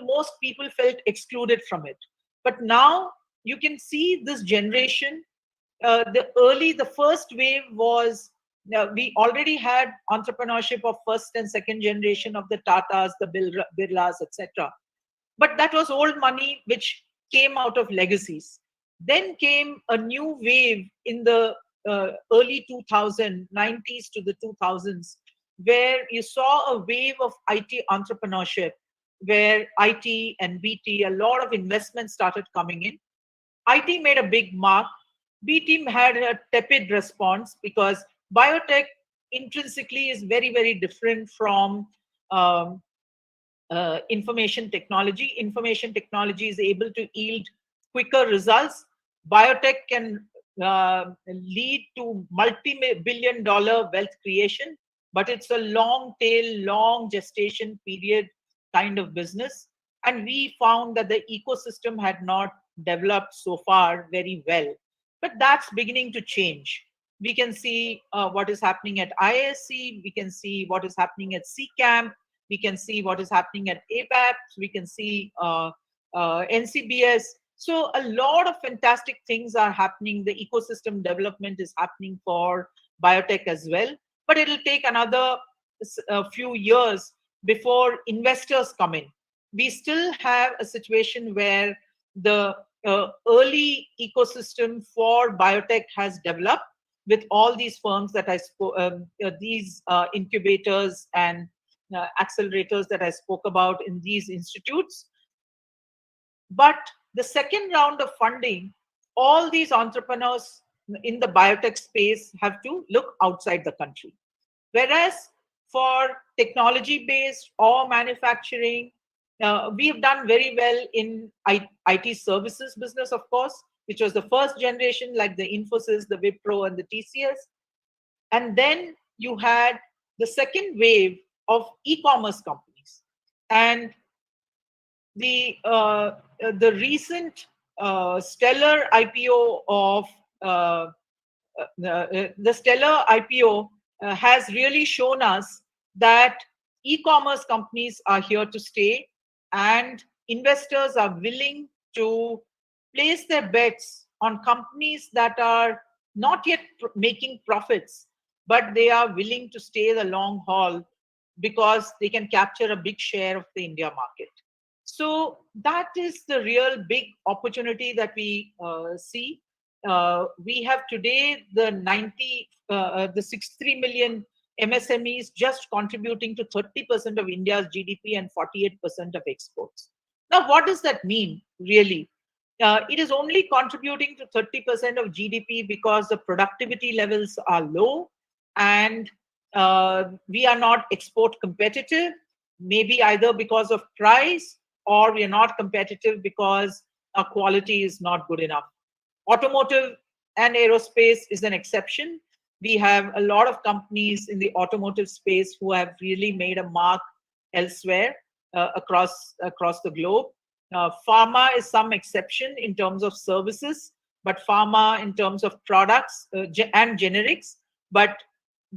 most people felt excluded from it. But now you can see this generation, the first wave was, we already had entrepreneurship of first and second generation of the Tatas, the Birlas, etc. But that was old money which came out of legacies. Then came a new wave in the early 2000s, 90s to the 2000s, where you saw a wave of IT entrepreneurship, where IT and BT, a lot of investments started coming in. IT made a big mark. BT had a tepid response because biotech intrinsically is very, very different from information technology. Information technology is able to yield quicker results. Biotech can lead to multi-billion-dollar wealth creation, but it's a long tail, long gestation period kind of business. And we found that the ecosystem had not developed so far very well. But that's beginning to change. We can see what is happening at IISc, we can see what is happening at CCAMP, we can see what is happening at ABAP, we can see NCBS. So a lot of fantastic things are happening. The ecosystem development is happening for biotech as well. But it'll take another few years before investors come in. We still have a situation where the early ecosystem for biotech has developed with all these firms that I spoke, these incubators and accelerators that I spoke about in these institutes. But the second round of funding, all these entrepreneurs in the biotech space have to look outside the country. Whereas for technology-based or manufacturing, we have done very well in IT services business, of course, which was the first generation, like the Infosys, the Wipro, and the TCS. And then you had the second wave of e-commerce companies. And the recent stellar IPO of the stellar IPO has really shown us that e-commerce companies are here to stay, and investors are willing to place their bets on companies that are not yet making profits, but they are willing to stay the long haul because they can capture a big share of the India market. So that is the real big opportunity that we see. We have today the 63 million MSMEs just contributing to 30% of India's GDP and 48% of exports. Now, what does that mean, really? It is only contributing to 30% of GDP because the productivity levels are low and we are not export competitive, maybe either because of price or we are not competitive because our quality is not good enough. Automotive and aerospace is an exception. We have a lot of companies in the automotive space who have really made a mark elsewhere across the globe. Pharma is some exception in terms of services, but pharma in terms of products and generics. But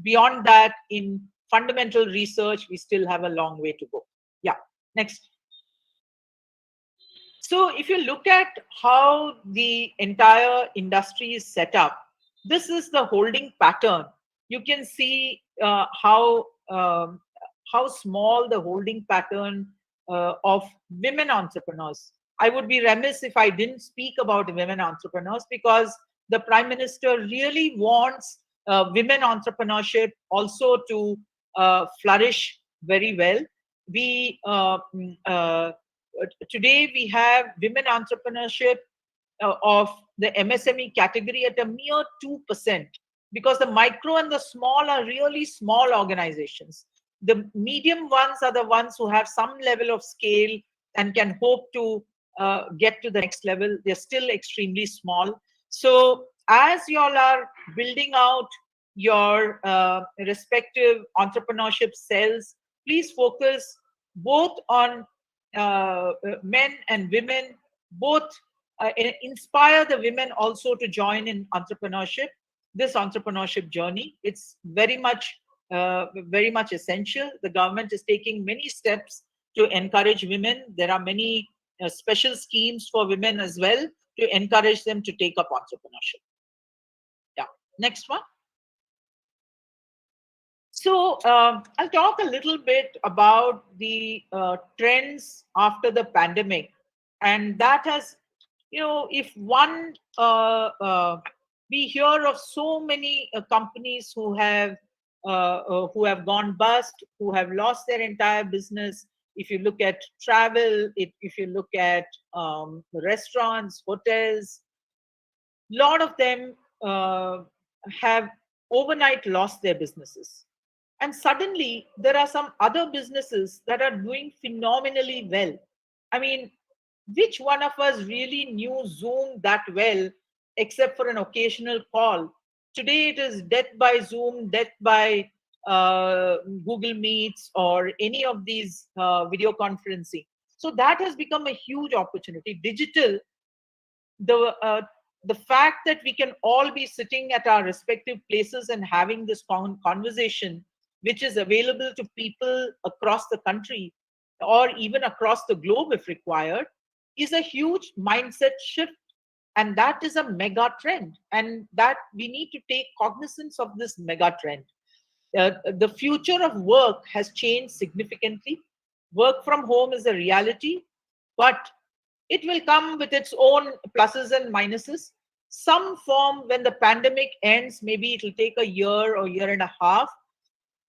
beyond that, in fundamental research, we still have a long way to go. Yeah, next. So if you look at how the entire industry is set up, this is the holding pattern. You can see how small the holding pattern of women entrepreneurs. I would be remiss if I didn't speak about women entrepreneurs, because the Prime Minister really wants women entrepreneurship also to flourish very well. Today we have women entrepreneurship of the MSME category at a mere 2%, because the micro and the small are really small organizations. The medium ones are the ones who have some level of scale and can hope to get to the next level. They're still extremely small. So as you all are building out your respective entrepreneurship cells, please focus both on men and women, both inspire the women also to join in entrepreneurship, this entrepreneurship journey. It's very much essential. The government is taking many steps to encourage women. There are many special schemes for women as well to encourage them to take up entrepreneurship. Yeah, next one. So I'll talk a little bit about the trends after the pandemic, and that has, if one we hear of so many companies who have gone bust, who have lost their entire business. If you look at travel, if you look at restaurants, hotels, a lot of them have overnight lost their businesses. And suddenly there are some other businesses that are doing phenomenally well. I mean, which one of us really knew Zoom that well, except for an occasional call? Today it is death by Zoom, death by Google Meets, or any of these video conferencing. So that has become a huge opportunity. Digital, the fact that we can all be sitting at our respective places and having this conversation, which is available to people across the country or even across the globe if required, is a huge mindset shift. And that is a mega trend. And that we need to take cognizance of this mega trend. The future of work has changed significantly. Work from home is a reality, but it will come with its own pluses and minuses. Some form, when the pandemic ends, maybe it will take a year or year and a half.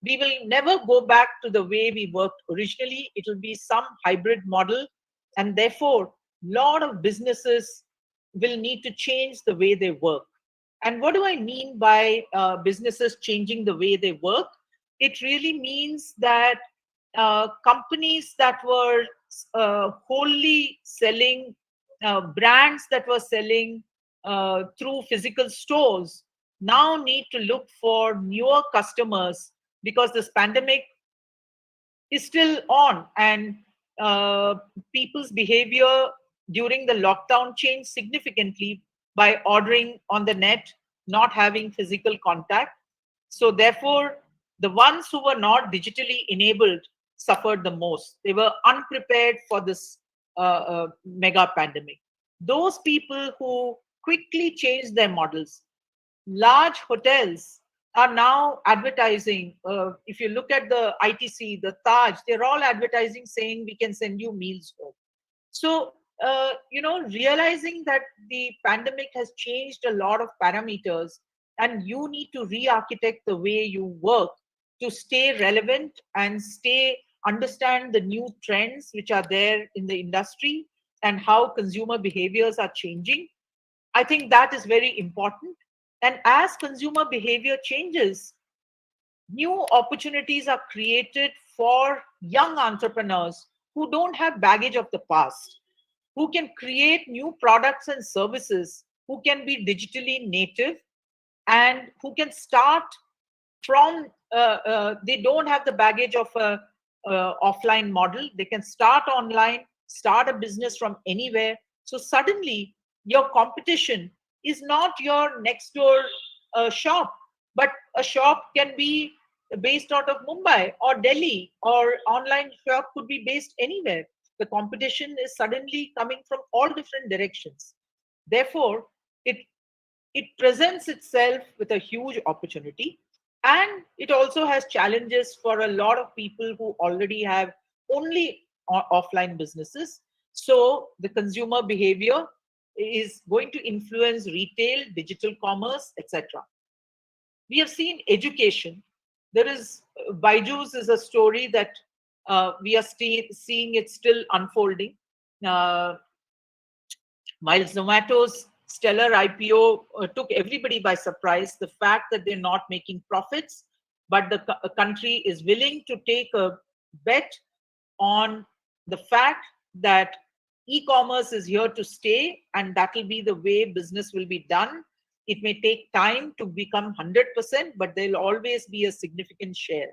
We will never go back to the way we worked originally. It will be some hybrid model. And therefore, a lot of businesses will need to change the way they work. And what do I mean by businesses changing the way they work? It really means that companies that were wholly selling, brands that were selling through physical stores now need to look for newer customers, because this pandemic is still on and people's behavior during the lockdown changed significantly by ordering on the net, not having physical contact. So therefore, the ones who were not digitally enabled suffered the most. They were unprepared for this mega pandemic. Those people who quickly changed their models, large hotels are now advertising. If you look at the ITC, the Taj, they're all advertising saying we can send you meals home. So, realizing that the pandemic has changed a lot of parameters and you need to re-architect the way you work to stay relevant and understand the new trends which are there in the industry and how consumer behaviors are changing. I think that is very important. And as consumer behavior changes, new opportunities are created for young entrepreneurs who don't have baggage of the past, who can create new products and services, who can be digitally native, and who can start from, they don't have the baggage of a offline model. They can start online, start a business from anywhere. So suddenly your competition is not your next door shop, but a shop can be based out of Mumbai or Delhi, or online shop could be based anywhere. The competition is suddenly coming from all different directions. Therefore, it presents itself with a huge opportunity, and it also has challenges for a lot of people who already have only offline businesses. So the consumer behavior is going to influence retail, digital commerce, etc. We have seen education. There is Byju's is a story that we are seeing it still unfolding. While Zomato's stellar IPO took everybody by surprise, the fact that they're not making profits, but the country is willing to take a bet on the fact that e-commerce is here to stay, and that will be the way business will be done. It may take time to become 100%, but there'll always be a significant share.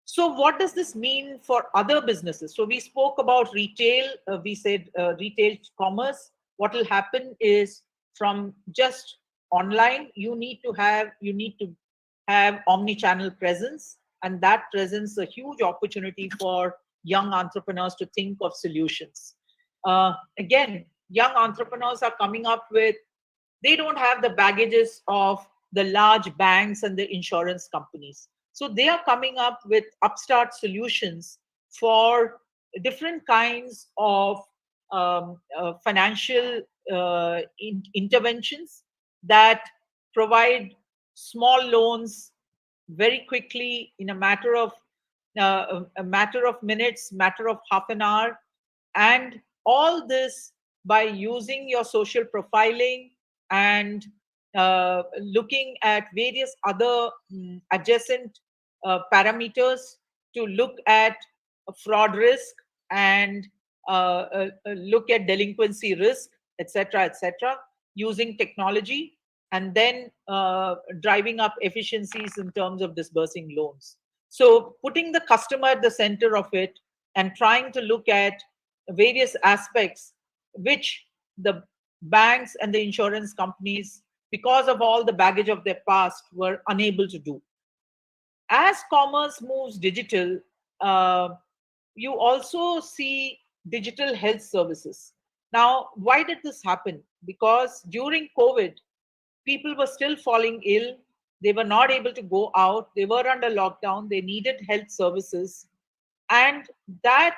So what does this mean for other businesses? So we spoke about retail. We said retail commerce. What will happen is, from just online, you need to have omni-channel presence, and that presents a huge opportunity for young entrepreneurs to think of solutions. Again, young entrepreneurs are coming up with, they don't have the baggages of the large banks and the insurance companies. So they are coming up with upstart solutions for different kinds of financial interventions that provide small loans very quickly in a matter of minutes, matter of half an hour, and all this by using your social profiling and looking at various other adjacent parameters to look at fraud risk and look at delinquency risk, etc., using technology, and then driving up efficiencies in terms of disbursing loans. So putting the customer at the center of it and trying to look at various aspects which the banks and the insurance companies, because of all the baggage of their past, were unable to do. As commerce moves digital, you also see digital health services. Now, why did this happen? Because during COVID, people were still falling ill. They were not able to go out. They were under lockdown. They needed health services. And that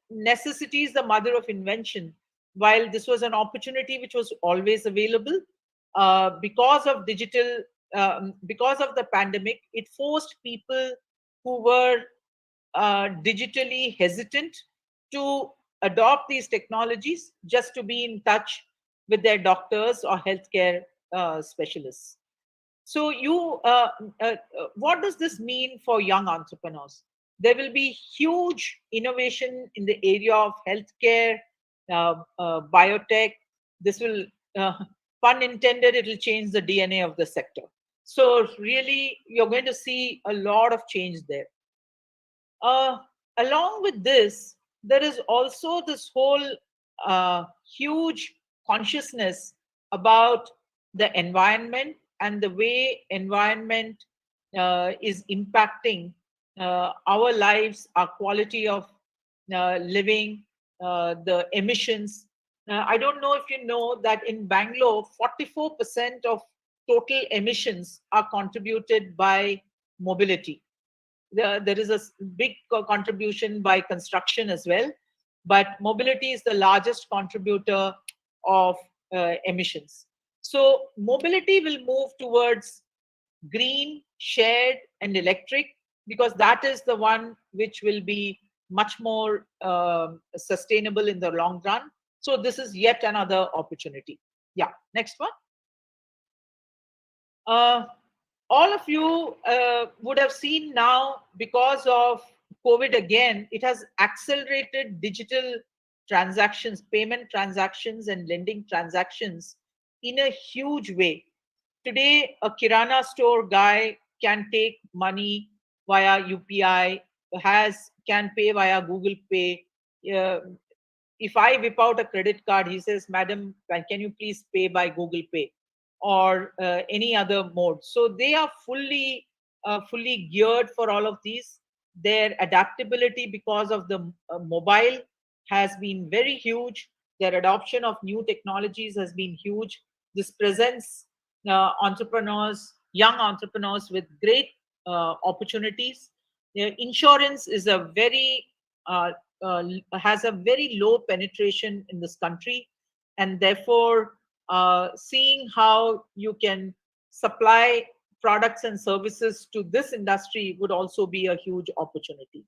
necessity is the mother of invention. While this was an opportunity which was always available, because of digital, because of the pandemic, it forced people who were digitally hesitant to adopt these technologies just to be in touch with their doctors or healthcare specialists. So what does this mean for young entrepreneurs? There will be huge innovation in the area of healthcare, biotech. This will, pun intended, it will change the DNA of the sector. So really, you're going to see a lot of change there. Along with this, there is also this whole huge consciousness about the environment and the way environment is impacting our lives, our quality of living, the emissions. I don't know if you know that in Bangalore, 44% of total emissions are contributed by mobility. There is a big contribution by construction as well, but mobility is the largest contributor of emissions. So mobility will move towards green, shared, and electric, because that is the one which will be much more sustainable in the long run. So this is yet another opportunity. Yeah, next one. All of you would have seen now, because of COVID again, it has accelerated digital transactions, payment transactions, and lending transactions in a huge way. Today, a Kirana store guy can take money via UPI, can pay via Google Pay. If I whip out a credit card, he says, "Madam, can you please pay by Google Pay?" or any other mode. So they are fully geared for all of these. Their adaptability because of the mobile has been very huge. Their adoption of new technologies has been huge. This presents entrepreneurs, young entrepreneurs, with great opportunities. Insurance is has a very low penetration in this country, and therefore seeing how you can supply products and services to this industry would also be a huge opportunity.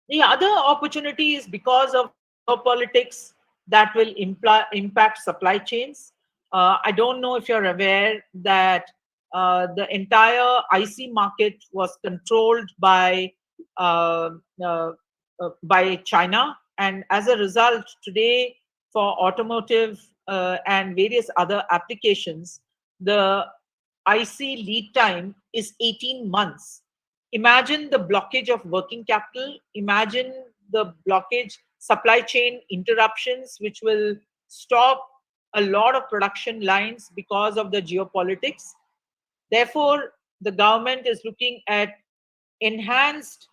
The other opportunity is because of geopolitics that will impact supply chains. I don't know if you're aware that the entire IC market was controlled by China, and as a result, today for automotive and various other applications, the IC lead time is 18 months. Imagine the blockage of working capital. Imagine the blockage, supply chain interruptions, which will stop a lot of production lines because of the geopolitics. Therefore, the government is looking at enhanced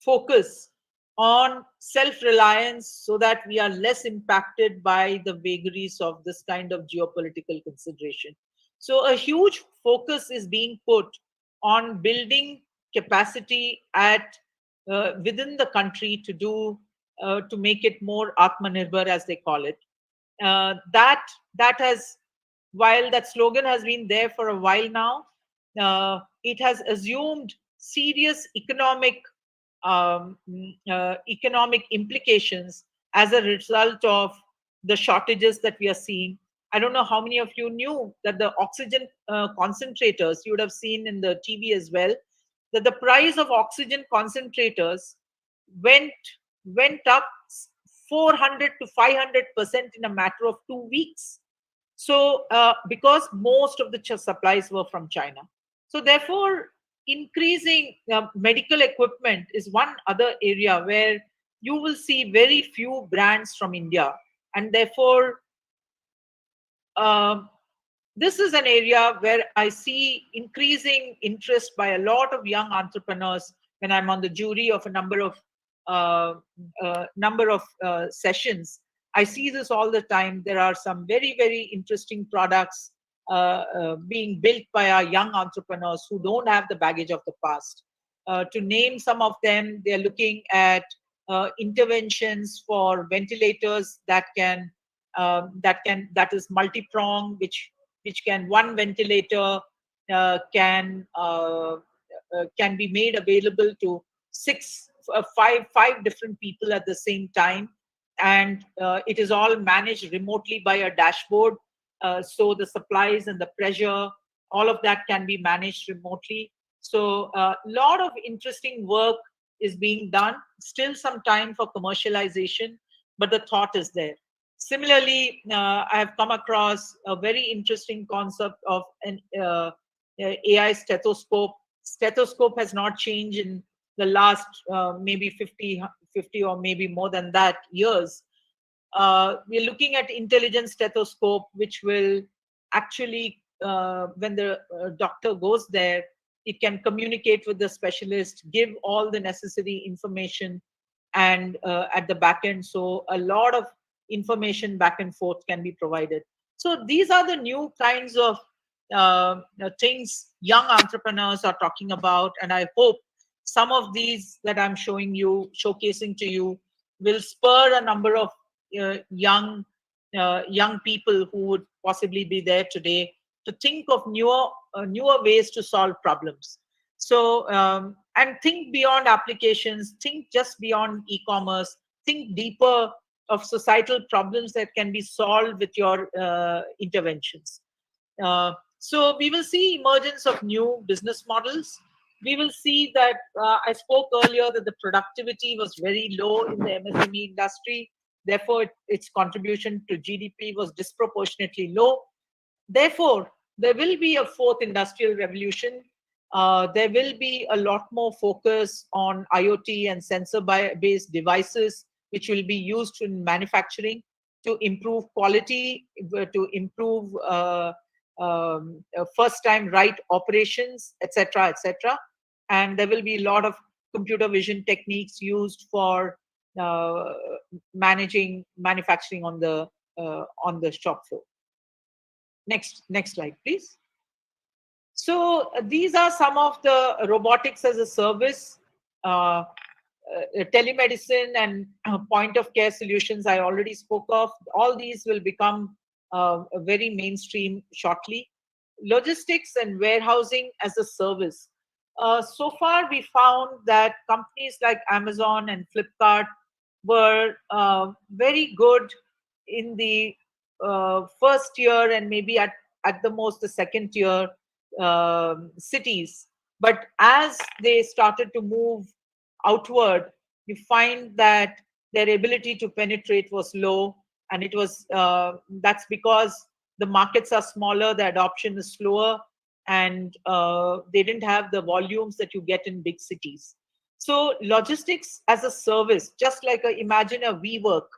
focus on self-reliance so that we are less impacted by the vagaries of this kind of geopolitical consideration. So a huge focus is being put on building capacity at within the country to do to make it more Atmanirbhar, as they call it. That has, while that slogan has been there for a while now, it has assumed serious economic implications as a result of the shortages that we are seeing. I don't know how many of you knew that the oxygen concentrators, you would have seen in the TV as well, that the price of oxygen concentrators went up 400 to 500% in a matter of 2 weeks. So because most of the supplies were from China. So therefore, increasing medical equipment is one other area where you will see very few brands from India. And therefore, this is an area where I see increasing interest by a lot of young entrepreneurs when I'm on the jury of a number of sessions. I see this all the time. There are some very, very interesting products being built by our young entrepreneurs who don't have the baggage of the past. To name some of them, they're looking at interventions for ventilators that is multi-pronged, which can, one ventilator can be made available to five different people at the same time, and it is all managed remotely by a dashboard. So the supplies and the pressure, all of that can be managed remotely. So a lot of interesting work is being done. Still some time for commercialization, but the thought is there. Similarly, I have come across a very interesting concept of an AI stethoscope. Stethoscope has not changed in the last maybe 50 or maybe more than that years. We're looking at intelligent stethoscope, which will actually, when the doctor goes there, it can communicate with the specialist, give all the necessary information, and at the back end, so a lot of information back and forth can be provided. So these are the new kinds of things young entrepreneurs are talking about, and I hope some of these that I'm showcasing to you, will spur a number of young people who would possibly be there today to think of newer ways to solve problems. So and think beyond applications, think just beyond e-commerce, think deeper of societal problems that can be solved with your interventions. So we will see emergence of new business models. We will see that I spoke earlier that the productivity was very low in the MSME industry. Therefore, its contribution to GDP was disproportionately low. Therefore, there will be a fourth industrial revolution. There will be a lot more focus on IoT and sensor-based devices, which will be used in manufacturing to improve quality, to improve first-time right operations, etc., etc. And there will be a lot of computer vision techniques used for managing manufacturing on the shop floor. Next slide, please. So these are some of the robotics as a service, telemedicine and point of care solutions I already spoke of. All these will become very mainstream shortly. Logistics and warehousing as a service. So far, we found that companies like Amazon and Flipkart were very good in the first year and maybe at the most the second tier cities. But as they started to move outward, you find that their ability to penetrate was low, and it was that's because the markets are smaller, the adoption is slower, and they didn't have the volumes that you get in big cities. So logistics as a service, just like imagine a WeWork.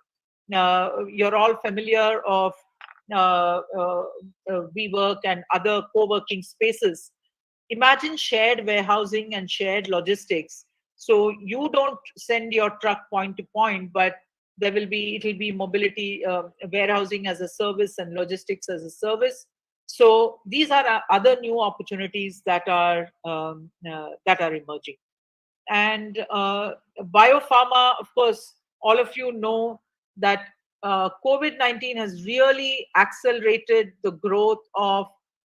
You're all familiar of WeWork and other co-working spaces. Imagine shared warehousing and shared logistics. So you don't send your truck point to point, but it will be mobility, warehousing as a service and logistics as a service. So these are other new opportunities that are emerging. And biopharma, of course, all of you know that COVID-19 has really accelerated the growth of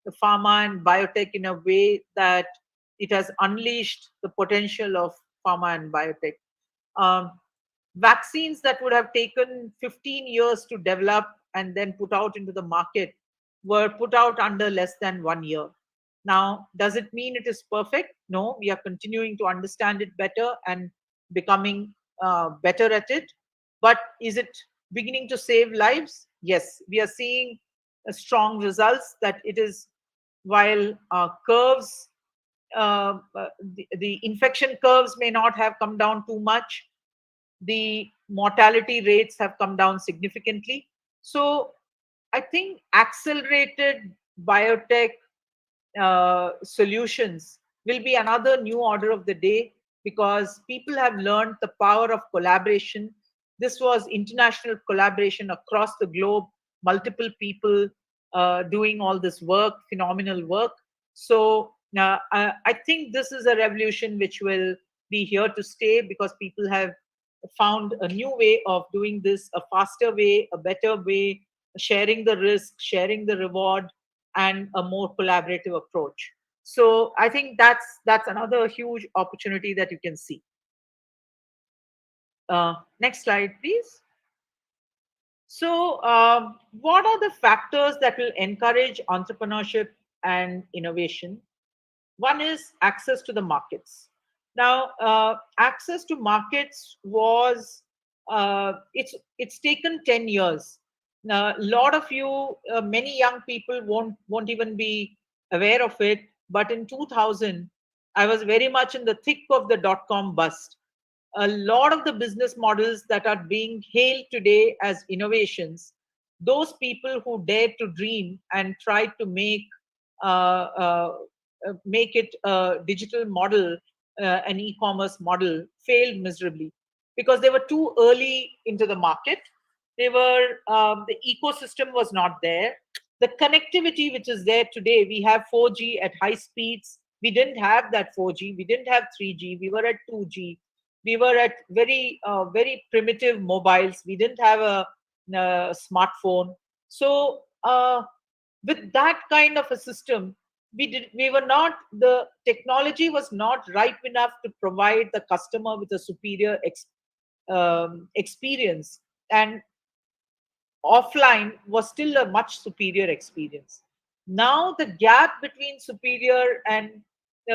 the pharma and biotech in a way that it has unleashed the potential of pharma and biotech. Vaccines that would have taken 15 years to develop and then put out into the market were put out under less than 1 year. Now, does it mean it is perfect? No, we are continuing to understand it better and becoming better at it. But is it beginning to save lives? Yes, we are seeing strong results that it is, while curves, the infection curves may not have come down too much, the mortality rates have come down significantly. So I think accelerated biotech solutions will be another new order of the day, because people have learned the power of collaboration. This was international collaboration across the globe, multiple people doing all this work, phenomenal work. So I think this is a revolution which will be here to stay, because people have found a new way of doing this, a faster way, a better way, sharing the risk, sharing the reward, and a more collaborative approach. So I think that's another huge opportunity that you can see. Next slide, please. So what are the factors that will encourage entrepreneurship and innovation? One is access to the markets. Now, access to markets was, it's taken 10 years. Now, a lot of you, many young people won't even be aware of it. But in 2000, I was very much in the thick of the dot-com bust. a lot of the business models that are being hailed today as innovations, those people who dared to dream and tried to uh, uh, make it a digital model, an e-commerce model, failed miserably because they were too early into the market. They were the ecosystem was not there. The connectivity which is there today, we have 4G at high speeds. We didn't have that 4G. We didn't have 3G. We were at 2G. We were at very primitive mobiles. We didn't have a smartphone. So with that kind of a system, we were not, the technology was not ripe enough to provide the customer with a superior experience, and offline was still a much superior experience. Now the gap between superior and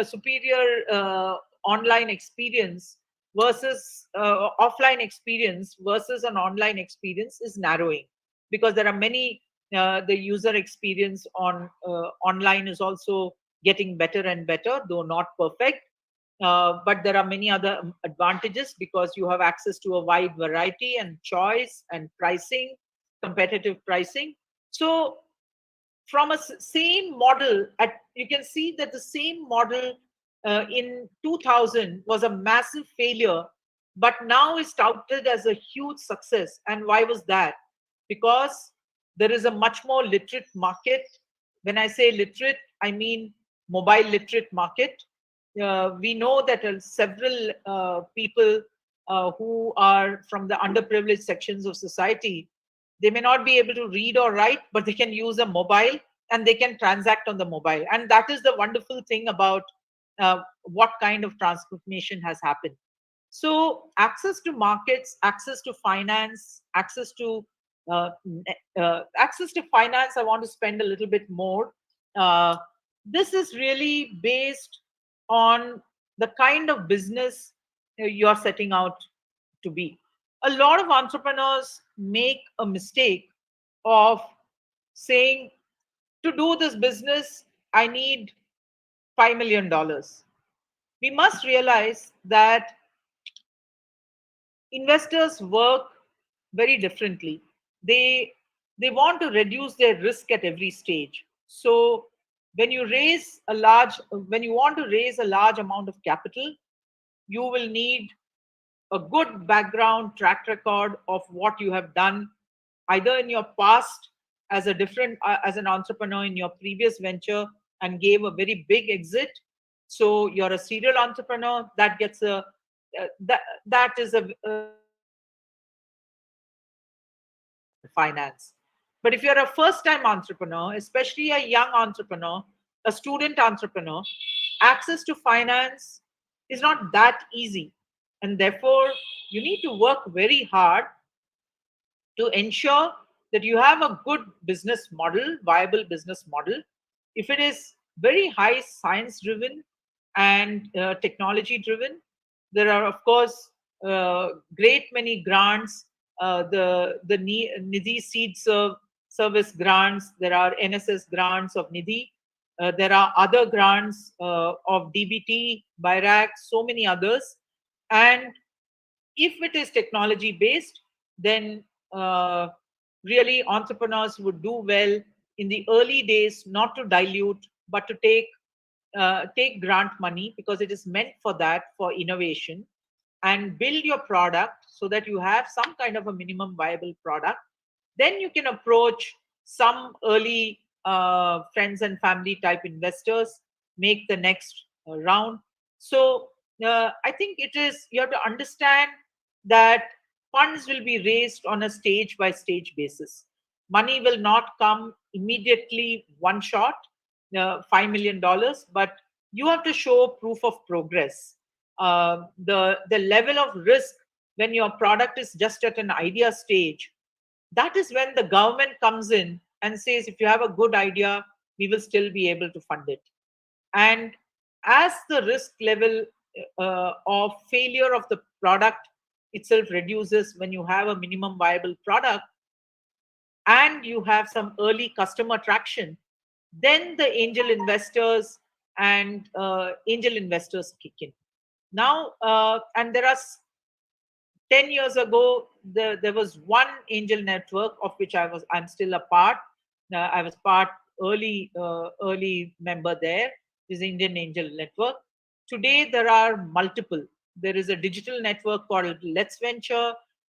superior online experience versus offline experience versus an online experience is narrowing, because there are many the user experience on online is also getting better and better, though not perfect. But there are many other advantages because you have access to a wide variety and choice and pricing, competitive pricing. So from a same model, you can see that the same model in 2000 was a massive failure, but now is touted as a huge success. And why was that? Because there is a much more literate market. When I say literate, I mean mobile literate market. We know that several people who are from the underprivileged sections of society, they may not be able to read or write, but they can use a mobile and they can transact on the mobile. And that is the wonderful thing about what kind of transformation has happened. So access to markets, access to finance, access to finance, I want to spend a little bit more. This is really based on the kind of business you're setting out to be. A lot of entrepreneurs make a mistake of saying, to do this business, I need $5 million. We must realize that investors work very differently. They want to reduce their risk at every stage. So when you want to raise a large amount of capital, you will need a good background track record of what you have done either in your past as an entrepreneur in your previous venture and gave a very big exit. So you're a serial entrepreneur, that gets a that is a finance. But if you're a first time entrepreneur, especially a young entrepreneur, a student entrepreneur, access to finance is not that easy. And therefore, you need to work very hard to ensure that you have a good business model, viable business model. If it is very high science driven and technology driven, there are, of course, great many grants, the Nidhi Seed Service grants, there are NSS grants of Nidhi, there are other grants of DBT, BIRAC, so many others. And if it is technology based, then really entrepreneurs would do well in the early days not to dilute, but to take grant money, because it is meant for that, for innovation, and build your product so that you have some kind of a minimum viable product. Then you can approach some early friends and family type investors, make the next round. So I think you have to understand that funds will be raised on a stage by stage basis. Money will not come immediately one shot, $5 million, but you have to show proof of progress. The level of risk when your product is just at an idea stage, that is when the government comes in and says, if you have a good idea, we will still be able to fund it. And as the risk level of failure of the product itself reduces, when you have a minimum viable product and you have some early customer traction, then the angel investors kick in. Now, and there are 10 years ago, there was one angel network of which I'm still a part. I was early member there, is Indian Angel Network. Today, there are multiple. There is a digital network called Let's Venture.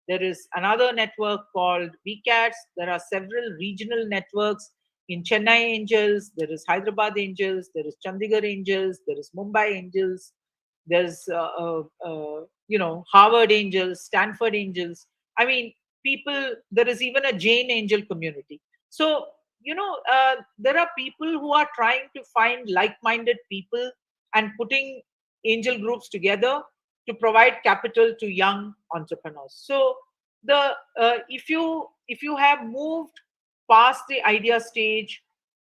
There is another network called VCATS. There are several regional networks in Chennai Angels. There is Hyderabad Angels. There is Chandigarh Angels. There is Mumbai Angels. There's Harvard Angels, Stanford Angels. I mean, there is even a Jain Angel community. So there are people who are trying to find like-minded people and putting angel groups together to provide capital to young entrepreneurs. So if you have moved past the idea stage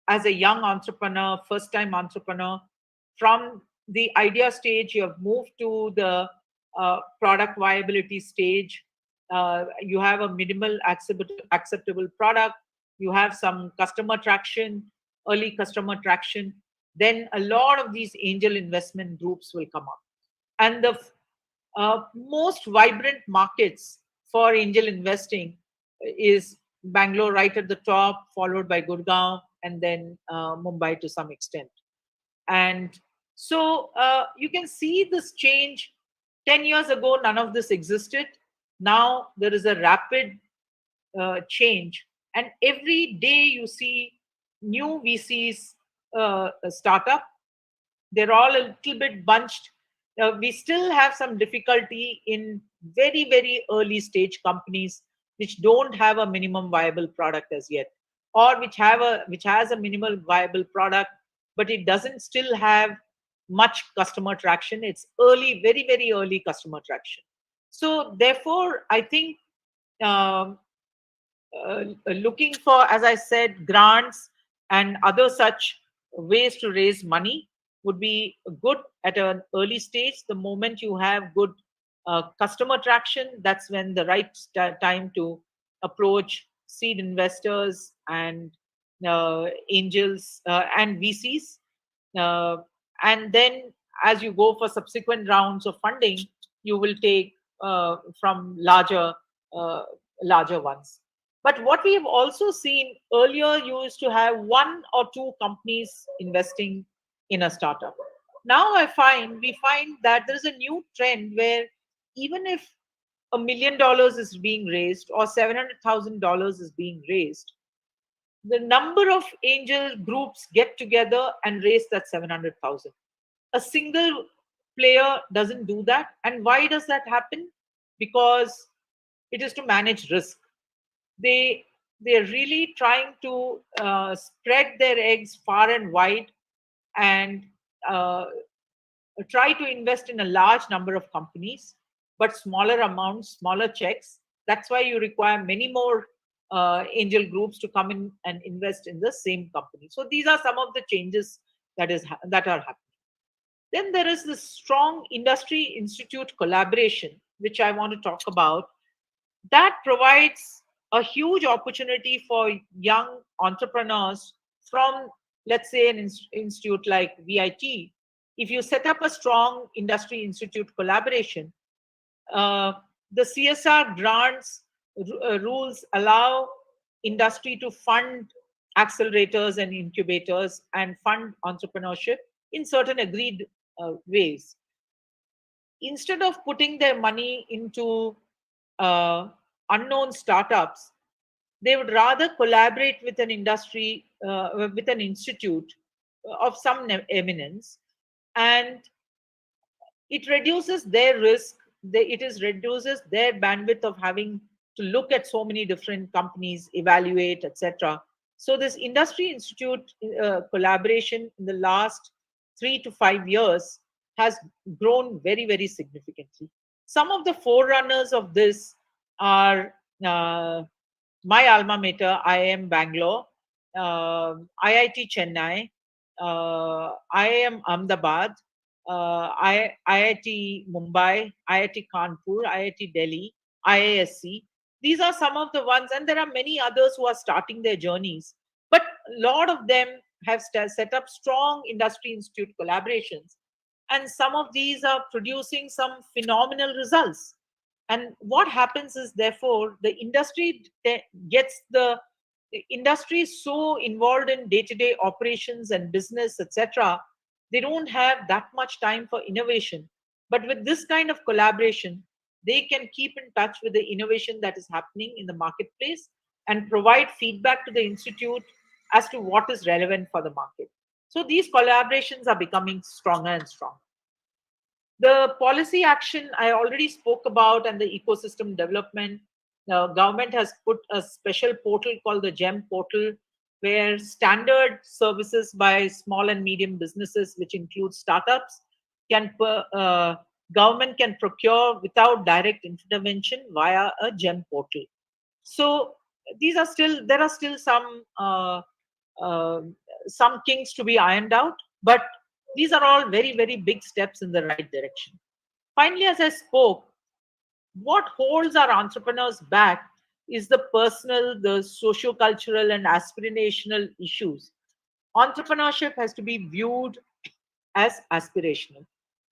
as a young entrepreneur, first-time entrepreneur, from the idea stage, you have moved to the product viability stage. You have a minimal acceptable product. You have some customer traction, early customer traction. Then a lot of these angel investment groups will come up. And the most vibrant markets for angel investing is Bangalore right at the top, followed by Gurgaon, and then Mumbai to some extent. And so you can see this change. 10 years ago, none of this existed. Now there is a rapid change. And every day you see new VCs start up. They're all a little bit bunched. We still have some difficulty in very, very early stage companies which don't have a minimum viable product as yet, or which has a minimal viable product, but it doesn't still have much customer traction. It's early, very, very early customer traction. So therefore, I think looking for, as I said, grants and other such ways to raise money would be good at an early stage. The moment you have good customer traction, that's when the right time to approach seed investors and angels and VCs. And then as you go for subsequent rounds of funding, you will take from larger ones. But what we have also seen earlier, you used to have one or two companies investing in a startup. Now we find that there is a new trend where even if $1 million is being raised or $700,000 is being raised, the number of angel groups get together and raise that 700,000. A single player doesn't do that. And why does that happen? Because it is to manage risk. They're really trying to spread their eggs far and wide and try to invest in a large number of companies, but smaller amounts, smaller checks. That's why you require many more angel groups to come in and invest in the same company. So these are some of the changes that are happening. Then there is this strong industry institute collaboration, which I want to talk about. That provides a huge opportunity for young entrepreneurs from, let's say, an institute like VIT. If you set up a strong industry institute collaboration, the CSR grants rules allow industry to fund accelerators and incubators and fund entrepreneurship in certain agreed ways. Instead of putting their money into unknown startups, they would rather collaborate with an industry, with an institute of some eminence, and it reduces their risk. It reduces their bandwidth of having to look at so many different companies, evaluate, etc. So this industry institute collaboration in the last 3 to 5 years has grown very, very significantly. Some of the forerunners of this are my alma mater, IIM Bangalore, IIT Chennai, IIM Ahmedabad, IIT Mumbai, IIT Kanpur, IIT Delhi, IISc. These are some of the ones, and there are many others who are starting their journeys. But a lot of them have set up strong industry institute collaborations, and some of these are producing some phenomenal results. And what happens is, therefore, the industry gets the industry is so involved in day-to-day operations and business, etc. They don't have that much time for innovation. But with this kind of collaboration, they can keep in touch with the innovation that is happening in the marketplace and provide feedback to the institute as to what is relevant for the market. So these collaborations are becoming stronger and stronger. The policy action I already spoke about, and the ecosystem development. The government has put a special portal called the GEM portal, where standard services by small and medium businesses, which include startups, government can procure without direct intervention via a GEM portal. So there are still some kinks to be ironed out, but these are all very, very big steps in the right direction. Finally, as I spoke, what holds our entrepreneurs back is the personal, the socio-cultural, and aspirational issues. Entrepreneurship has to be viewed as aspirational.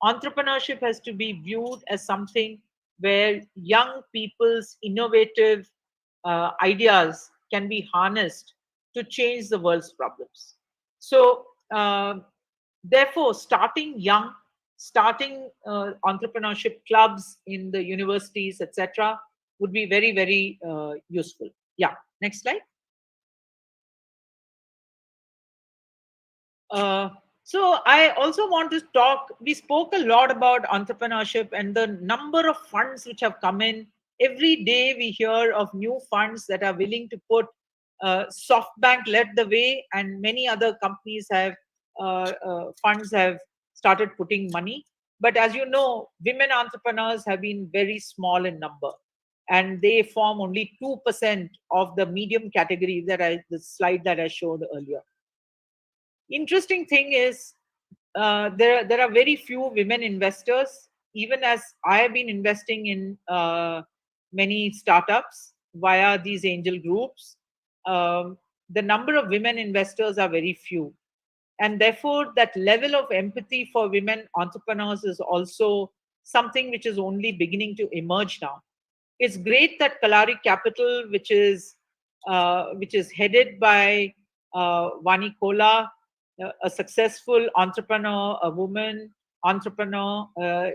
Entrepreneurship has to be viewed as something where young people's innovative ideas can be harnessed to change the world's problems. So, therefore, starting young, starting entrepreneurship clubs in the universities, etc., would be very, very useful. Yeah, next slide. So I also want to talk, we spoke a lot about entrepreneurship and the number of funds which have come in. Every day we hear of new funds that are willing to put, SoftBank led the way, and many other companies have, funds have started putting money. But as you know, women entrepreneurs have been very small in number, and they form only 2% of the medium category the slide that I showed earlier. Interesting thing is, there are very few women investors. Even as I have been investing in many startups via these angel groups, the number of women investors are very few. And therefore, that level of empathy for women entrepreneurs is also something which is only beginning to emerge now. It's great that Kalari Capital, which is headed by Vani Kola, a successful entrepreneur, a woman entrepreneur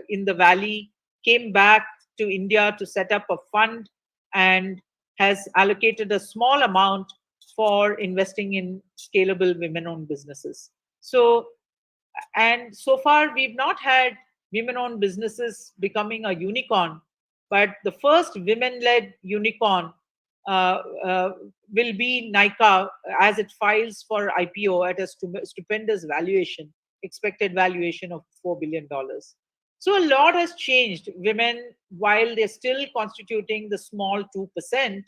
in the Valley, came back to India to set up a fund and has allocated a small amount for investing in scalable women-owned businesses. So, and so far we've not had women-owned businesses becoming a unicorn, but the first women-led unicorn will be Nykaa as it files for IPO at a stupendous valuation, expected valuation of $4 billion. So a lot has changed. Women, while they're still constituting the small 2%,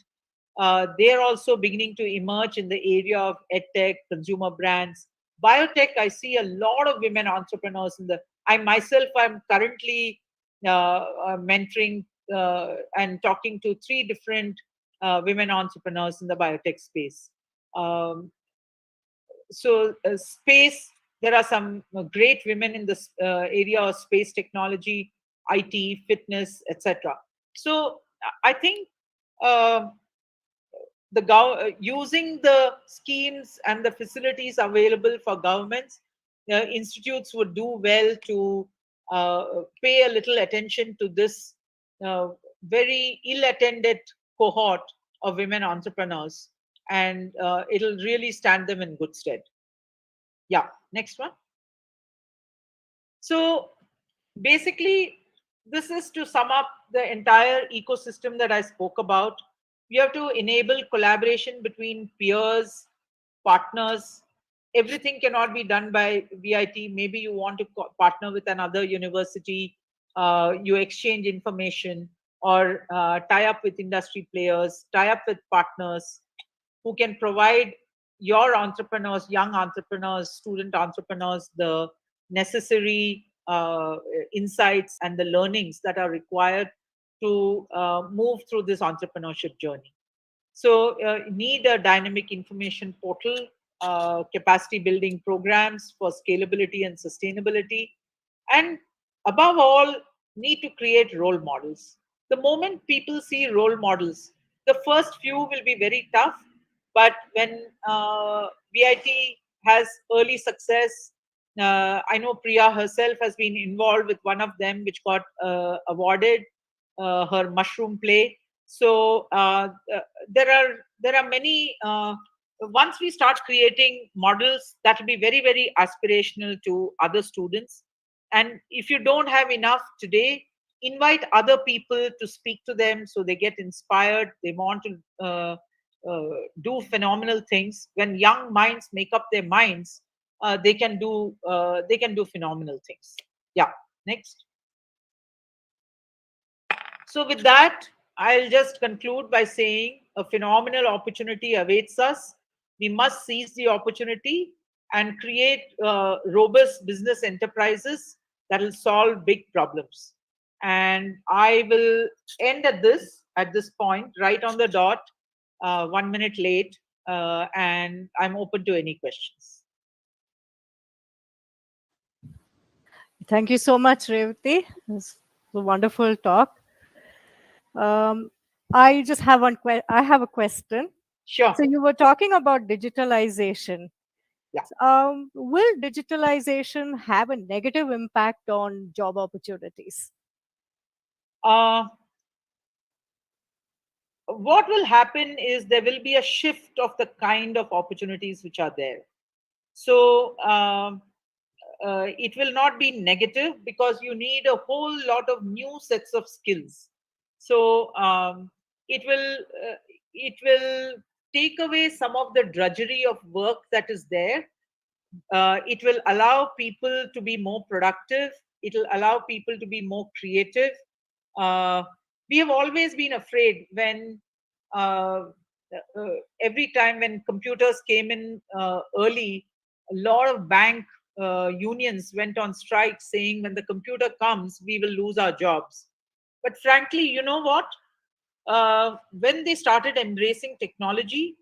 they're also beginning to emerge in the area of edtech, consumer brands. Biotech, I see a lot of women entrepreneurs I myself am currently mentoring and talking to 3 different women entrepreneurs in the biotech space. Space, there are some great women in this area of space technology, IT, fitness, etc. So I think using the schemes and the facilities available for governments, institutes would do well to pay a little attention to this very ill-attended cohort of women entrepreneurs, and it'll really stand them in good stead. Yeah, next one. So basically, this is to sum up the entire ecosystem that I spoke about. We have to enable collaboration between peers, partners. Everything cannot be done by VIT. Maybe you want to partner with another university, you exchange information, or tie up with industry players, tie up with partners who can provide your entrepreneurs, young entrepreneurs, student entrepreneurs, the necessary insights and the learnings that are required to move through this entrepreneurship journey. So need a dynamic information portal, capacity building programs for scalability and sustainability, and above all, need to create role models. The moment people see role models, the first few will be very tough, but when VIT has early success, I know Priya herself has been involved with one of them, which got awarded her mushroom play. So there are many. Once we start creating models, that will be very, very aspirational to other students. And if you don't have enough today, invite other people to speak to them so they get inspired. They want to do phenomenal things. When young minds make up their minds, they can do phenomenal things. Yeah. Next. So with that, I'll just conclude by saying a phenomenal opportunity awaits us. We must seize the opportunity and create robust business enterprises that will solve big problems. And I will end at this point, right on the dot, 1 minute late, and I'm open to any questions. Thank you so much, Revathy. It was a wonderful talk. I just have I have a question. Sure. So you were talking about digitalization. Yeah. Will digitalization have a negative impact on job opportunities? What will happen is there will be a shift of the kind of opportunities which are there. So it will not be negative because you need a whole lot of new sets of skills. So it will take away some of the drudgery of work that is there. It will allow people to be more productive. It will allow people to be more creative. We have always been afraid when every time when computers came in early, a lot of bank unions went on strike saying when the computer comes, we will lose our jobs. But frankly, you know what? When they started embracing technology,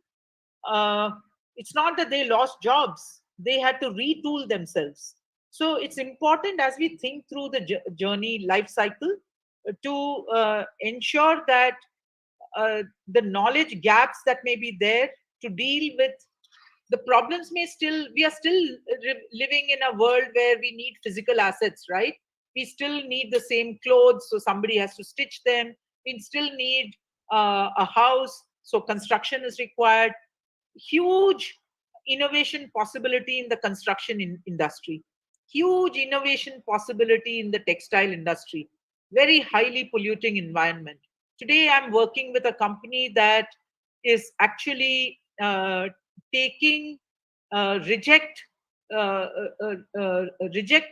it's not that they lost jobs. They had to retool themselves. So it's important as we think through the journey life cycle to ensure that the knowledge gaps that may be there to deal with the problems we are still living in a world where we need physical assets, right? We still need the same clothes, so somebody has to stitch them. We still need a house, so construction is required. Huge innovation possibility in the construction industry, huge innovation possibility in the textile industry, very highly polluting environment. Today I'm working with a company that is actually taking reject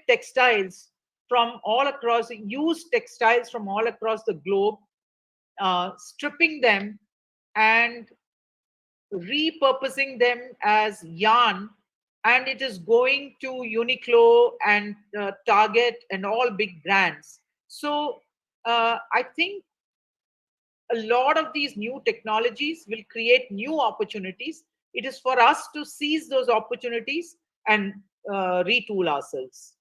textiles from all across, used textiles from all across the globe, stripping them and repurposing them as yarn, and it is going to Uniqlo and Target and all big brands. So I think a lot of these new technologies will create new opportunities. It is for us to seize those opportunities and retool ourselves.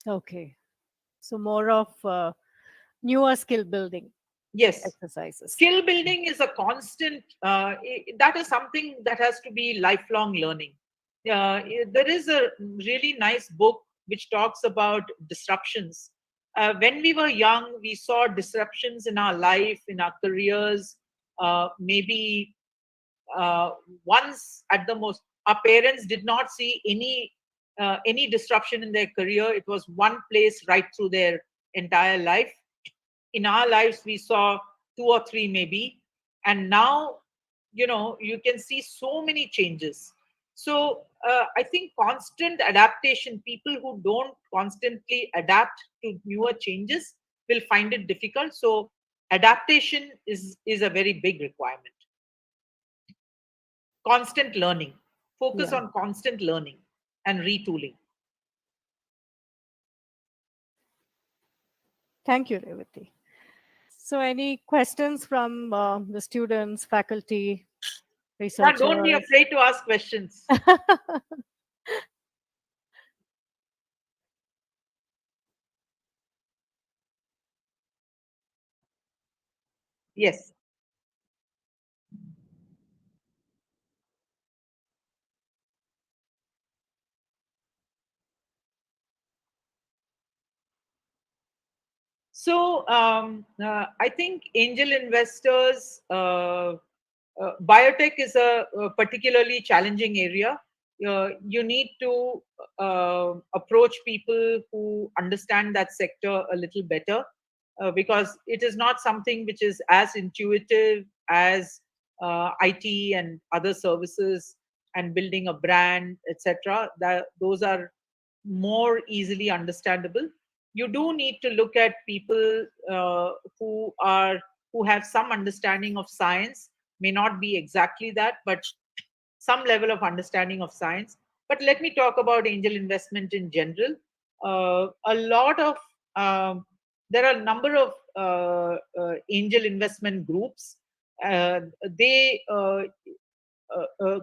Okay. So more of newer skill building. Yes. Exercises. Skill building is a constant, that is something that has to be lifelong learning. There is a really nice book which talks about disruptions. When we were young, we saw disruptions in our life, in our careers, maybe once at the most. Our parents did not see any disruption in their career. It was one place right through their entire life. In our lives, we saw 2 or 3 maybe, and now you can see so many changes. So I think constant adaptation, people who don't constantly adapt to newer changes will find it difficult. So adaptation is a very big requirement. Constant learning, focus on constant learning and retooling. Thank you, Revathy. So any questions from the students, faculty, researchers? Don't be afraid to ask questions. Yes. So I think angel investors, biotech is a particularly challenging area. You need to approach people who understand that sector a little better, because it is not something which is as intuitive as IT and other services and building a brand, etc. That those are more easily understandable. You do need to look at people who have some understanding of science, may not be exactly that, but some level of understanding of science. But let me talk about angel investment in general. A lot of There are a number of angel investment groups. They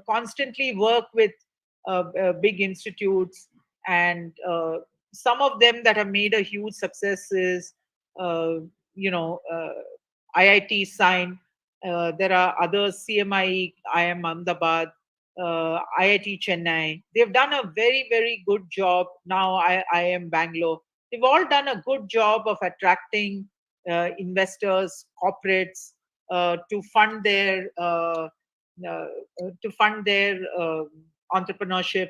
constantly work with big institutes, and some of them that have made a huge success is, uh, you know, IIT Sign. There are others, CMI, IIM Ahmedabad, IIT Chennai. They've done a very, very good job. Now I am Bangalore. They've all done a good job of attracting investors, corporates, to fund their uh, entrepreneurship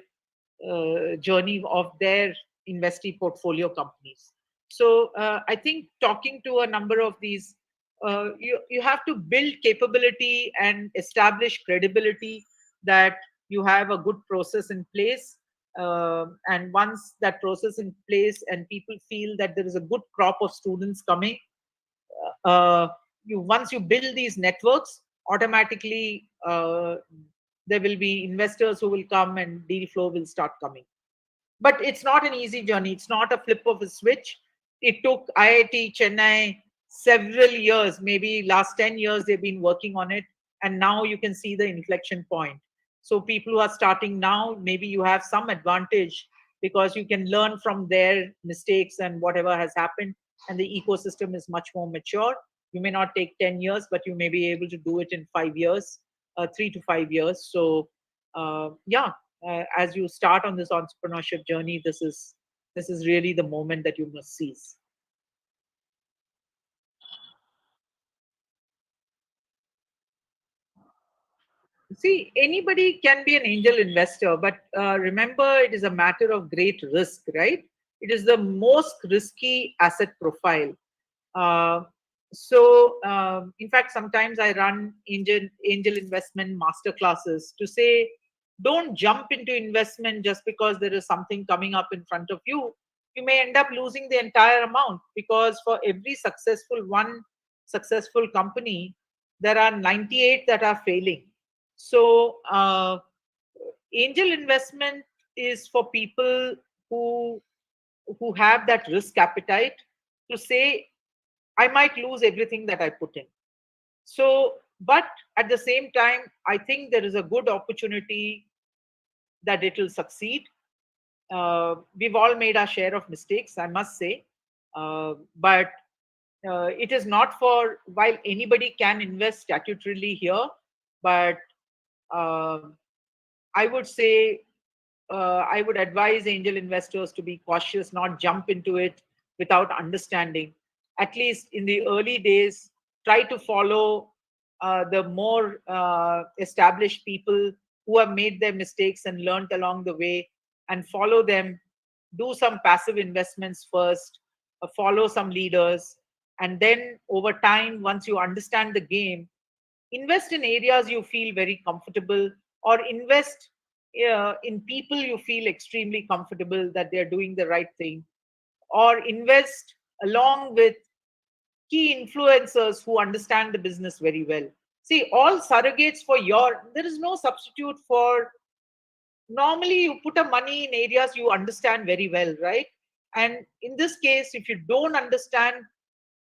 journey of their investee portfolio companies. So I think talking to a number of these, you have to build capability and establish credibility that you have a good process in place. And once that process in place and people feel that there is a good crop of students coming, once you build these networks, automatically there will be investors who will come and deal flow will start coming. But it's not an easy journey. It's not a flip of a switch. It took IIT Chennai several years, maybe last 10 years they've been working on it, and now you can see the inflection point. So people who are starting now, maybe you have some advantage because you can learn from their mistakes and whatever has happened, and the ecosystem is much more mature. You may not take 10 years, but you may be able to do it in 5 years, 3 to 5 years. So as you start on this entrepreneurship journey, this is really the moment that you must seize. See, anybody can be an angel investor, but remember, it is a matter of great risk, right? It is the most risky asset profile. In fact, sometimes I run angel investment master classes to say, don't jump into investment just because there is something coming up in front of you. You may end up losing the entire amount, because for every successful company, there are 98 that are failing. So angel investment is for people who have that risk appetite to say, I might lose everything that I put in. So, but at the same time, I think there is a good opportunity that it will succeed. We've all made our share of mistakes, I must say. But it is not for, while anybody can invest statutorily here, but I would say, I would advise angel investors to be cautious, not jump into it without understanding. At least in the early days, try to follow the more established people who have made their mistakes and learned along the way, and follow them. Do some passive investments first, follow some leaders, and then over time, once you understand the game, invest in areas you feel very comfortable, or invest in people you feel extremely comfortable that they're doing the right thing, or invest along with key influencers who understand the business very well. See, all surrogates for there is no substitute for, normally you put a money in areas you understand very well, right? And in this case, if you don't understand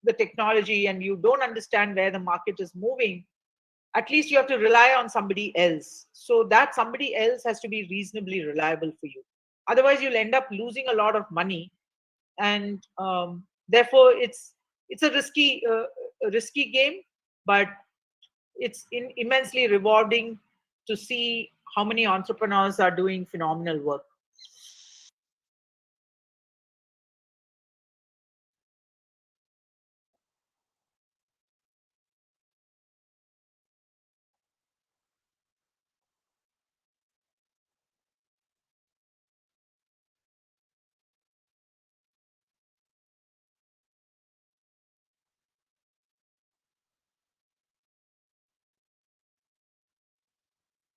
the technology and you don't understand where the market is moving, at least you have to rely on somebody else. So that somebody else has to be reasonably reliable for you. Otherwise, you'll end up losing a lot of money, and therefore it's a risky game. but it's immensely rewarding to see how many entrepreneurs are doing phenomenal work.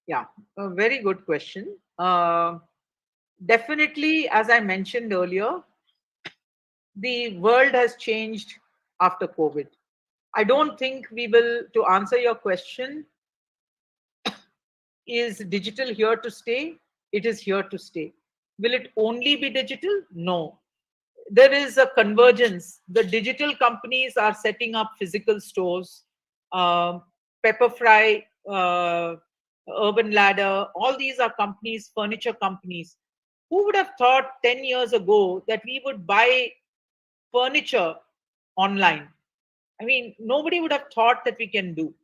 Yeah, a very good question. Definitely, as I mentioned earlier, the world has changed after COVID. I don't think we will, to answer your question, is digital here to stay? It is here to stay. Will it only be digital? No. There is a convergence. The digital companies are setting up physical stores. Pepperfry, Urban Ladder, all these are companies, furniture companies. Who would have thought 10 years ago that we would buy furniture online? I mean, nobody would have thought that we can do.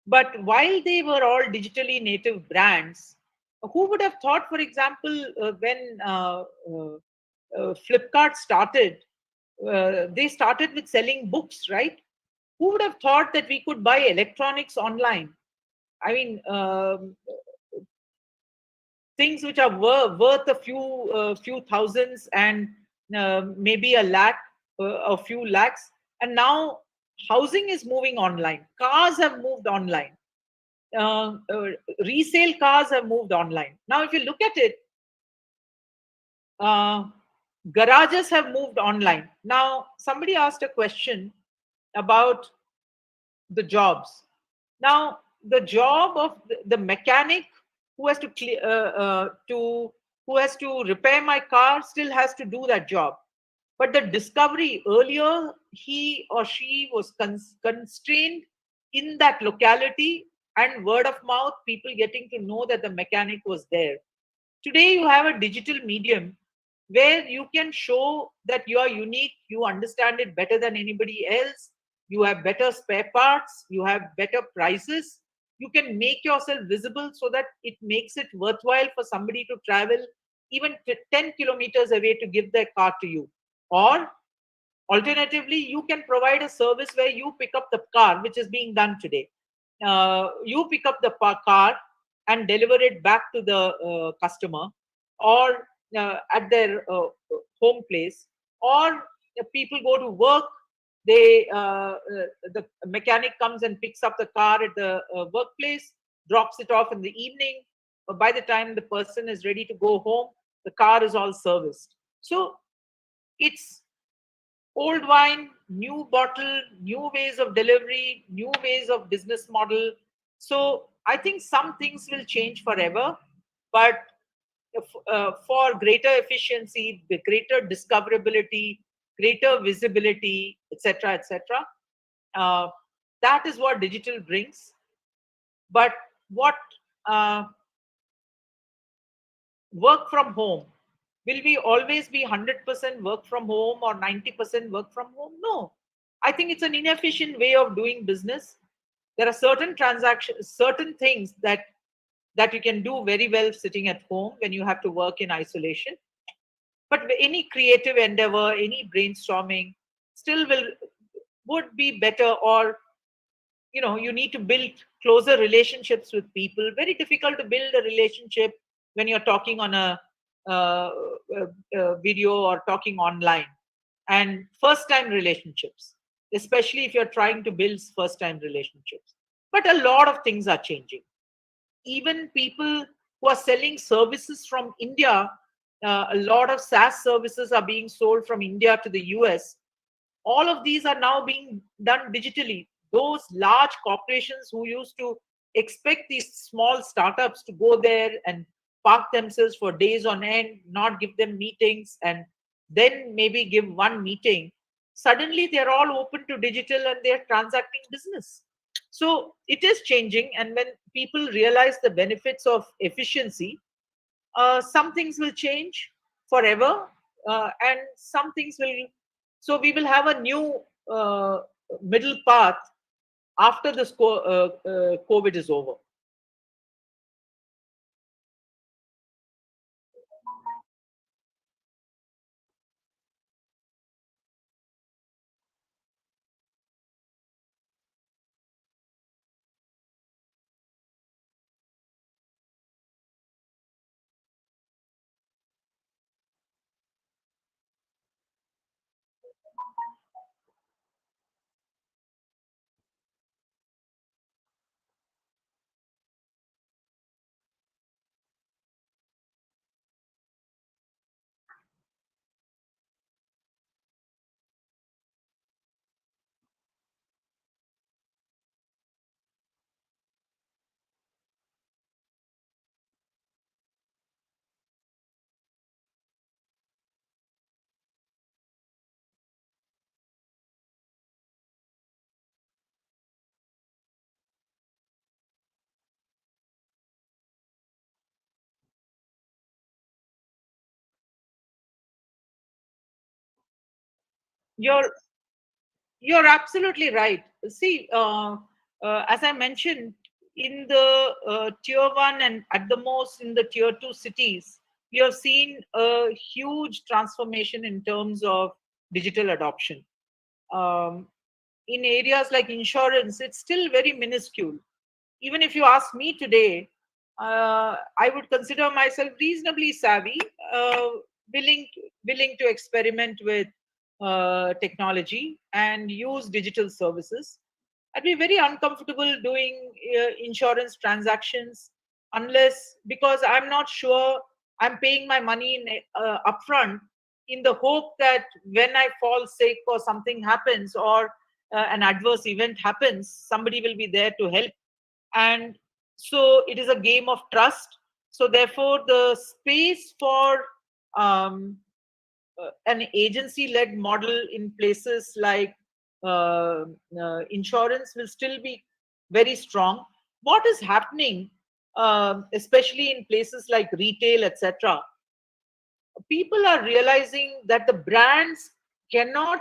But while they were all digitally native brands, who would have thought, for example, when Flipkart started, they started with selling books, right? Who would have thought that we could buy electronics online? I mean, things which are worth a few thousands and maybe a lakh, a few lakhs. And now housing is moving online. Cars have moved online. Resale cars have moved online. Now, if you look at it, garages have moved online. Now, somebody asked a question about the jobs. Now, the job of the mechanic who has to repair my car still has to do that job. But the discovery earlier, he or she was constrained in that locality, and word of mouth, people getting to know that the mechanic was there. Today, you have a digital medium where you can show that you are unique, you understand it better than anybody else, you have better spare parts, you have better prices. You can make yourself visible so that it makes it worthwhile for somebody to travel even 10 kilometers away to give their car to you. Or alternatively, you can provide a service where you pick up the car, which is being done today. You pick up the car and deliver it back to the customer, or at their home place, or people go to work. The mechanic comes and picks up the car at the workplace, drops it off in the evening. By the time the person is ready to go home, the car is all serviced. So it's old wine, new bottle, new ways of delivery, new ways of business model. So I think some things will change forever, but for greater efficiency, the greater discoverability, greater visibility, etc., etc. That is what digital brings. But what work from home, will we always be 100% work from home or 90% work from home? No. I think it's an inefficient way of doing business. There are certain transactions, certain things that you can do very well sitting at home when you have to work in isolation. But any creative endeavor, any brainstorming still would be better. Or you need to build closer relationships with people. Very difficult to build a relationship when you're talking on a video or talking online. And first time relationships, especially if you're trying to build first time relationships. But a lot of things are changing. Even people who are selling services from India, a lot of SaaS services are being sold from India to the US. All of these are now being done digitally. Those large corporations who used to expect these small startups to go there and park themselves for days on end, not give them meetings, and then maybe give one meeting, suddenly they're all open to digital and they're transacting business. So it is changing, and when people realize the benefits of efficiency, some things will change forever, and some things will. So we will have a new middle path after this COVID is over? You're You're absolutely right. See, as I mentioned, in the tier one and at the most in the tier two cities, we have seen a huge transformation in terms of digital adoption. Um, in areas like insurance, it's still very minuscule. Even if you ask me today, I would consider myself reasonably savvy, willing to experiment with technology and use digital services. I'd be very uncomfortable doing insurance transactions unless, because I'm not sure I'm paying my money upfront in the hope that when I fall sick or something happens or an adverse event happens, somebody will be there to help. And so it is a game of trust. So therefore the space for an agency-led model in places like insurance will still be very strong. What is happening, especially in places like retail, etc., people are realizing that the brands cannot,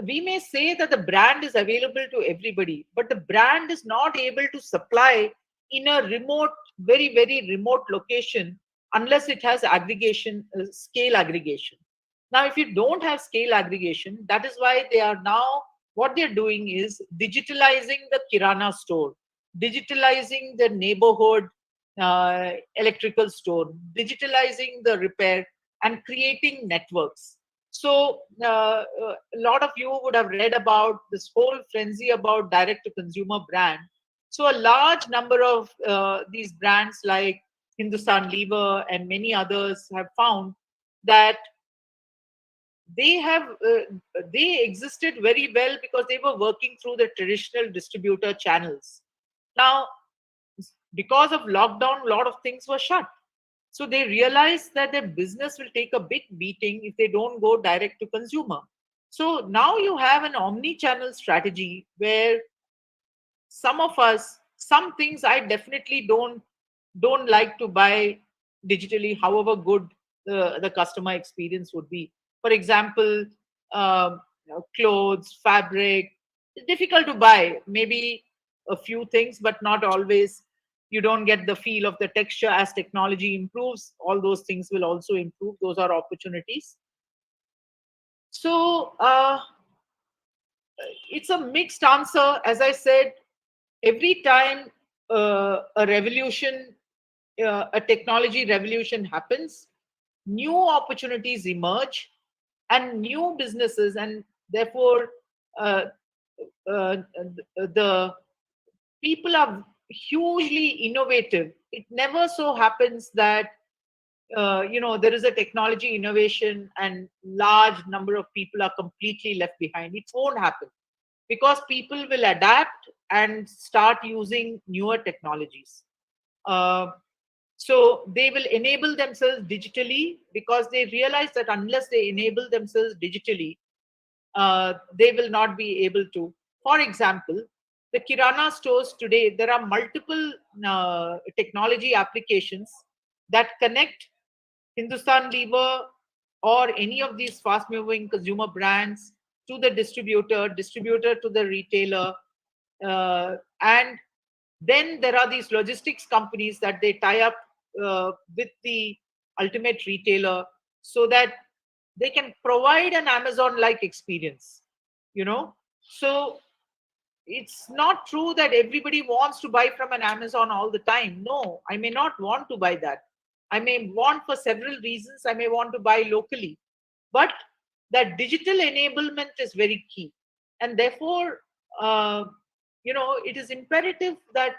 we may say that the brand is available to everybody, but the brand is not able to supply in a remote, very, very remote location unless it has aggregation, scale aggregation. Now, if you don't have scale aggregation, that is why they are now, what they're doing is digitalizing the Kirana store, digitalizing the neighborhood electrical store, digitalizing the repair, and creating networks. So a lot of you would have read about this whole frenzy about direct to consumer brand. So a large number of these brands like Hindustan Lever and many others have found that they existed very well because they were working through the traditional distributor channels. Now, because of lockdown, a lot of things were shut. So they realize that their business will take a big beating if they don't go direct to consumer. So now you have an omni-channel strategy where some of us, some things I definitely don't like to buy digitally, however good the customer experience would be. For example, clothes, fabric, it's difficult to buy. Maybe a few things, but not always. You don't get the feel of the texture. As technology improves, all those things will also improve. Those are opportunities. So it's a mixed answer. As I said, every time a revolution, a technology revolution happens, new opportunities emerge and new businesses, and therefore uh, the people are hugely innovative. It never so happens that there is a technology innovation and large number of people are completely left behind. It won't happen because people will adapt and start using newer technologies. Uh, so they will enable themselves digitally because they realize that unless they enable themselves digitally, they will not be able to. For example, the Kirana stores today, there are multiple technology applications that connect Hindustan Lever or any of these fast moving consumer brands to the distributor, distributor to the retailer, And then there are these logistics companies that they tie up with the ultimate retailer so that they can provide an Amazon-like experience, So it's not true that everybody wants to buy from an Amazon all the time. No, I may not want to buy that. I may want, for several reasons, I may want to buy locally. But that digital enablement is very key. And therefore, it is imperative that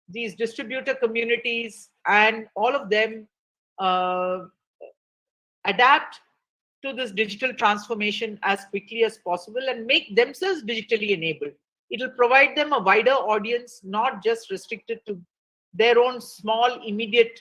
these distributor communities and all of them adapt to this digital transformation as quickly as possible and make themselves digitally enabled. It will provide them a wider audience, not just restricted to their own small, immediate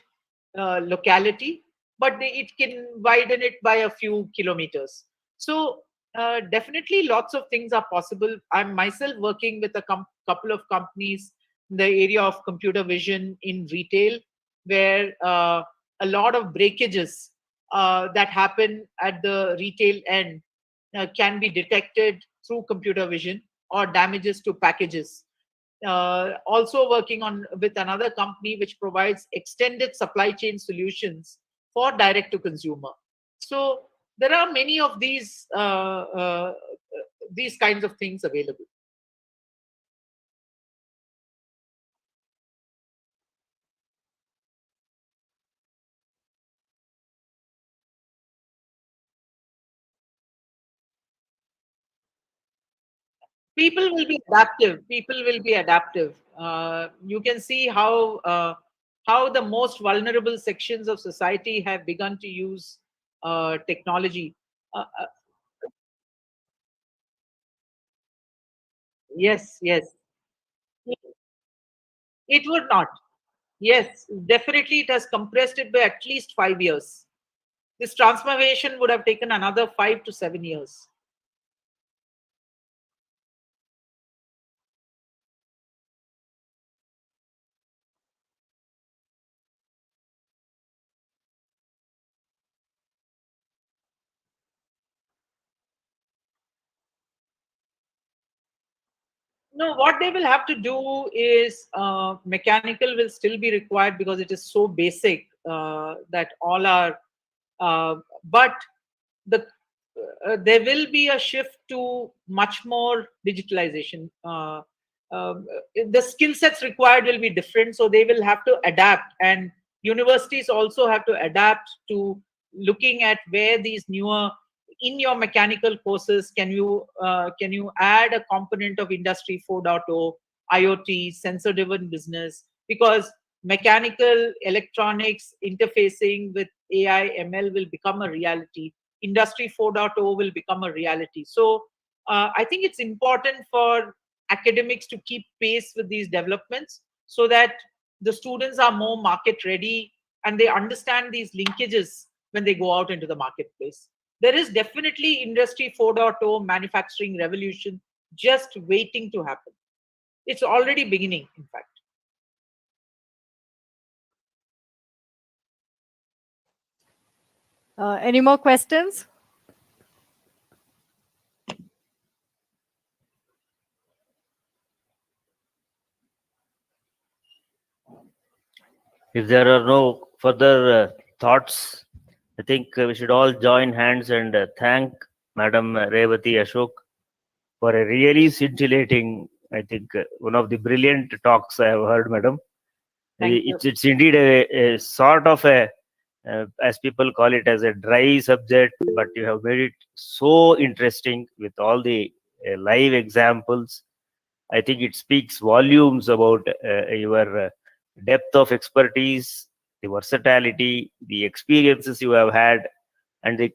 locality, but it can widen it by a few kilometers. So definitely lots of things are possible. I'm myself working with a couple of companies in the area of computer vision in retail, where a lot of breakages that happen at the retail end can be detected through computer vision, or damages to packages. Also working on with another company which provides extended supply chain solutions for direct to consumer. So there are many of these kinds of things available. People will be adaptive. You can see how the most vulnerable sections of society have begun to use technology. Yes, it would not. Yes, definitely it has compressed it by at least 5 years. This transformation would have taken another 5 to 7 years. No, what they will have to do is mechanical will still be required because it is so basic that all are. But there will be a shift to much more digitalization. The skill sets required will be different, so they will have to adapt, and universities also have to adapt to looking at where these newer, in your mechanical courses, can you add a component of industry 4.0, IoT, sensor driven business, because mechanical electronics interfacing with AI ML will become a reality. Industry 4.0 will become a reality. So I think it's important for academics to keep pace with these developments so that the students are more market ready and they understand these linkages when they go out into the marketplace. There is definitely Industry 4.0 manufacturing revolution just waiting to happen. It's already beginning, in fact. Any more questions? If there are no further thoughts, I think we should all join hands and thank Madam Revathy Ashok for a really scintillating, I think, one of the brilliant talks I have heard, Madam. It's indeed a sort of a, as people call it, as a dry subject, but you have made it so interesting with all the live examples. I think it speaks volumes about your depth of expertise, the versatility, the experiences you have had, and the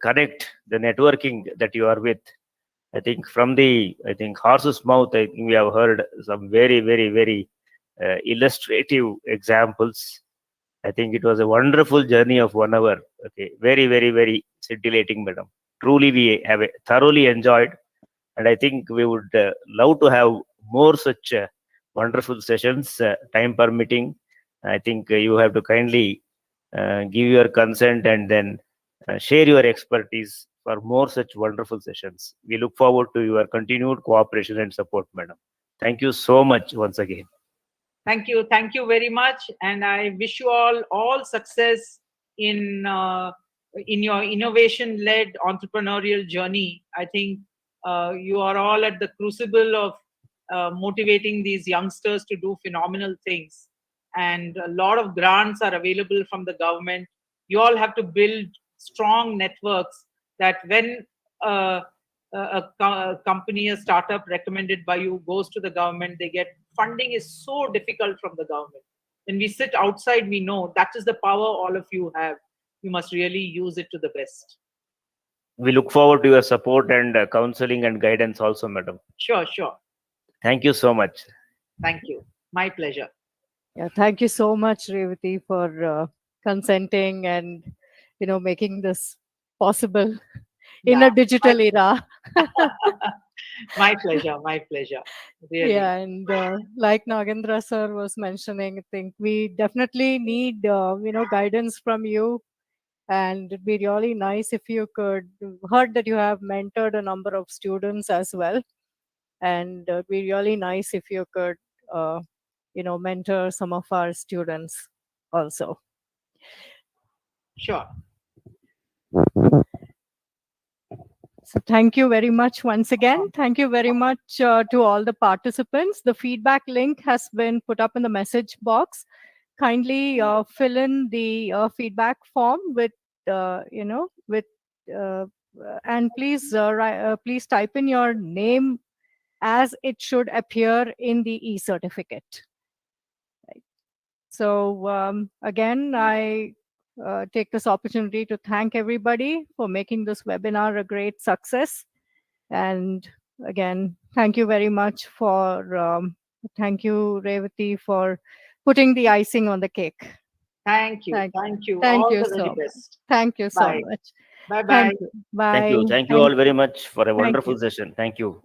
networking that you are with. I think from the horse's mouth, I think we have heard some very, very, very illustrative examples. I think it was a wonderful journey of 1 hour. Okay, very, very, very scintillating, madam. Truly, we have thoroughly enjoyed, and I think we would love to have more such wonderful sessions, time permitting. I think you have to kindly give your consent and then share your expertise for more such wonderful sessions. We look forward to your continued cooperation and support, madam. Thank you so much once again. Thank you. Thank you very much. And I wish you all success in your innovation-led entrepreneurial journey. I think you are all at the crucible of motivating these youngsters to do phenomenal things. And a lot of grants are available from the government. You all have to build strong networks that when a company, a startup recommended by you goes to the government, they get funding is so difficult from the government. When we sit outside, we know that is the power all of you have. You must really use it to the best. We look forward to your support and counseling and guidance also, madam. Sure, sure. Thank you so much. Thank you. My pleasure. Yeah, thank you so much, Revathy, for consenting and making this possible in a digital era. My pleasure. My pleasure. Really. Yeah, and like Nagendra sir was mentioning, I think we definitely need guidance from you, and it'd be really nice if you could. Heard that you have mentored a number of students as well, and it'd be really nice if you could mentor some of our students also. Sure. So thank you very much once again. Thank you very much to all the participants. The feedback link has been put up in the message box. Kindly fill in the feedback form with and please please type in your name as it should appear in the e-certificate. Right. So again, I take this opportunity to thank everybody for making this webinar a great success. And again, thank you very much for, thank you, Revathy, for putting the icing on the cake. Thank you. Thank you. Thank all you the very so much. best. Thank you so Bye. much. Bye-bye. Thank you. Bye. Thank you all very much for a Thank wonderful you. session. Thank you.